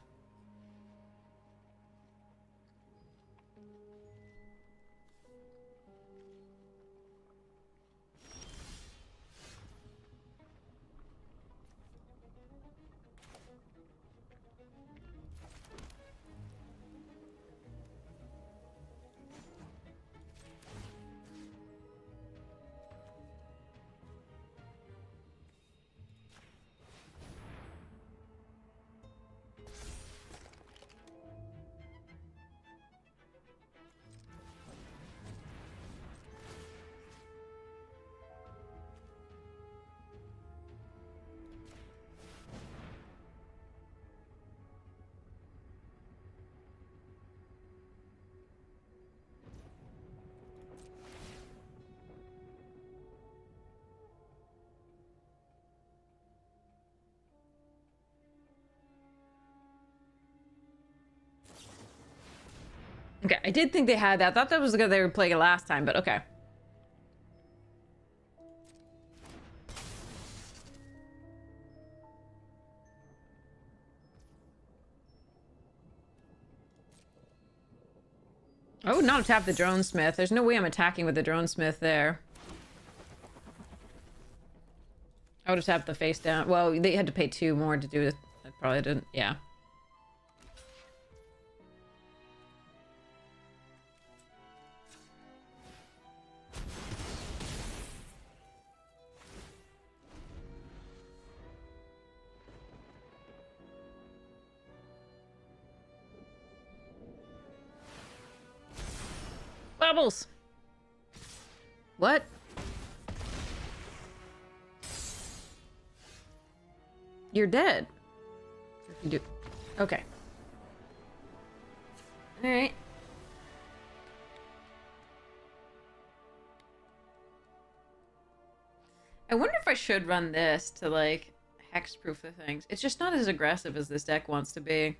Okay, I did think they had that. I thought that was the guy they were playing it last time, but okay. I would not have tapped the drone smith. There's no way I'm attacking with the drone smith there. I would have tapped the face down. Well, they had to pay 2 more to do it. I probably didn't. Yeah. Bubbles! What? You're dead. If you do. Okay. Alright. I wonder if I should run this to, like, hexproof the things. It's just not as aggressive as this deck wants to be.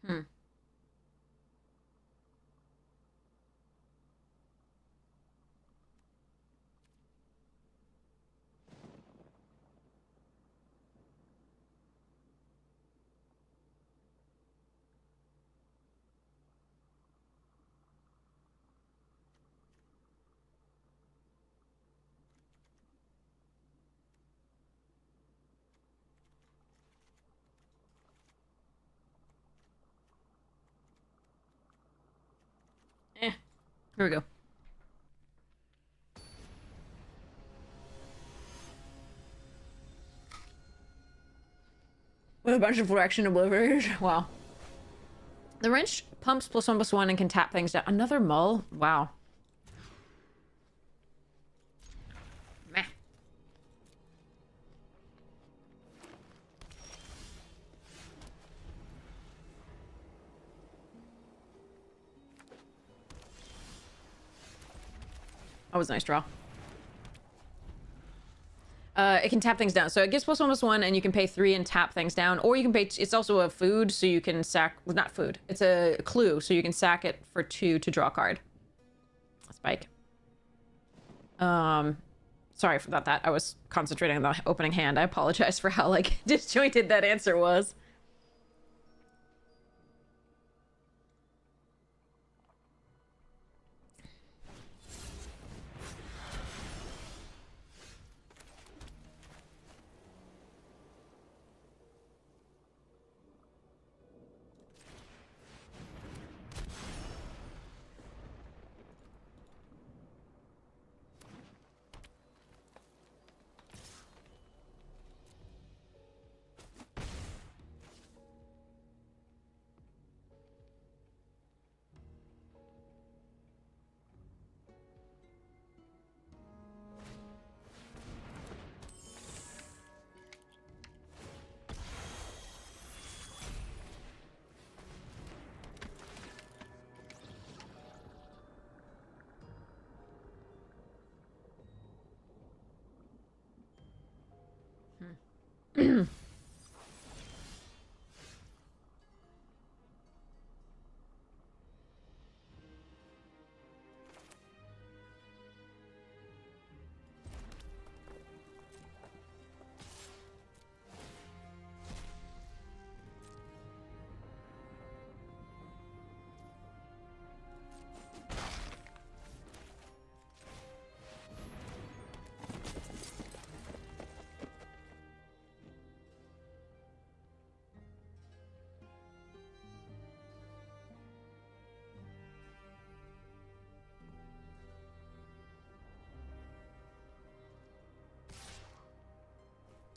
Hmm. Eh. Here we go. With a bunch of reaction obliterators. Wow. The wrench pumps +1/+1 and can tap things down. Another mull? Wow. Meh. That was a nice draw. It can tap things down. So it gets +1/+1 and you can pay 3 and tap things down. Or you can pay... It's also a food, so you can sack... Well, not food. It's a clue, so you can sack it for 2 to draw a card. Spike. Sorry about that. I was concentrating on the opening hand. I apologize for how, like, disjointed that answer was.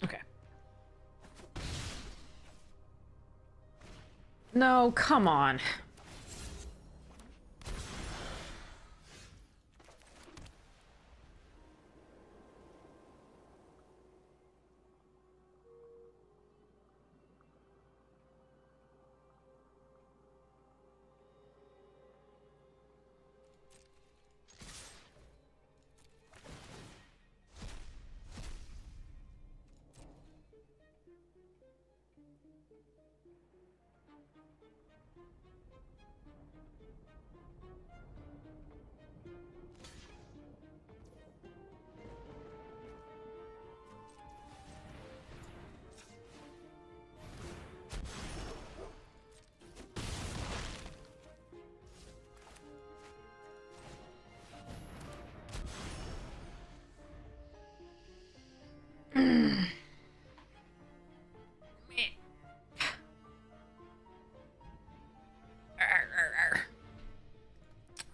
Okay. No, come on.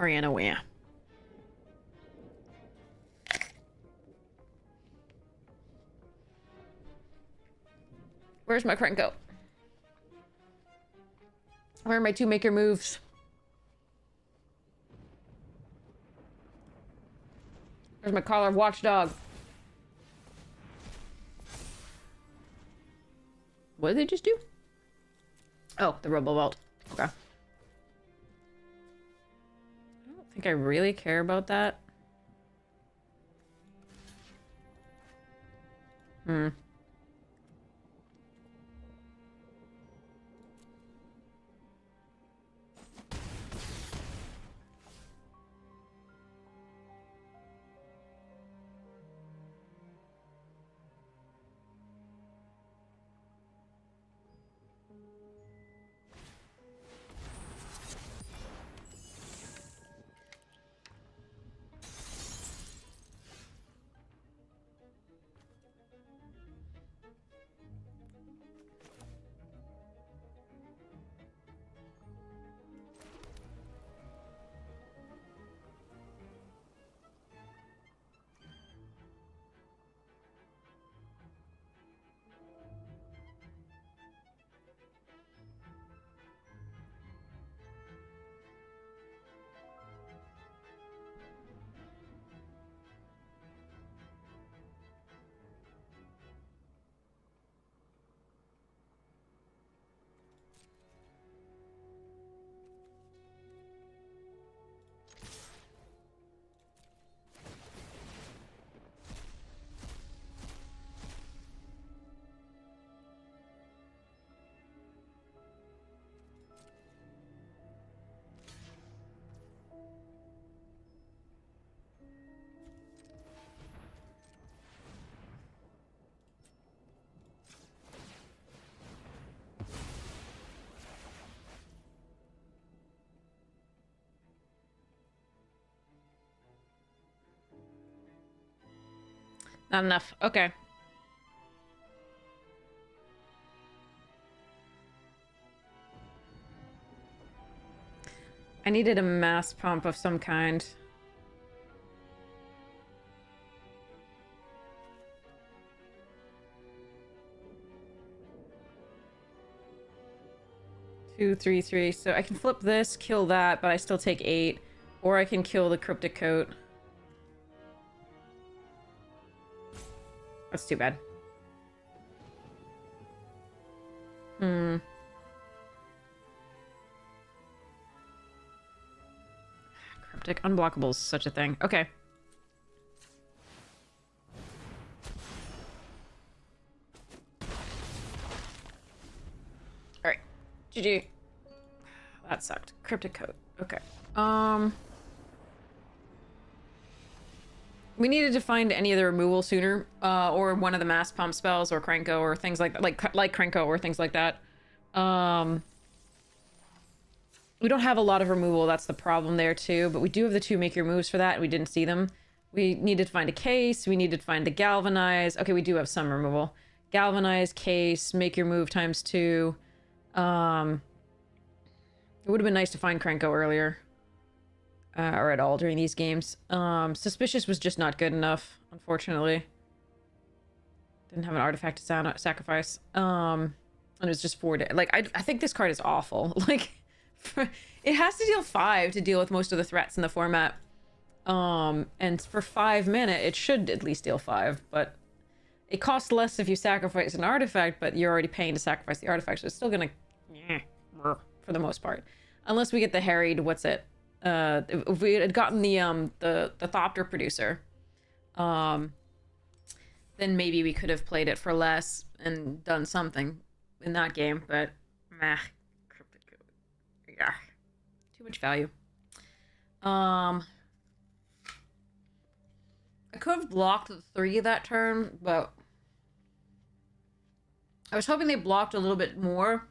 Ran away. Where's my Krenko? Where are my 2 maker moves? Where's my collar of watchdog? What did they just do? Oh, the Robo Vault. Okay. I don't think I really care about that. Hmm. Not enough. Okay. I needed a mass pump of some kind. Two, three, three. So I can flip this, kill that, but I still take 8. Or I can kill the Cryptic Coat. That's too bad. Cryptic unblockable is such a thing. Okay. Alright. GG. That sucked. Cryptic Coat. Okay. We needed to find any of the removal sooner, or one of the mass pump spells, or Krenko, or things like that, like Krenko, or things like that. We don't have a lot of removal, that's the problem there too, but we do have the 2 make your moves for that, and we didn't see them. We needed to find a case, we needed to find the galvanize. Okay, we do have some removal. Galvanize, case, make your move times 2. It would have been nice to find Krenko earlier. Or at all during these games. Suspicious was just not good enough, unfortunately. Didn't have an artifact to sacrifice. And it was just 4 days. Like, I think this card is awful. Like, it has to deal 5 to deal with most of the threats in the format. And for 5 mana, it should at least deal 5, but it costs less if you sacrifice an artifact, but you're already paying to sacrifice the artifact, so it's still gonna... for the most part. Unless we get the harried, what's it? If we had gotten the Thopter producer, then maybe we could have played it for less and done something in that game, but meh. Yeah. Too much value. I could have blocked the 3 that turn, but I was hoping they blocked a little bit more.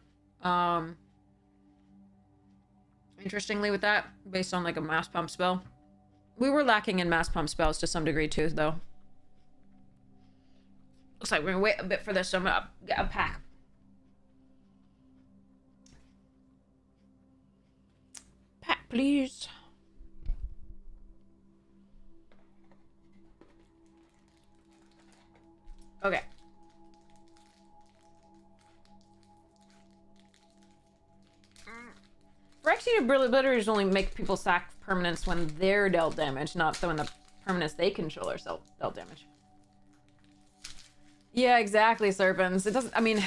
Interestingly with that, based on like a mass pump spell. We were lacking in mass pump spells to some degree too, though. Looks like we're gonna wait a bit for this, so I'm gonna get a pack. Pack, please. Okay. Phyrexian abilities only make people sack permanents when they're dealt damage, not when the permanents they control are dealt damage. Yeah, exactly, Serpents. It doesn't, I mean,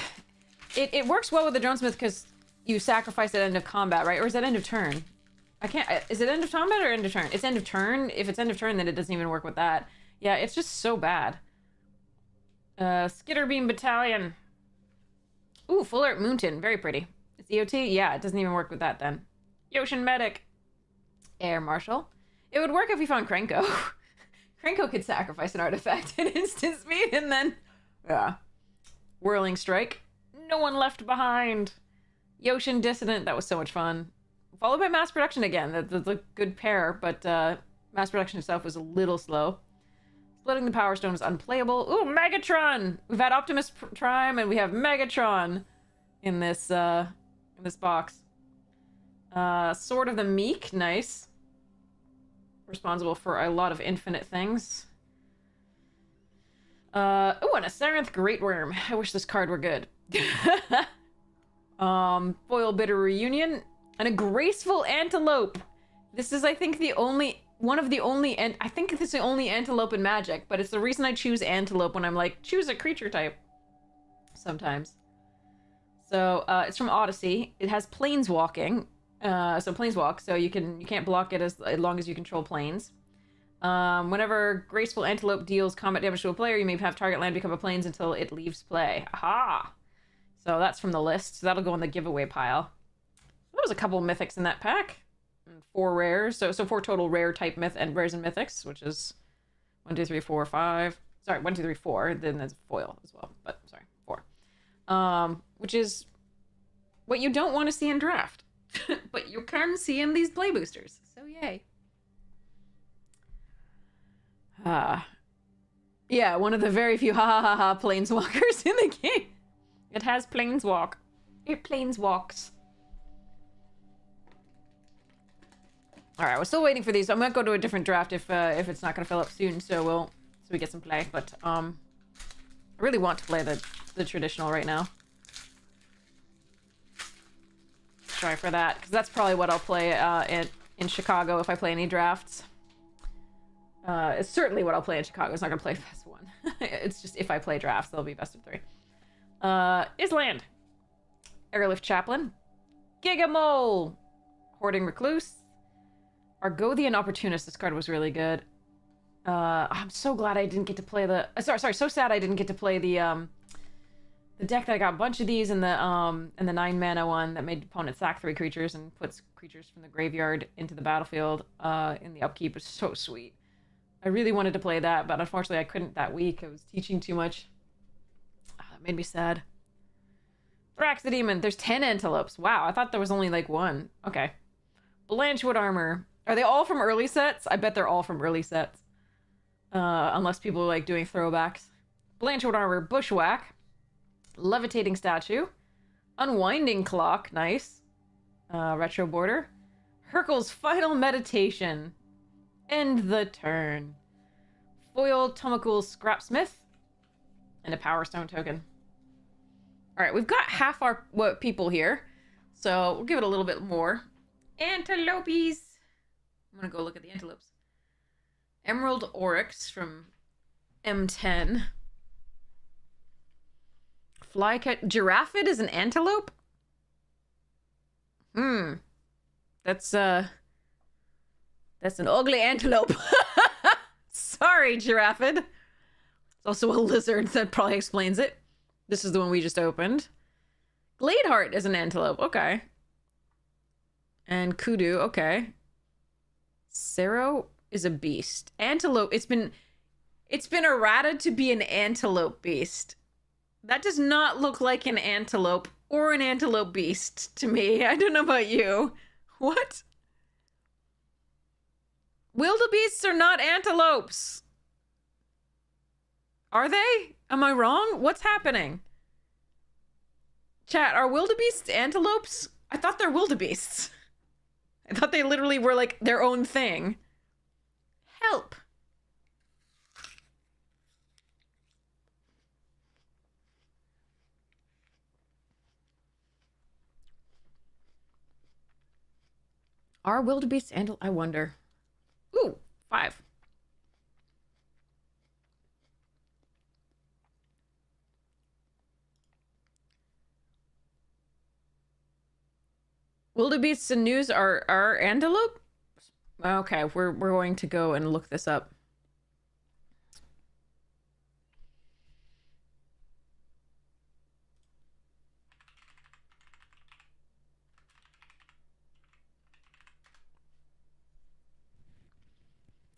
it works well with the Dronesmith because you sacrifice at end of combat, right? Or is it end of turn? I can't, is it end of combat or end of turn? It's end of turn. If it's end of turn, then it doesn't even work with that. Yeah, it's just so bad. Skitterbeam Battalion. Ooh, Full Art Mountain. Very pretty. It's EOT? Yeah, it doesn't even work with that then. Yoshin Medic. Air Marshal. It would work if we found Krenko. Krenko could sacrifice an artifact at instant speed and then... Yeah. Whirling Strike. No one left behind. Yoshin Dissident. That was so much fun. Followed by Mass Production again. That's a good pair, but Mass Production itself was a little slow. Splitting the Power Stone is unplayable. Ooh, Megatron! We've had Optimus Prime and we have Megatron in this box. Sword of the Meek, nice. Responsible for a lot of infinite things. Oh, and a Sarenth Great Worm. I wish this card were good. Foil Bitter Reunion. And a Graceful Antelope. This is, I think, one of the only, and I think this is the only Antelope in Magic, but it's the reason I choose Antelope when I'm like, choose a creature type. Sometimes. So, it's from Odyssey. It has Planeswalking. So Planeswalk, so you can't block it as long as you control planes. Whenever Graceful Antelope deals combat damage to a player, you may have target land become a planes until it leaves play. Aha! So that's from the list. So that'll go in the giveaway pile. There was a couple mythics in that pack. 4 rares. So 4 total rare type myth and rares and mythics, which is 1, 2, 3, 4, 5. Sorry, 1, 2, 3, 4. Then there's foil as well. But sorry, 4. Which is what you don't want to see in draft. But you can see in these play boosters. So yay. Yeah, one of the very few planeswalkers in the game. It has planeswalk. It planeswalks. Alright, we're still waiting for these. I might go to a different draft if it's not gonna fill up soon, so we get some play. But I really want to play the traditional right now. Try for that, because that's probably what I'll play in Chicago if I play any drafts. It's certainly what I'll play in Chicago. It's not gonna play best one. It's just if I play drafts, they'll be best of 3. Island. Airlift Chaplain. Gigamole. Hoarding Recluse. Argothian Opportunist. This card was really good. I'm so glad I didn't get to play the... Sorry, so sad I didn't get to play the deck that I got a bunch of these in the 9 mana one that made opponents sack 3 creatures and puts creatures from the graveyard into the battlefield in the upkeep. Is so sweet. I really wanted to play that, but unfortunately I couldn't that week. I was teaching too much. That made me sad. Thraxodemon. There's 10 antelopes. Wow, I thought there was only like 1. Okay. Blanchwood Armor. Are they all from early sets? I bet they're all from early sets. Unless people are like doing throwbacks. Blanchwood Armor. Bushwhack. Levitating Statue. Unwinding Clock. Nice. Retro Border. Hercule's Final Meditation. End the turn. Foil Tomacool Scrapsmith. And a Power Stone token. All right, we've got half our people here. So we'll give it a little bit more. Antelopes. I'm going to go look at the antelopes. Emerald Oryx from M10. Flycat. Giraffid is an antelope? That's an ugly antelope. Sorry, Giraffid. It's also a lizard. That probably explains it. This is the one we just opened. Gladeheart is an antelope. Okay. And Kudu. Okay. Sero is a beast. Antelope. It's been errata to be an antelope beast. That does not look like an antelope or an antelope beast to me. I don't know about you. What? Wildebeests are not antelopes. Are they? Am I wrong? What's happening? Chat, are wildebeests antelopes? I thought they're wildebeests. I thought they literally were like their own thing. Help. Are wildebeests antelope? I wonder. Ooh, 5. Wildebeests and news are antelope? Okay, we're going to go and look this up.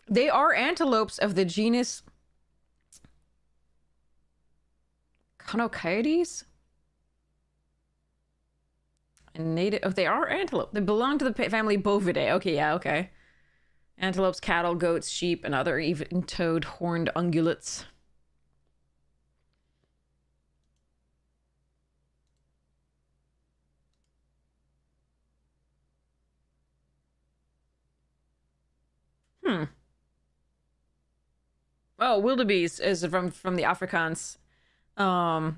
They are antelopes of the genus Conocoetes. And native. Oh, they are antelope. They belong to the family Bovidae. Okay, yeah, okay. Antelopes, cattle, goats, sheep, and other even-toed horned ungulates. Oh, wildebeest is from the Afrikaans. While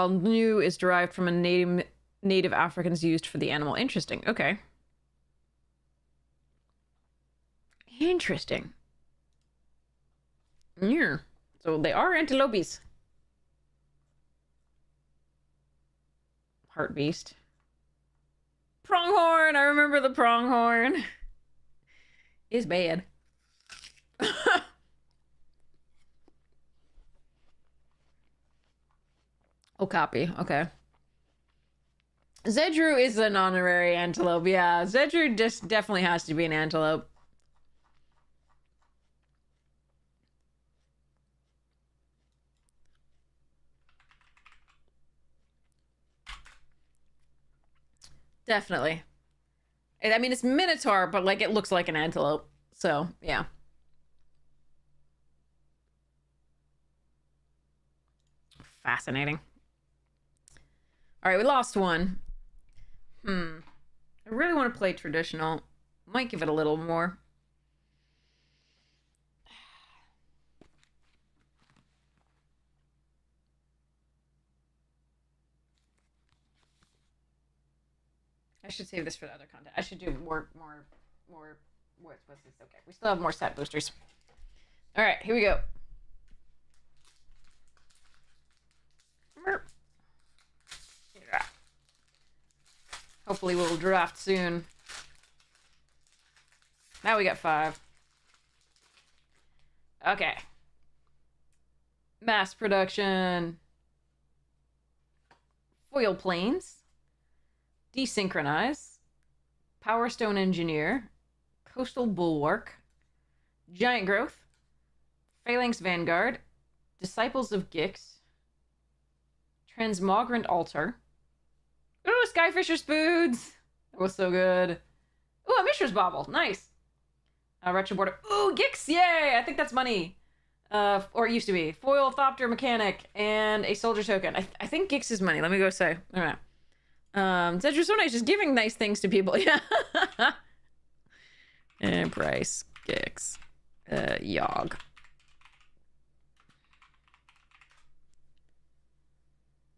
new is derived from a native Africans used for the animal. Interesting. Okay. Interesting. Yeah. So they are antelopes. Heart beast. Pronghorn. I remember the pronghorn. Is bad. Oh, copy. Okay. Zedru is an honorary antelope. Yeah, Zedru just definitely has to be an antelope. Definitely. I mean, it's Minotaur, but like it looks like an antelope. So, yeah. Fascinating. All right, we lost one. I really want to play traditional. Might give it a little more. I should save this for the other content. I should do more. What's this? Okay, we still have more set boosters. All right, here we go. Yeah. Hopefully we'll draft soon. Now we got 5. Okay. Mass production. Foil planes. Desynchronize. Power Stone Engineer. Coastal Bulwark. Giant Growth. Phalanx Vanguard. Disciples of Gix. Transmogrant Altar. Ooh, Skyfisher Spoods! That was so good. Ooh, a Mishra's Bauble. Nice. Retro Border. Ooh, Gix! Yay! I think that's money. Or it used to be. Foil Thopter Mechanic and a Soldier Token. I think Gix is money. Let me go say. Alright. Zedru's so nice, just giving nice things to people. Yeah. And price. Gix. Yogg.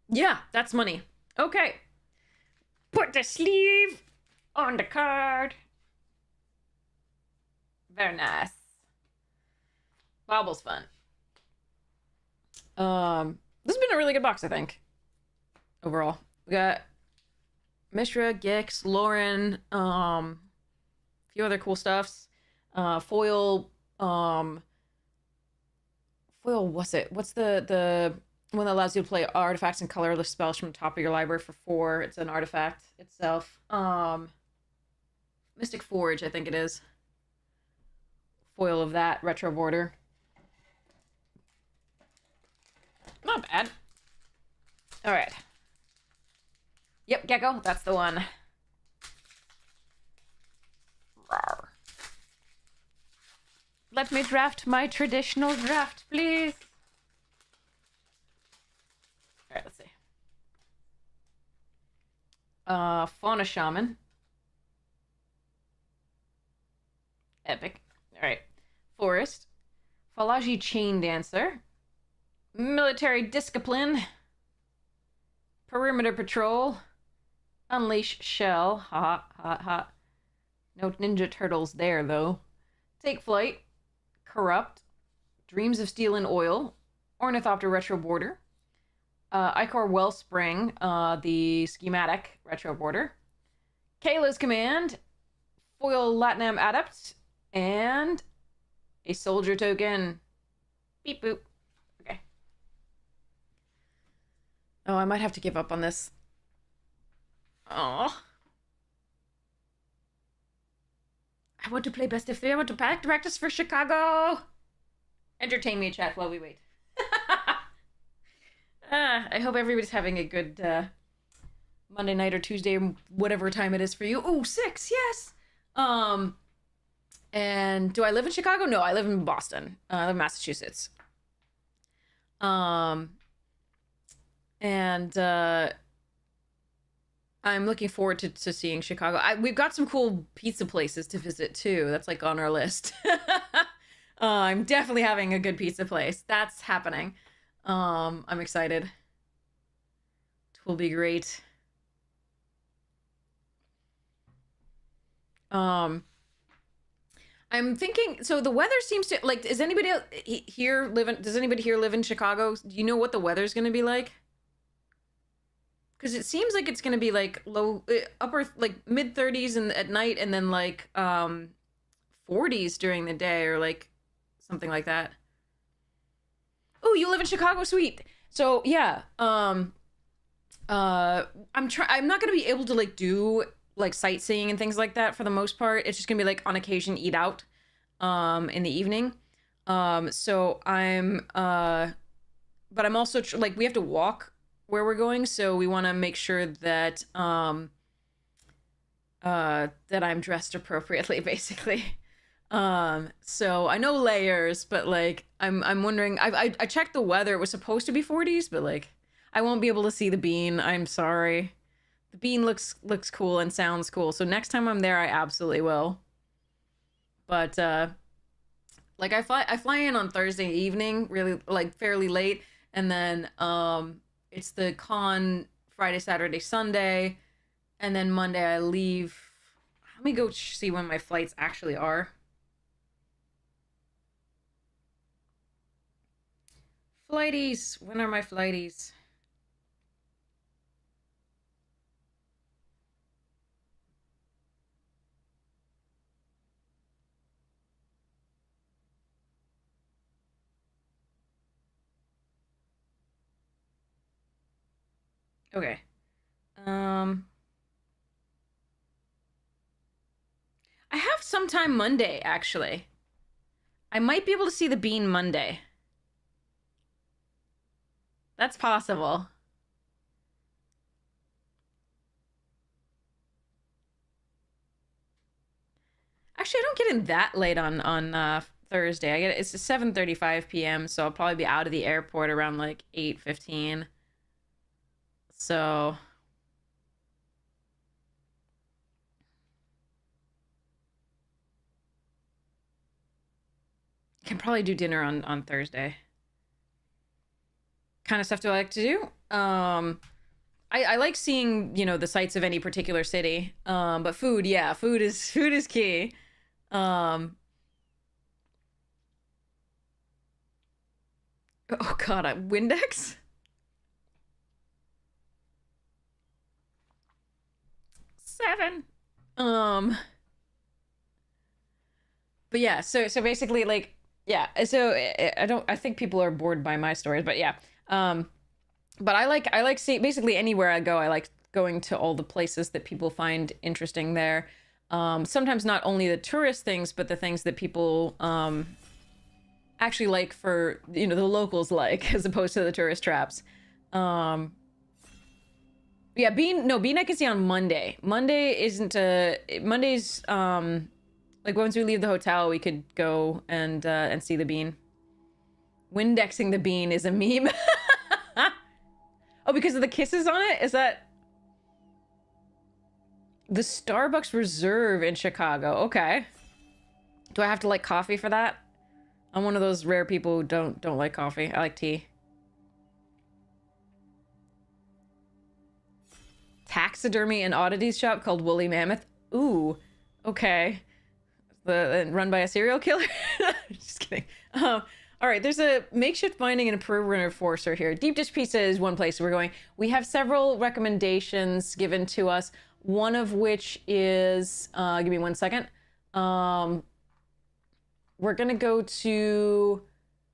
Yeah, that's money. Okay. Put the sleeve on the card. Very nice. Bobble's fun. This has been a really good box, I think. Overall. We got Mishra, Gix, Lauren, a few other cool stuffs. Foil, foil, what's it? What's the one that allows you to play artifacts and colorless spells from the top of your library for 4? It's an artifact itself. Mystic Forge, I think it is. Foil of that, retro border. Not bad. All right. Yep, Gecko, that's the one. Rawr. Let me draft my traditional draft, please. All right, let's see. Fauna Shaman. Epic. All right. Forest. Falaji Chain Dancer. Military Discipline. Perimeter Patrol. Unleash Shell. Hot, hot, hot. No Ninja Turtles there, though. Take Flight. Corrupt. Dreams of Steel and Oil. Ornithopter Retro Border. Ichor Wellspring, the schematic retro border. Kayla's Command. Foil Latinam Adept. And a soldier token. Beep boop. Okay. Oh, I might have to give up on this. Oh. I want to play best of 3. I want to practice for Chicago. Entertain me, chat, while we wait. I hope everybody's having a good Monday night or Tuesday, whatever time it is for you. Oh, 6, yes. And do I live in Chicago? No, I live in Boston. I live in Massachusetts. And I'm looking forward to seeing Chicago. We've got some cool pizza places to visit too. That's like on our list. I'm definitely having a good pizza place. That's happening. I'm excited. It will be great. I'm thinking, so the weather seems to, like, does anybody here live in Chicago? Do you know what the weather's going to be like? Because it seems like it's going to be like low, upper, like mid 30s at night, and then like 40s during the day, or like something like that. Oh, you live in Chicago, sweet. So yeah, I'm not gonna be able to like do like sightseeing and things like that for the most part. It's just gonna be like on occasion eat out in the evening. So I'm but I'm also like, we have to walk where we're going, so we want to make sure that that I'm dressed appropriately, basically. So I know layers, but like I'm wondering, I checked the weather. It was supposed to be 40s, but like I won't be able to see the bean. I'm sorry. The bean looks cool and sounds cool. So next time I'm there, I absolutely will. But like I fly in on Thursday evening, really like fairly late, and then it's the con Friday, Saturday, Sunday, and then Monday I leave. Let me go see when my flights actually are. Flighties. When are my flighties? Okay. I have sometime Monday, actually. I might be able to see the bean Monday. That's possible. Actually, I don't get in that late on Thursday. It's 7:35 p.m., so I'll probably be out of the airport around like 8:15. So I can probably do dinner on Thursday. Kind of stuff do I like to do? I like seeing, you know, the sights of any particular city. But food, yeah, food is key. Um, oh God, Windex? 7. Um, but yeah, so basically, like, yeah, so I think people are bored by my stories, but yeah. But I like seeing basically anywhere I go. I like going to all the places that people find interesting there. Sometimes not only the tourist things, but the things that people actually like for, you know, the locals like, as opposed to the tourist traps. Um, yeah, Bean I can see on Monday. Monday's like once we leave the hotel, we could go and see the Bean. Windexing the Bean is a meme. Oh, because of the kisses on it? Is that the Starbucks Reserve in Chicago? Okay. Do I have to like coffee for that? I'm one of those rare people who don't like coffee. I like tea. Taxidermy and oddities shop called Woolly Mammoth. Ooh, okay. Run by a serial killer? Just kidding. All right, there's a makeshift binding and a perimeter enforcer here. Deep dish pizza is one place we're going. We have several recommendations given to us. One of which is, give me 1 second. We're gonna go to,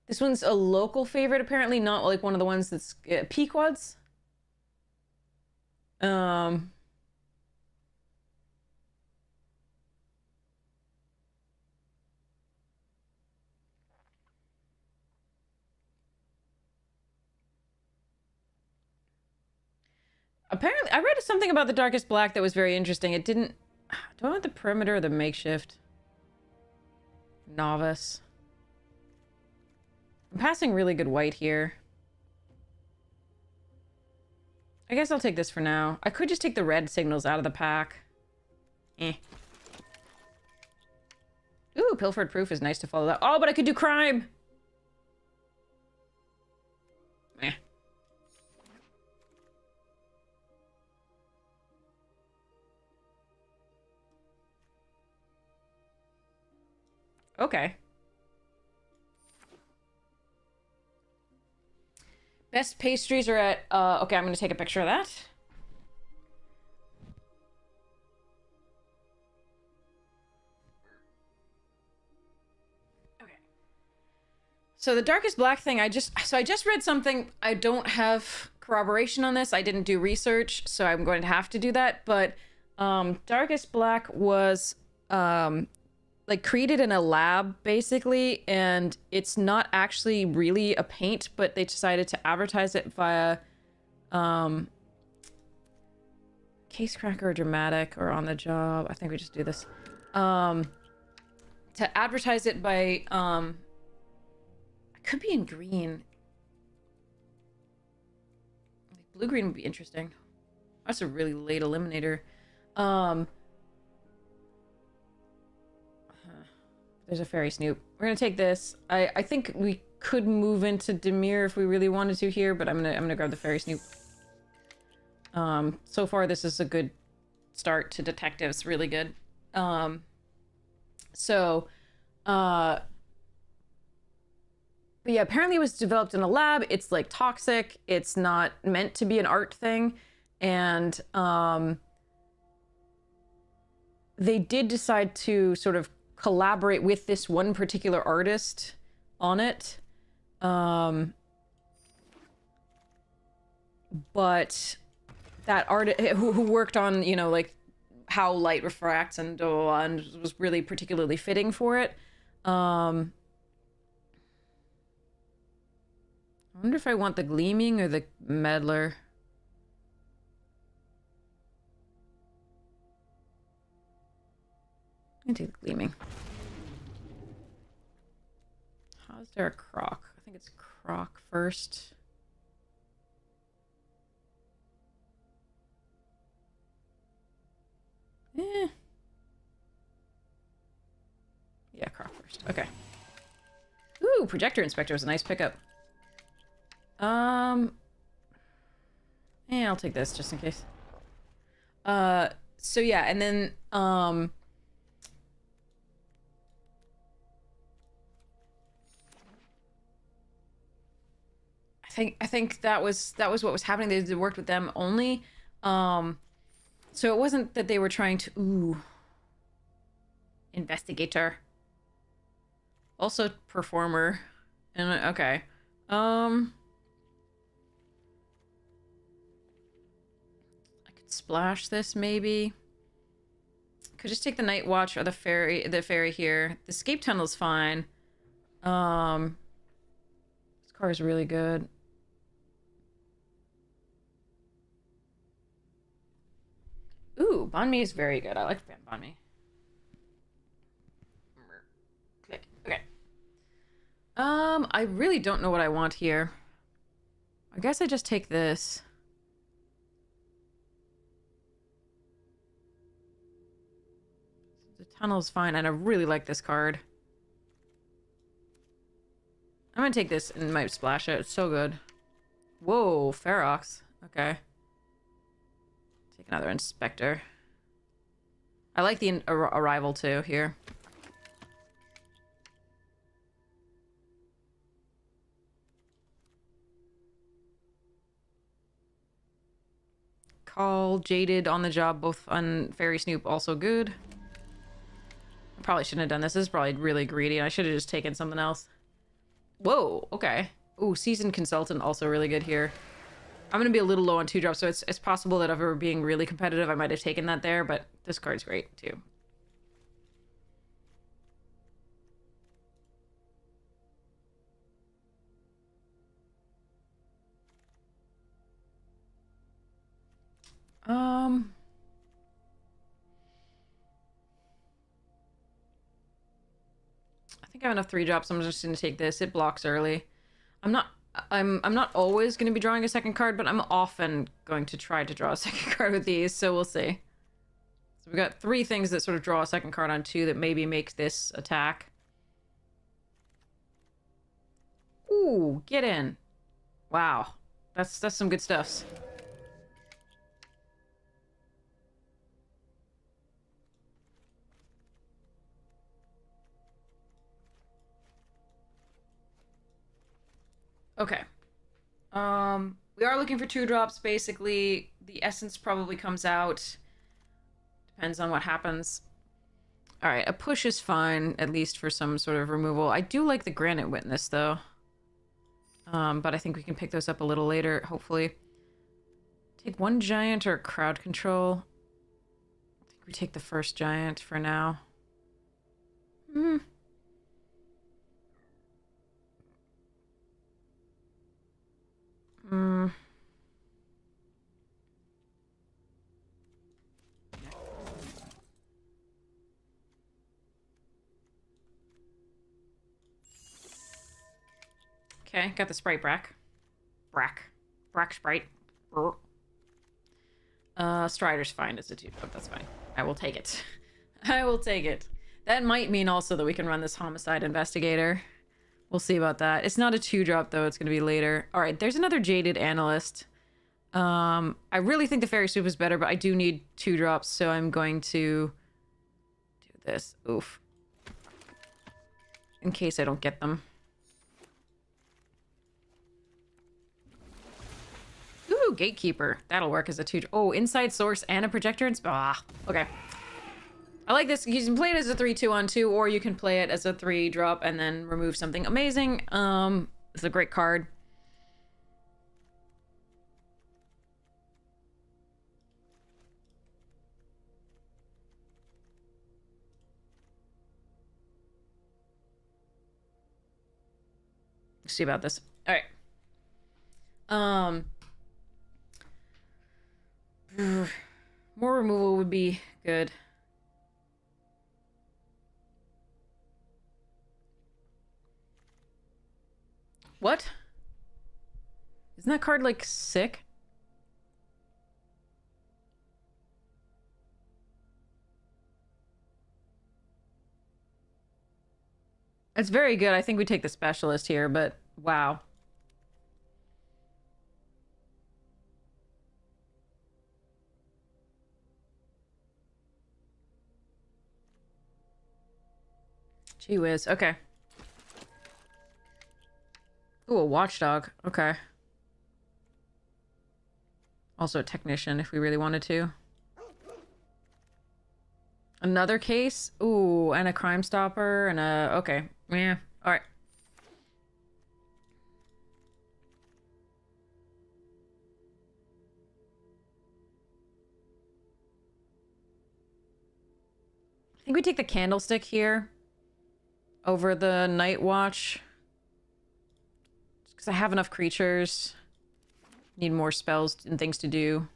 this one's a local favorite apparently, not like one of the ones that's Pequod's. Apparently, I read something about the Darkest Black that was very interesting. It didn't... Do I want the perimeter or the makeshift? Novice. I'm passing really good white here. I guess I'll take this for now. I could just take the red signals out of the pack. Eh. Ooh, Pilfered Proof is nice to follow that. Oh, but I could do crime! Eh. Okay. Best pastries are at, okay, I'm gonna take a picture of that. Okay. So the Darkest Black thing, I just read something. I don't have corroboration on this. I didn't do research, so I'm going to have to do that. But Darkest Black was like created in a lab basically, and it's not actually really a paint, but they decided to advertise it via case cracker or dramatic or on the job. I think we just do this. To advertise it by it could be in green. Blue green would be interesting. That's a really late eliminator. There's a fairy snoop. We're gonna take this. I think we could move into Demir if we really wanted to here, but I'm gonna grab the fairy snoop. So far this is a good start to detectives. Really good. But yeah, apparently it was developed in a lab. It's like toxic. It's not meant to be an art thing, and they did decide to sort of collaborate with this one particular artist on it. But that artist who worked on, you know, like how light refracts and was really particularly fitting for it. I wonder if I want the gleaming or the meddler. I do the gleaming. How's there a croc? I think it's croc first. Eh. Yeah, croc first. Okay. Ooh, projector inspector was a nice pickup. Yeah, I'll take this just in case. So yeah, and then I think that was what was happening. They worked with them only. So it wasn't that they were trying to investigator. Also performer. And okay. I could splash this maybe. Could just take the night watch or the ferry here. The escape tunnel's fine. This car is really good. Ooh, banh mi is very good. I like banh mi. Click. Okay. I really don't know what I want here. I guess I just take this. The tunnel's fine, and I really like this card. I'm gonna take this and might splash it. It's so good. Whoa, Ferox. Okay. Take another Inspector. I like the Arrival too here. Call, Jaded, On the Job, both on Fairy Snoop, also good. I probably shouldn't have done this. This is probably really greedy. I should have just taken something else. Whoa, okay. Ooh, Seasoned Consultant, also really good here. I'm going to be a little low on 2-drops, so it's possible that if I were being really competitive, I might have taken that there, but this card's great, too. I think I have enough 3-drops. I'm just going to take this. It blocks early. I'm not always going to be drawing a second card, but I'm often going to try to draw a second card with these, so we'll see. So we've got 3 things that sort of draw a second card on 2 that maybe makes this attack. Ooh, get in. Wow. That's some good stuffs. Okay. We are looking for 2-drops, basically. The essence probably comes out. Depends on what happens. Alright, a push is fine, at least for some sort of removal. I do like the Granite Witness, though. But I think we can pick those up a little later, hopefully. Take 1 giant or crowd control. I think we take the first giant for now. Okay, got the Sprite Brack. Brack Sprite. Strider's fine as a 2-drop, that's fine. I will take it. I will take it. That might mean also that we can run this Homicide Investigator. We'll see about that. It's not a 2-drop, though. It's going to be later. All right, there's another Jaded Analyst. I really think the Fairy Soup is better, but I do need 2-drops, so I'm going to do this. Oof. In case I don't get them. Ooh, Gatekeeper. That'll work as a 2. Oh, Inside Source and a Projector. Ah, okay. I like this. You can play it as a 3/2 on 2, or you can play it as a 3-drop and then remove something amazing. It's a great card. Let's see about this. All right. More removal would be good. What? Isn't that card, like, sick? It's very good. I think we take the Specialist here, but wow. Gee whiz. Okay. Ooh, a watchdog. Okay. Also a technician if we really wanted to. Another case? Ooh, and a Crime Stopper and a... Okay. Yeah. Alright. I think we take the Candlestick here over the Night Watch. Just because I have enough creatures. Need more spells and things to do.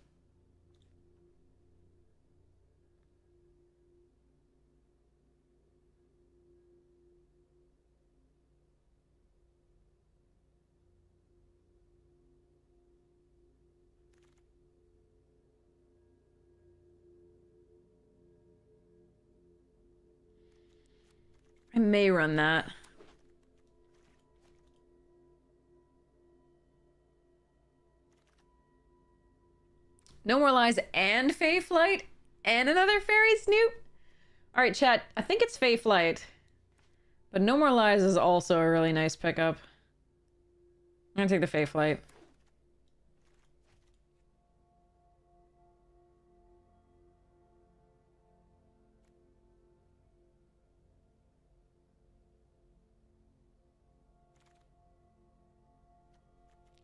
I may run that. No More Lies and Fae Flight and another Fairy Snoop? Alright, chat. I think it's Fae Flight. But No More Lies is also a really nice pickup. I'm gonna take the Fae Flight.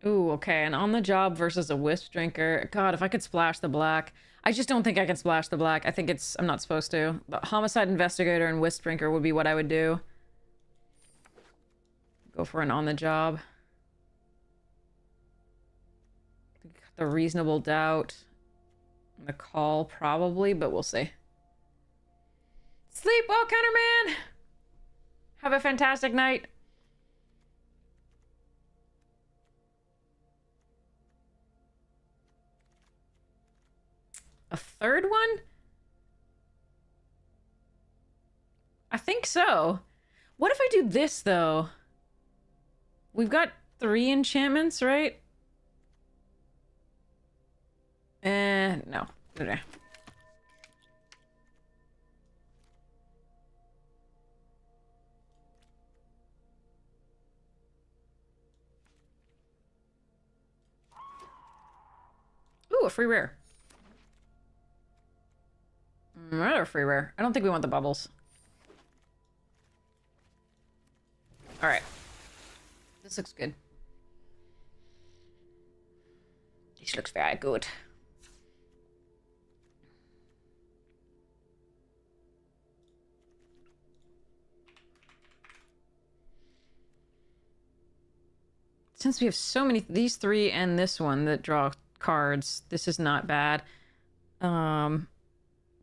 Ooh, okay. And on the job versus a Wisp Drinker. God, if I could splash the black. I just don't think I can splash the black. I think it's... I'm not supposed to. But Homicide Investigator and Wisp Drinker would be what I would do. Go for an on the job. The Reasonable Doubt. The Call, probably, but we'll see. Sleep well, Counterman! Have a fantastic night. A third one? I think so. What if I do this, though? We've got 3 enchantments, right? No. Okay. Ooh, a free rare. Another free rare. I don't think we want the bubbles. Alright. This looks good. This looks very good. Since we have so many, these 3 and this one that draw cards, this is not bad.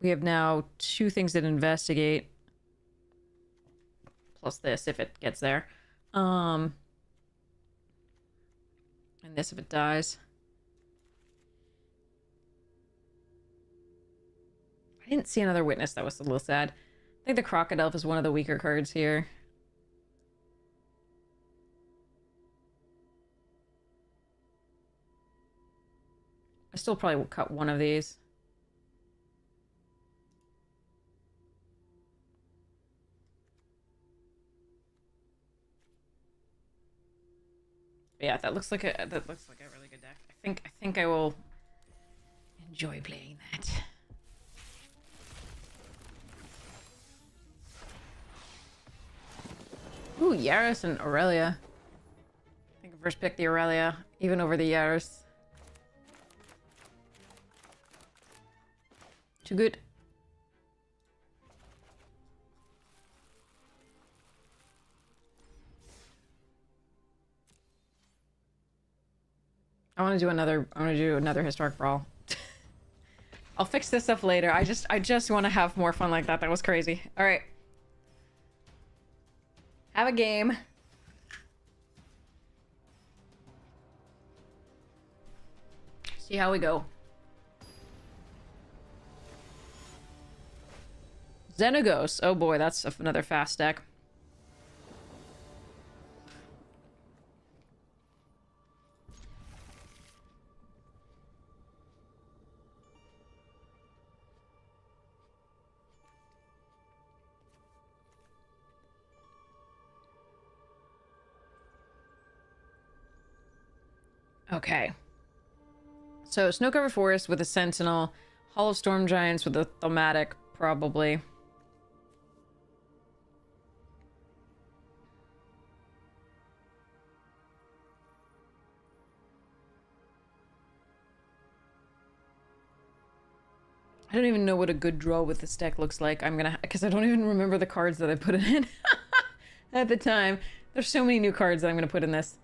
We have now 2 things that investigate. Plus this, if it gets there. And this if it dies. I didn't see another witness. That was a little sad. I think the Crocodile is one of the weaker cards here. I still probably will cut one of these. But yeah, that looks like a really good deck. I think I will enjoy playing that. Ooh, Yaris and Aurelia. I think I first picked the Aurelia, even over the Yaris. Too good. I want to do another Historic Brawl. I'll fix this stuff later. I just want to have more fun like that. That was crazy. All right. Have a game. See how we go. Xenagos. Oh boy, that's another fast deck. Okay. So, snow-covered forest with a sentinel. Hall of storm giants with a thematic, probably. I don't even know what a good draw with this deck looks like. I'm gonna... Because I don't even remember the cards that I put in at the time. There's so many new cards that I'm gonna put in this.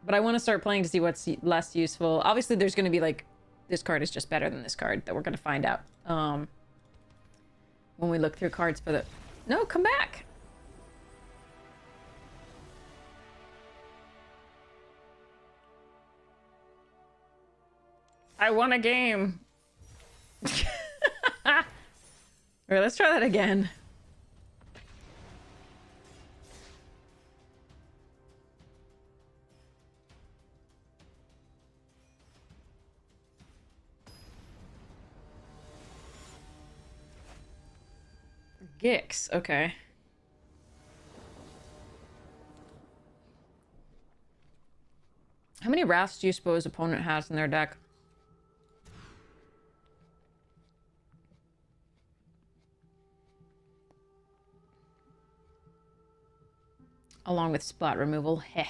But I want to start playing to see what's less useful. Obviously, there's gonna be, like... This card is just better than this card that we're gonna find out. When we look through cards for the... No, come back! I won a game! Alright, let's try that again. Gix, okay. How many Wraths do you suppose opponent has in their deck? Along with spot removal. Heh.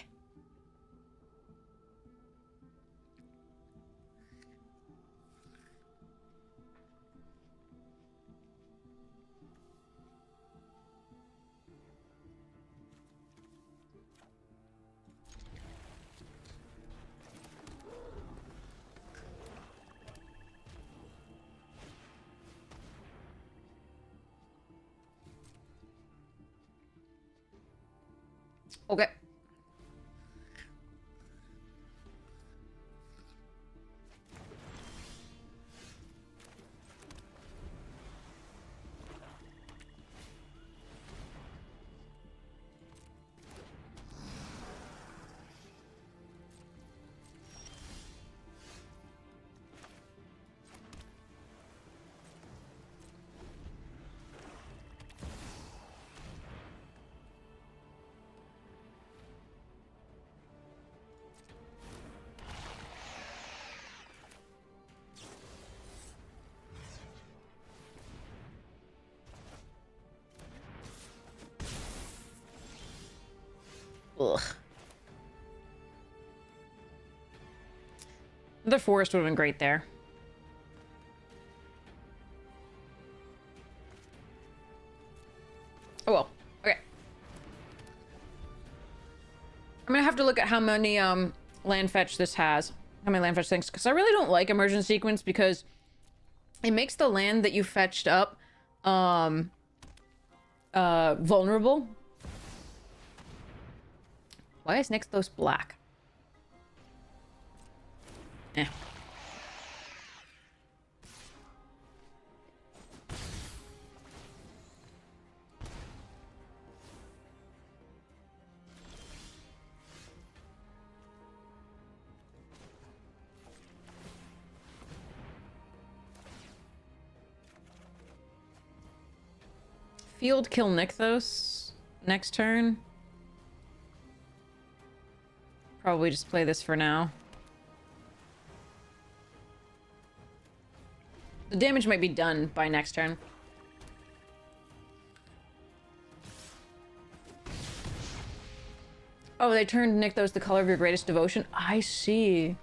Okay. Ugh. The forest would have been great there. Oh well. Okay. I'm gonna have to look at how many land fetch this has. How many land fetch things. Because I really don't like immersion sequence because it makes the land that you fetched up vulnerable. Why is Nixthos black? Eh. Field kill Nixthos next turn. Probably just play this for now. The damage might be done by next turn. Oh, they turned Nixthos the color of your greatest devotion? I see.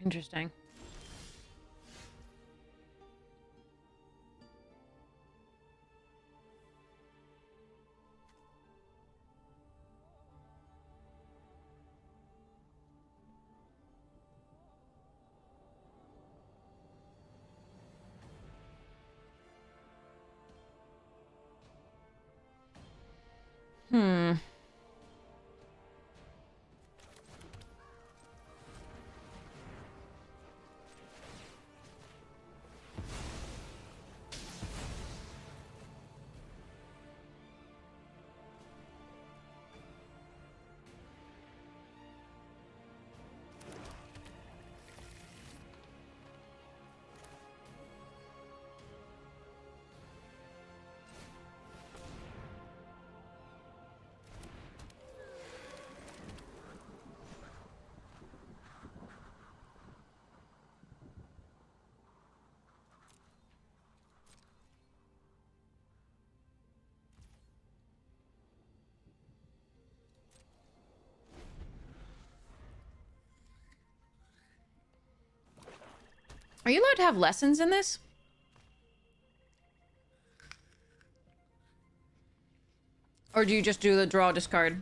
Interesting. Hmm. Are you allowed to have lessons in this? Or do you just do the draw discard?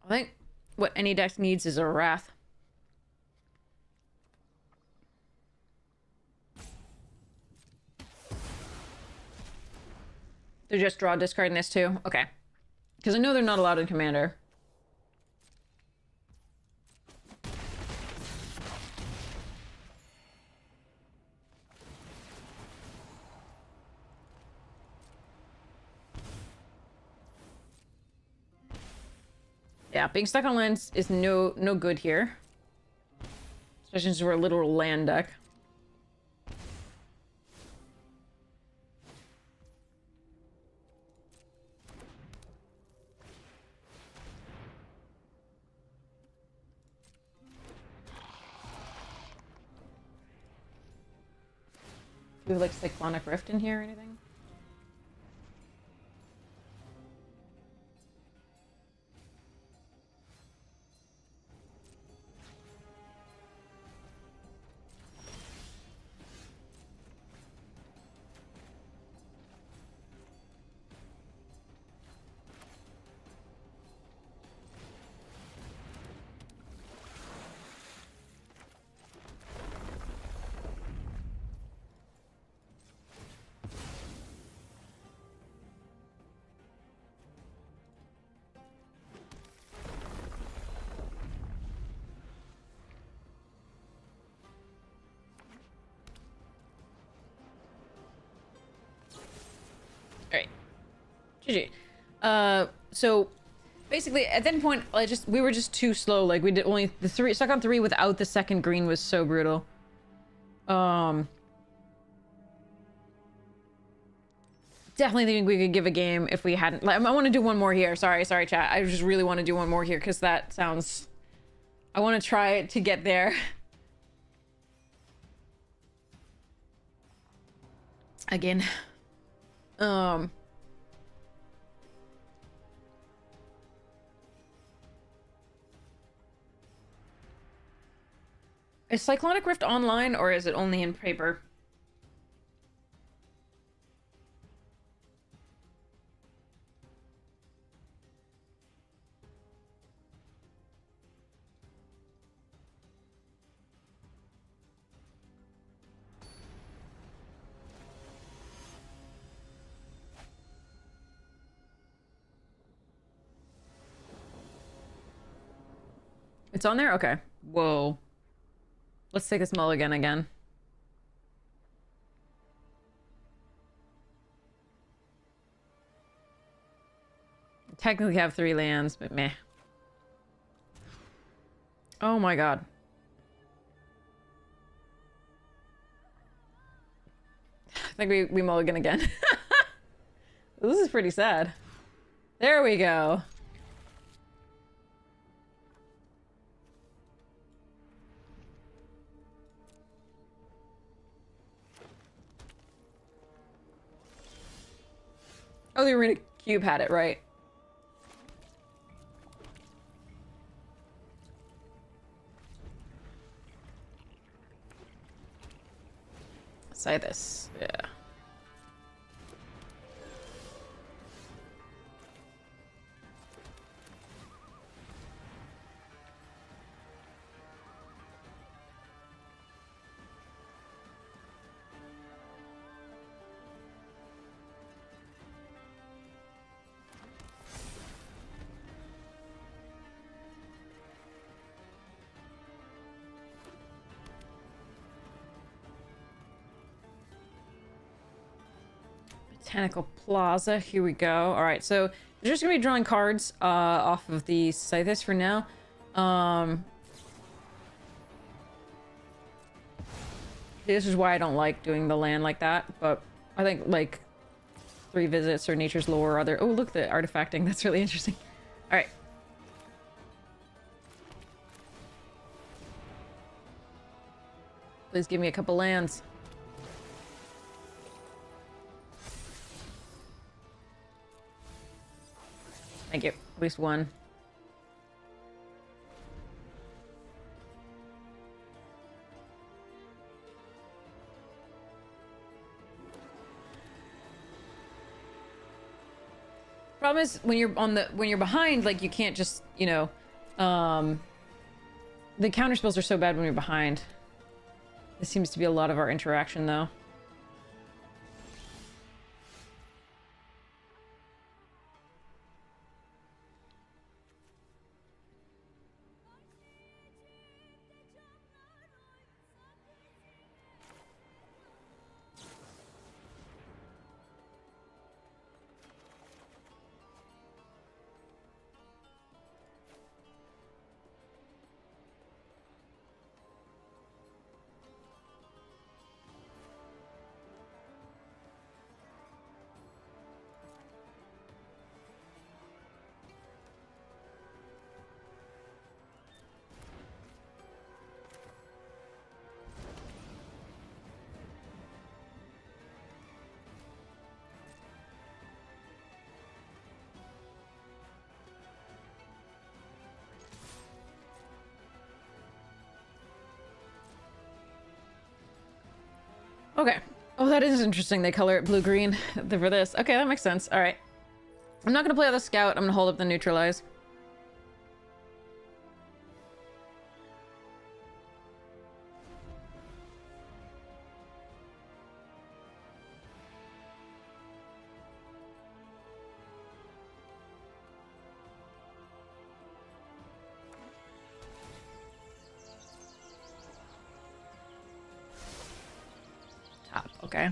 I think what any deck needs is a Wrath. They're just draw discarding this too? Okay. Because I know they're not allowed in Commander. Yeah, being stuck on lands is no good here. Especially since we're a literal land deck. Do we have like Cyclonic Rift in here or anything? Alright. GG. So basically at that point we were just too slow. Like we did only the three stuck on 3 without the second green was so brutal. Definitely think we could give a game if we hadn't. Like, I want to do one more here. Sorry, chat. I just really want to do one more here because that sounds. I want to try to get there. Again. Is Cyclonic Rift online or is it only in paper? It's on there? Okay. Whoa. Let's take this mulligan again. Technically have 3 lands, but meh. Oh my god. I think we mulligan again. This is pretty sad. There we go. Oh, the Arena Cube had it, right? Say this, yeah. Botanical Plaza, here we go. Alright, so they're just gonna be drawing cards off of the Scythus for now. This is why I don't like doing the land like that, but I think like 3 visits or Nature's Lore or other. Oh, look, the artifacting, that's really interesting. Alright. Please give me a couple lands. Thank you. At least one. Problem is when you're behind, like you can't just, you know, the counter spells are so bad when you're behind. This seems to be a lot of our interaction though. Okay. Oh, that is interesting. They color it blue-green for this. Okay, that makes sense. All right. I'm not going to play with the scout. I'm going to hold up the neutralize. Top, okay.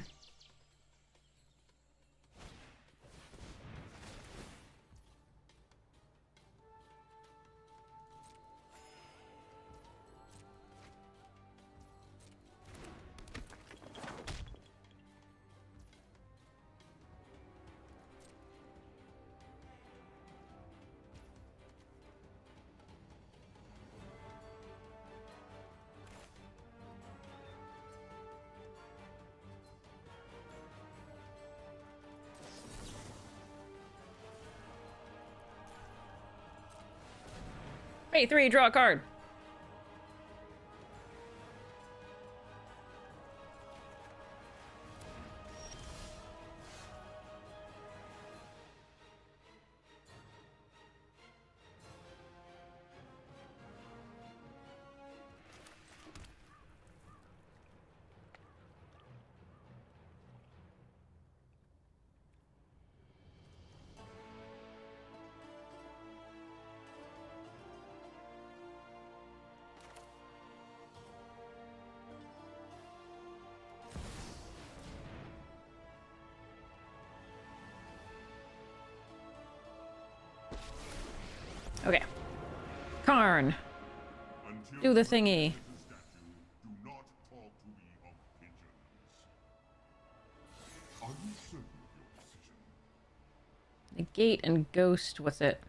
Hey, 3, draw a card. Okay. Karn. Do the thingy. Do not talk to me of pigeons. Are you certain of your decision? Negate and ghost. What's it?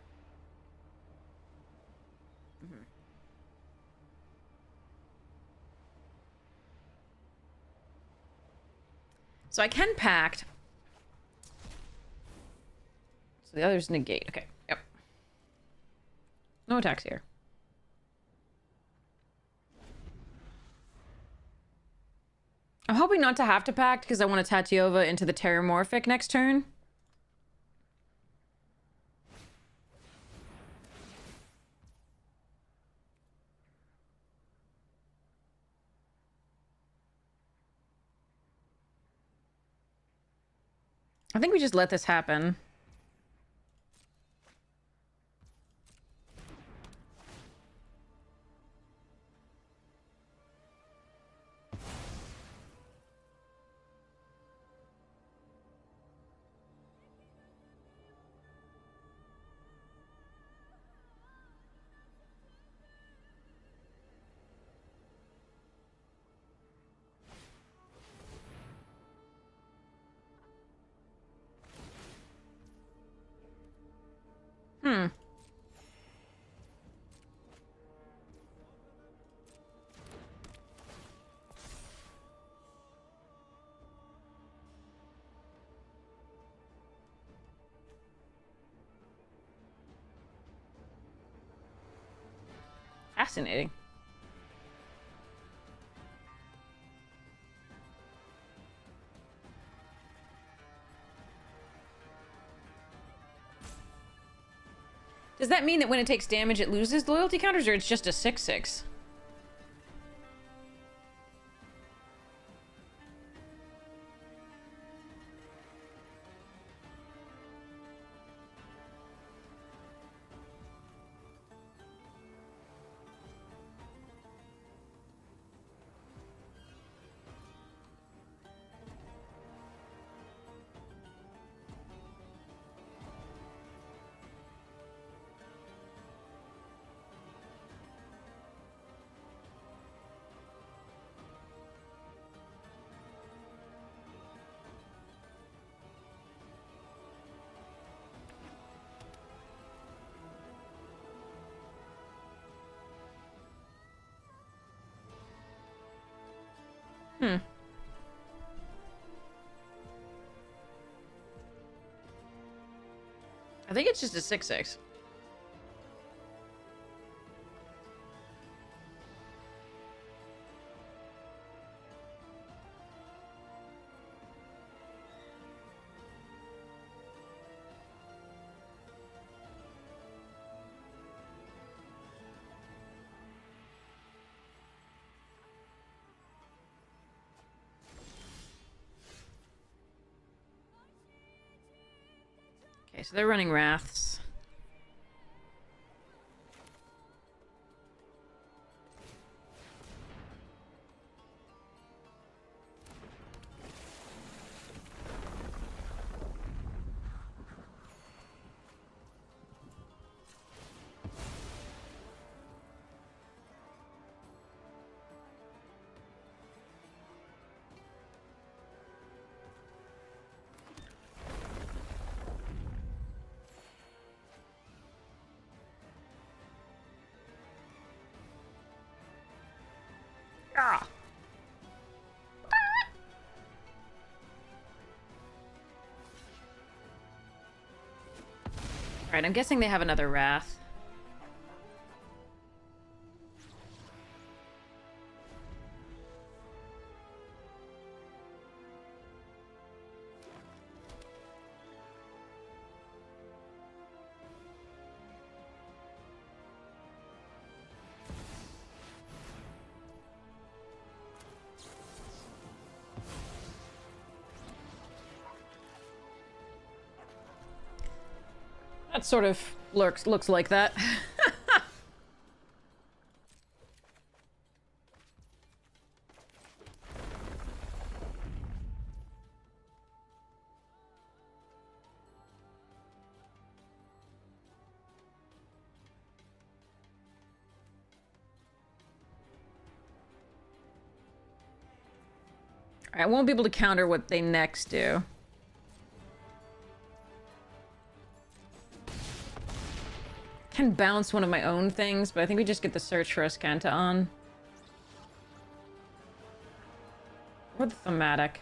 So I can pact. So the other's negate. Okay. Yep. No attacks here. I'm hoping not to have to pact because I want to Tatiova into the Terramorphic next turn. I think we just let this happen. Fascinating. Does that mean that when it takes damage, it loses loyalty counters, or it's just a 6/6? Hmm. I think it's just a 6/6. Okay, so they're running Wraths. Ah. Alright, I'm guessing they have another Wrath. That sort of looks like that. I won't be able to counter what they next do. Can bounce one of my own things, but I think we just get the search for Escanta on. Or the thematic.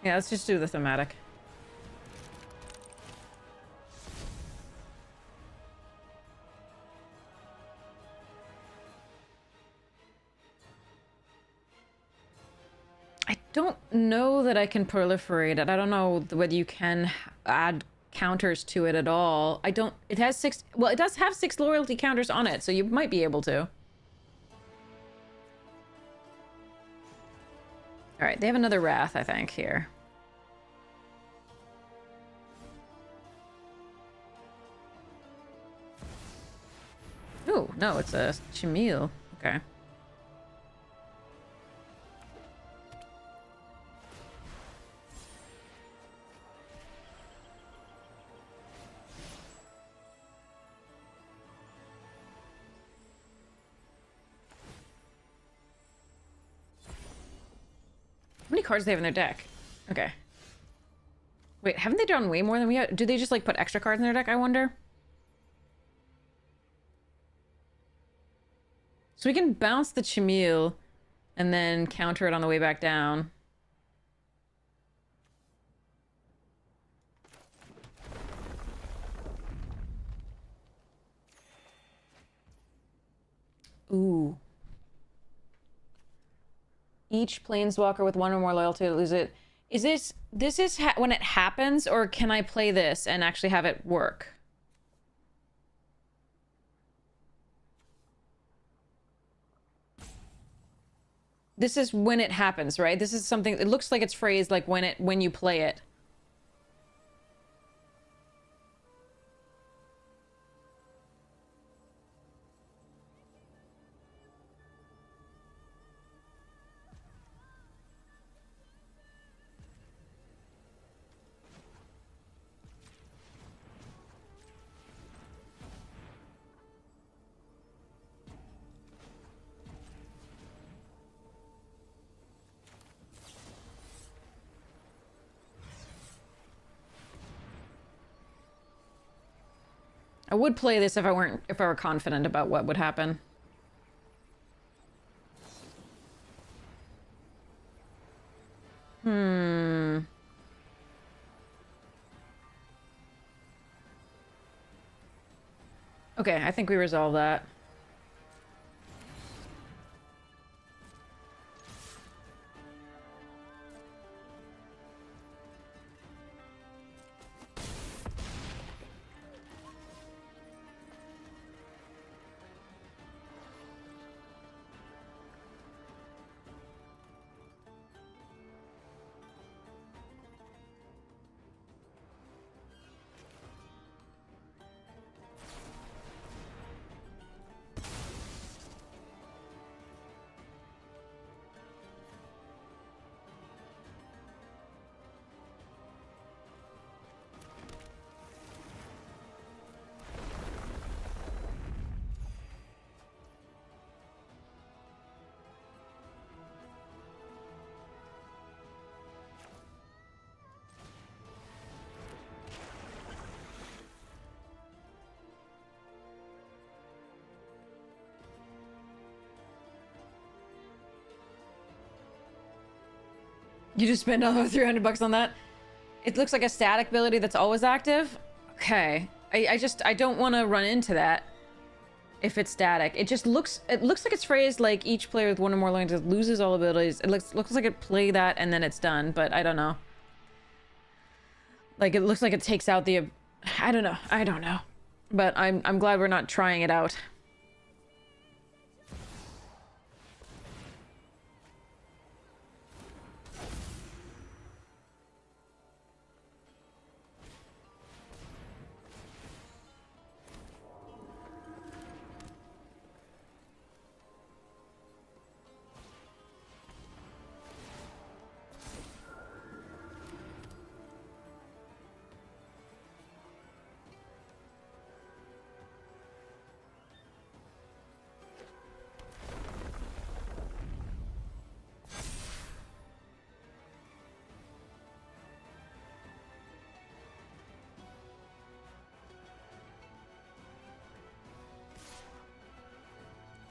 Yeah, let's just do the thematic. I don't know that I can proliferate it. I don't know whether you can add counters to it at all. I don't... It has 6... Well, it does have 6 loyalty counters on it, so you might be able to. Alright, they have another Wrath, I think, here. Ooh, no, it's a Chimil. Okay. How many cards do they have in their deck? Okay. Wait, haven't they drawn way more than we have? Do they just, like, put extra cards in their deck, I wonder? So we can bounce the Chimil and then counter it on the way back down. Each planeswalker with one or more loyalty to lose it. Is this is when it happens, or can I play this and actually have it work? This is when it happens, right? This is something, it looks like it's phrased like when you play it. I would play this if I were confident about what would happen. Okay, I think we resolve that. You just spent another 300 bucks on that? It looks like a static ability that's always active? Okay. I don't want to run into that if it's static. It looks like it's phrased like each player with one or more lines loses all abilities. It looks like it play that and then it's done, but I don't know. Like it looks like it takes out the I don't know. But I'm glad we're not trying it out.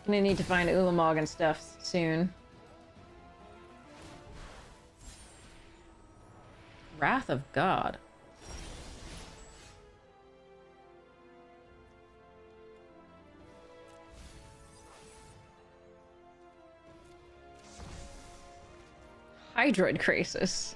Gonna need to find Ulamog and stuff soon. Wrath of God. Hydroid Crisis.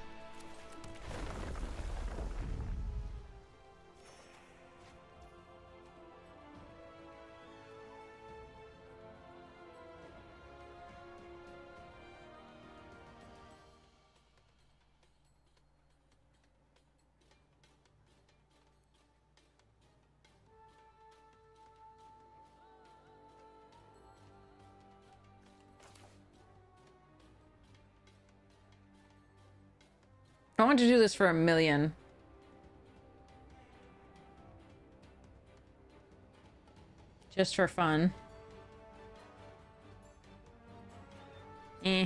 I want to do this for 1 million. Just for fun. Eh.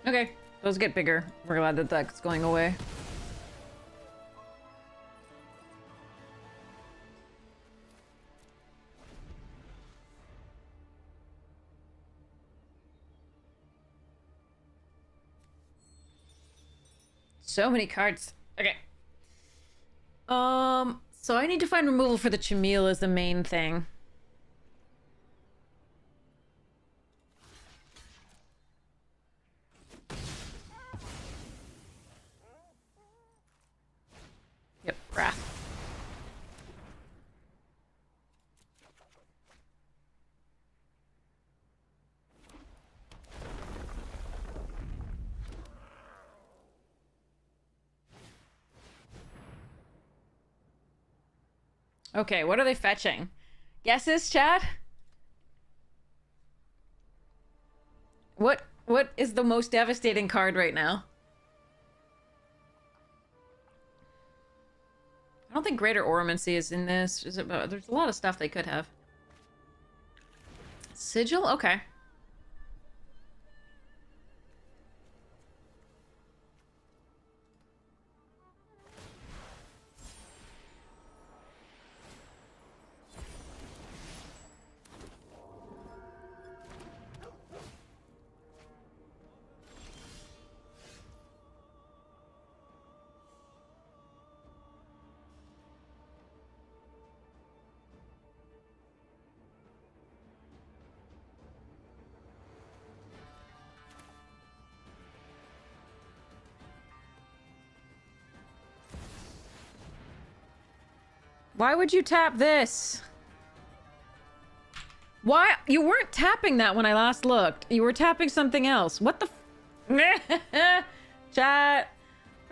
Okay, those get bigger. We're glad that that's going away. So many cards. Okay. So I need to find removal for the Chameel is the main thing. Yep, Wrath. Okay, what are they fetching? Guesses, chat? What is the most devastating card right now? I don't think Greater Oromancy is in this. Is it? There's a lot of stuff they could have. Sigil? Okay. Why would you tap this? Why? You weren't tapping that when I last looked. You were tapping something else. What the f- Chat.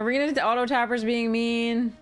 Are we gonna into auto tappers being mean?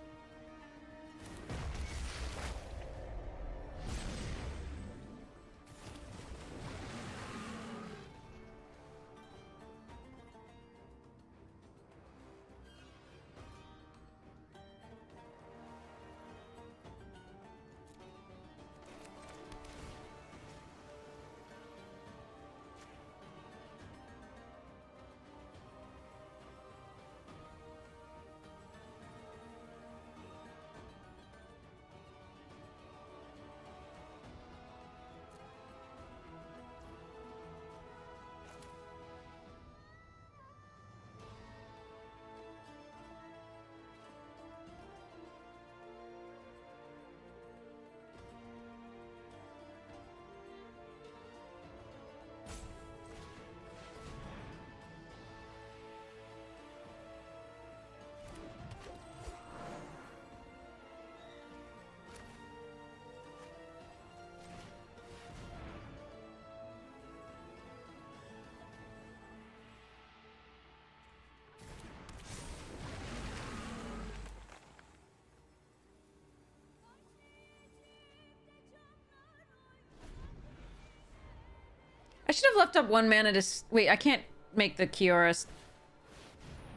I should have left up one mana to... Wait, I can't make the Kiora...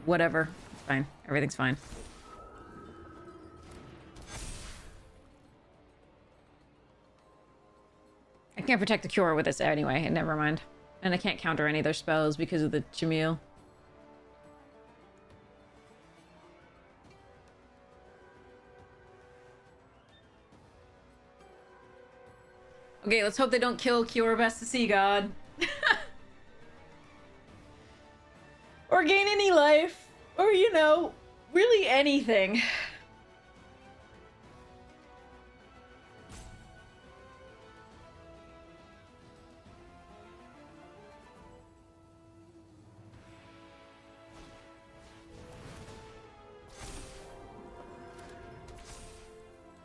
Whatever. It's fine. Everything's fine. I can't protect the Kiora with this anyway. Never mind. And I can't counter any of their spells because of the Chameel. Okay, let's hope they don't kill Kiora Best to See God. Or gain any life. Or, you know, really anything.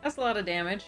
That's a lot of damage.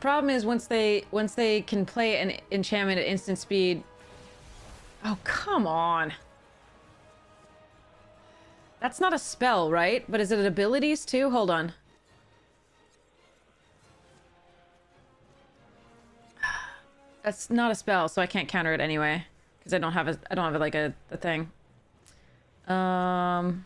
problem is once they can play an enchantment at instant speed. Oh, come on. That's not a spell, right? But is it abilities too? Hold on. That's not a spell, so I can't counter it anyway because I don't have like a thing. Hmm.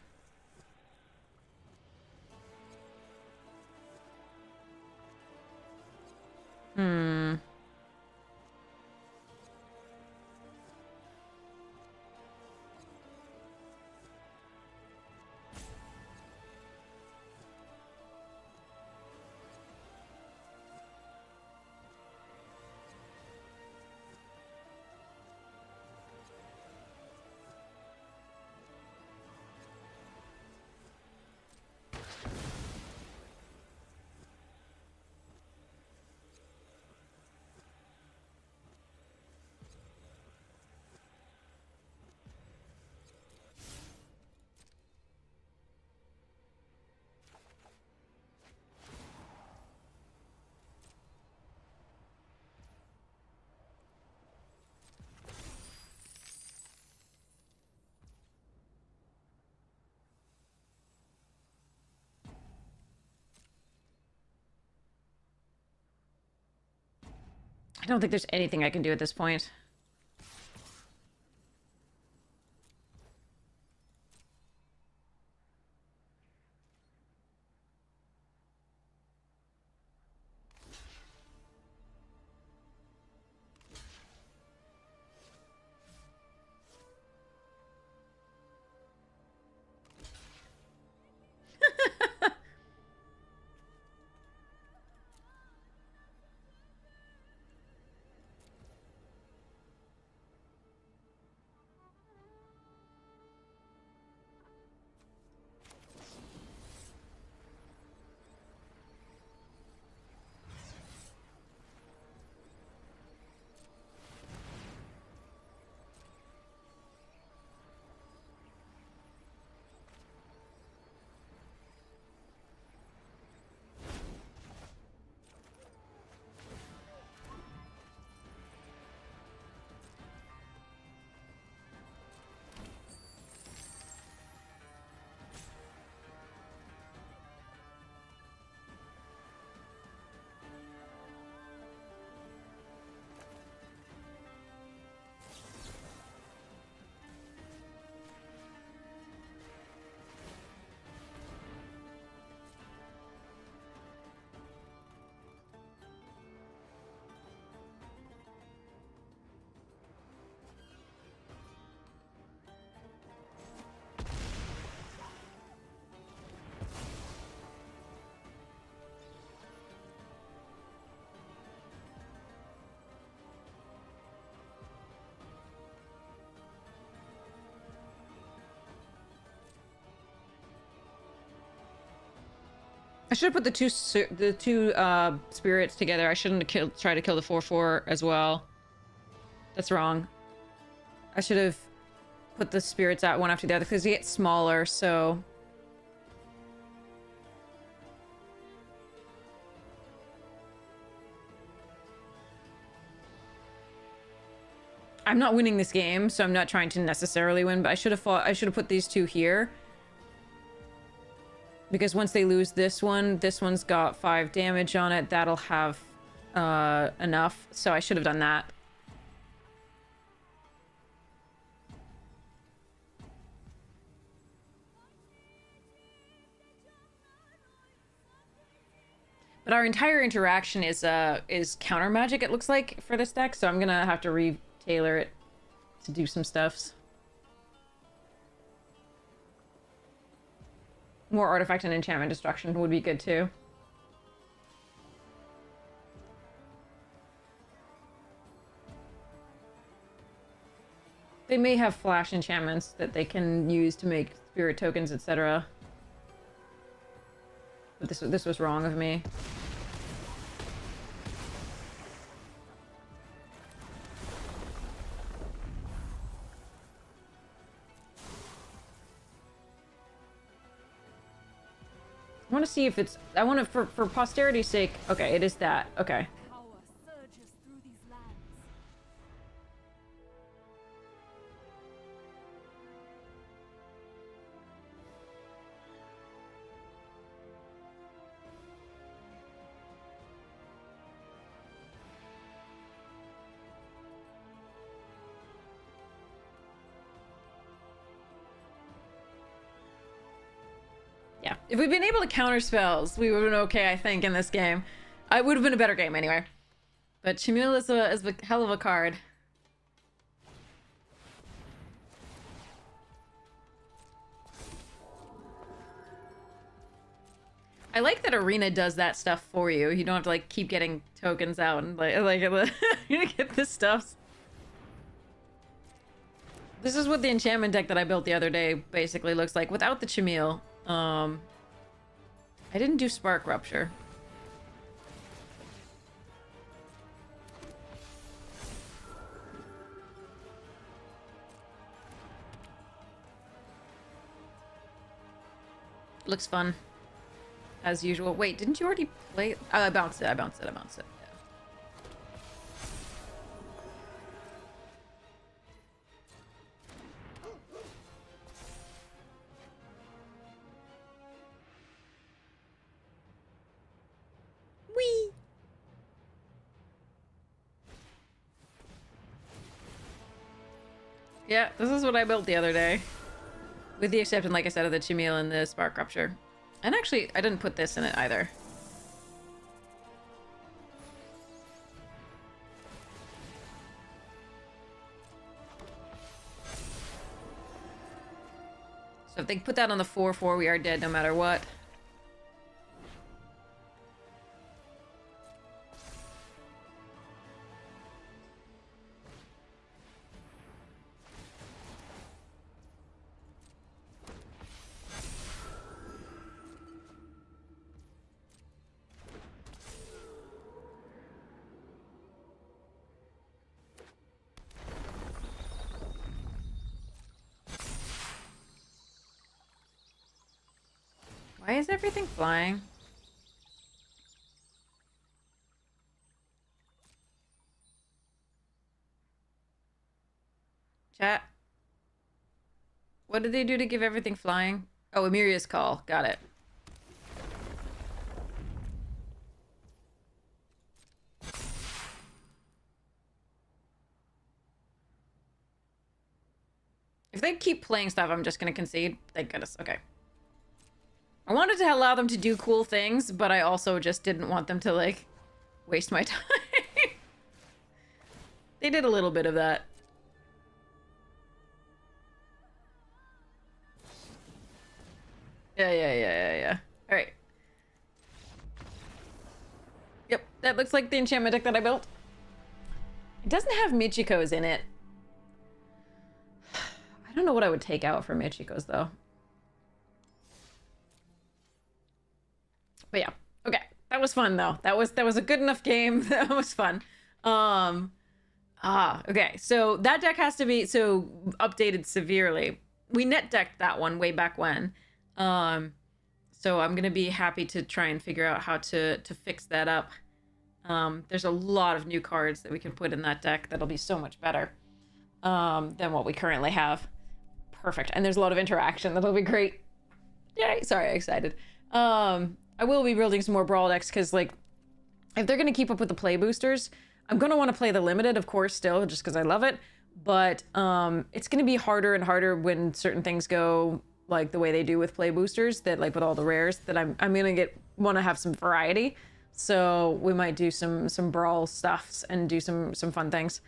I don't think there's anything I can do at this point. I should have put the two spirits together. I shouldn't have tried to kill the 4/4 as well. That's wrong. I should have put the spirits out one after the other because they get smaller, so... I'm not winning this game, so I'm not trying to necessarily win, but I should have put these two here. Because once they lose this one's got 5 damage on it. That'll have enough, so I should have done that. But our entire interaction is counter magic, it looks like, for this deck, so I'm gonna have to re-tailor it to do some stuffs. More artifact and enchantment destruction would be good too. They may have flash enchantments that they can use to make spirit tokens, etc. But this was wrong of me. I want to see if it's... I want to, for posterity's sake... Okay, it is that. Okay. Yeah, if we'd been able to counter spells, we would have been okay, I think, in this game. It would have been a better game anyway. But Chimule is a hell of a card. I like that Arena does that stuff for you. You don't have to like keep getting tokens out and like you get this stuff. This is what the enchantment deck that I built the other day basically looks like without the Chimule. I didn't do Spark Rupture. Looks fun. As usual. Wait, didn't you already play? Oh, I bounced it. Yeah. Whee! Yeah, this is what I built the other day. With the exception, like I said, of the Chimule and the Spark Rupture. And actually, I didn't put this in it either. So if they put that on the 4/4, we are dead no matter what. Why is everything flying? Chat. What did they do to give everything flying? Oh, Amiria's Call. Got it. If they keep playing stuff, I'm just gonna concede. Thank goodness. Okay. I wanted to allow them to do cool things, but I also just didn't want them to, like, waste my time. They did a little bit of that. Yeah. Alright. Yep, that looks like the enchantment deck that I built. It doesn't have Michiko's in it. I don't know what I would take out for Michiko's, though. But yeah, okay. That was fun though. That was a good enough game. That was fun. Okay. So that deck has to be updated severely. We net decked that one way back when. So I'm gonna be happy to try and figure out how to fix that up. There's a lot of new cards that we can put in that deck that'll be so much better than what we currently have. Perfect. And there's a lot of interaction that'll be great. Yay! Sorry, I'm excited. I will be building some more Brawl decks because, like, if they're going to keep up with the play boosters, I'm going to want to play the limited, of course, still, just because I love it. But it's going to be harder and harder when certain things go, like, the way they do with play boosters, that, like, with all the rares, that I'm going to want to have some variety. So we might do some Brawl stuffs and do some fun things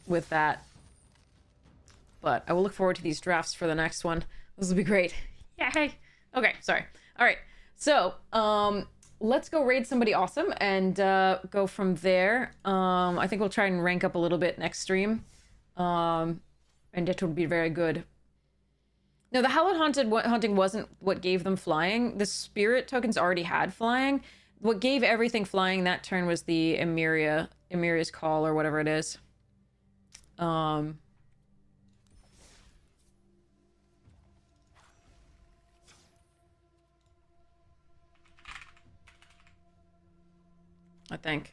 with that. But I will look forward to these drafts for the next one. This will be great. Yay! Okay, sorry. All right, so let's go raid somebody awesome and go from there. I think we'll try and rank up a little bit next stream, and it would be very good. No, the Hallowed Hunting wasn't what gave them flying. The Spirit tokens already had flying. What gave everything flying that turn was the Amiria's Call or whatever it is. I think.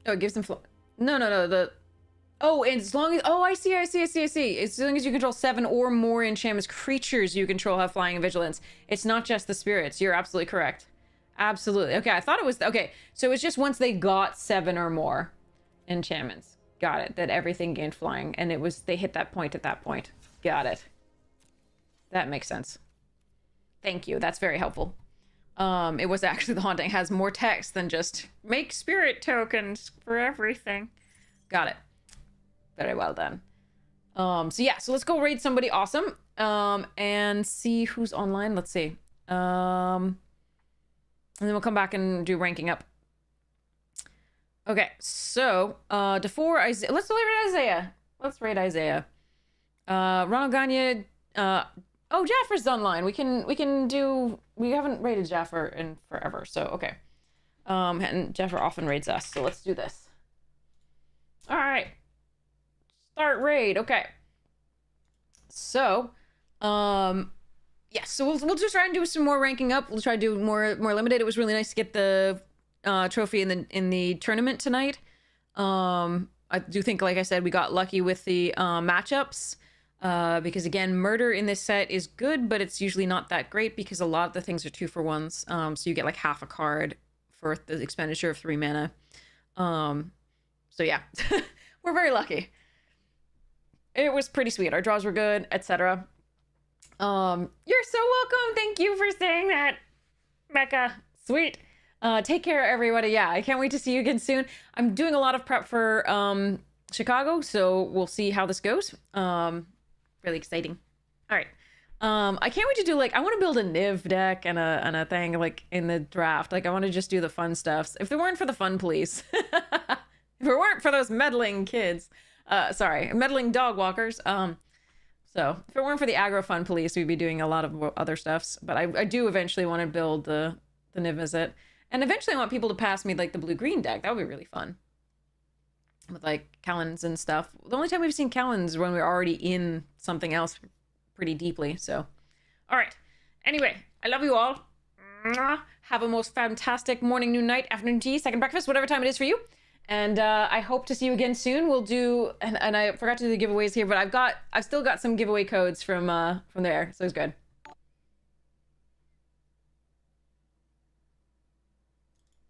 Oh, it gives them No, oh, and as long as... Oh, I see. As long as you control 7 or more enchantments, creatures you control have flying and vigilance. It's not just the spirits. You're absolutely correct. Absolutely. Okay, I thought it was... Okay, so it's just once they got 7 or more enchantments. Got it. That everything gained flying, and they hit that point at that point. Got it. That makes sense. Thank you. That's very helpful. It was actually the haunting has more text than just make spirit tokens for everything. Got it. Very well done. So yeah, so let's go raid somebody awesome. And see who's online. Let's see. And then we'll come back and do ranking up. Okay, so before Isaiah, let's raid Isaiah. Let's raid Isaiah. Ronald Gagne. Oh, Jaffer's online. We haven't raided Jaffer in forever, so okay. And Jaffer often raids us, so let's do this. All right. Start raid. Okay. So, yeah, so we'll just try and do some more ranking up. We'll try to do more limited. It was really nice to get the trophy in the tournament tonight. I do think, like I said, we got lucky with the matchups. Because again, murder in this set is good, but it's usually not that great because a lot of the things are 2-for-1s. So you get like half a card for the expenditure of 3 mana. So yeah, we're very lucky. It was pretty sweet. Our draws were good, etc. You're so welcome. Thank you for saying that, Becca. Sweet. Take care, everybody. Yeah, I can't wait to see you again soon. I'm doing a lot of prep for Chicago, so we'll see how this goes. Really exciting. All right. I can't wait to do I want to build a Niv deck and a thing like in the draft. Like I want to just do the fun stuffs. If they weren't for the fun police, if it weren't for those meddling kids, meddling dog walkers. So if it weren't for the aggro fun police, we'd be doing a lot of other stuffs. But I do eventually want to build the Niv visit, and eventually I want people to pass me like the blue-green deck. That would be really fun. With like Callens and stuff. The only time we've seen Callens is when we're already in something else pretty deeply. So, all right. Anyway, I love you all. Have a most fantastic morning, noon, night, afternoon tea, second breakfast, whatever time it is for you. And I hope to see you again soon. We'll do, and I forgot to do the giveaways here, but I've still got some giveaway codes from there, so it's good.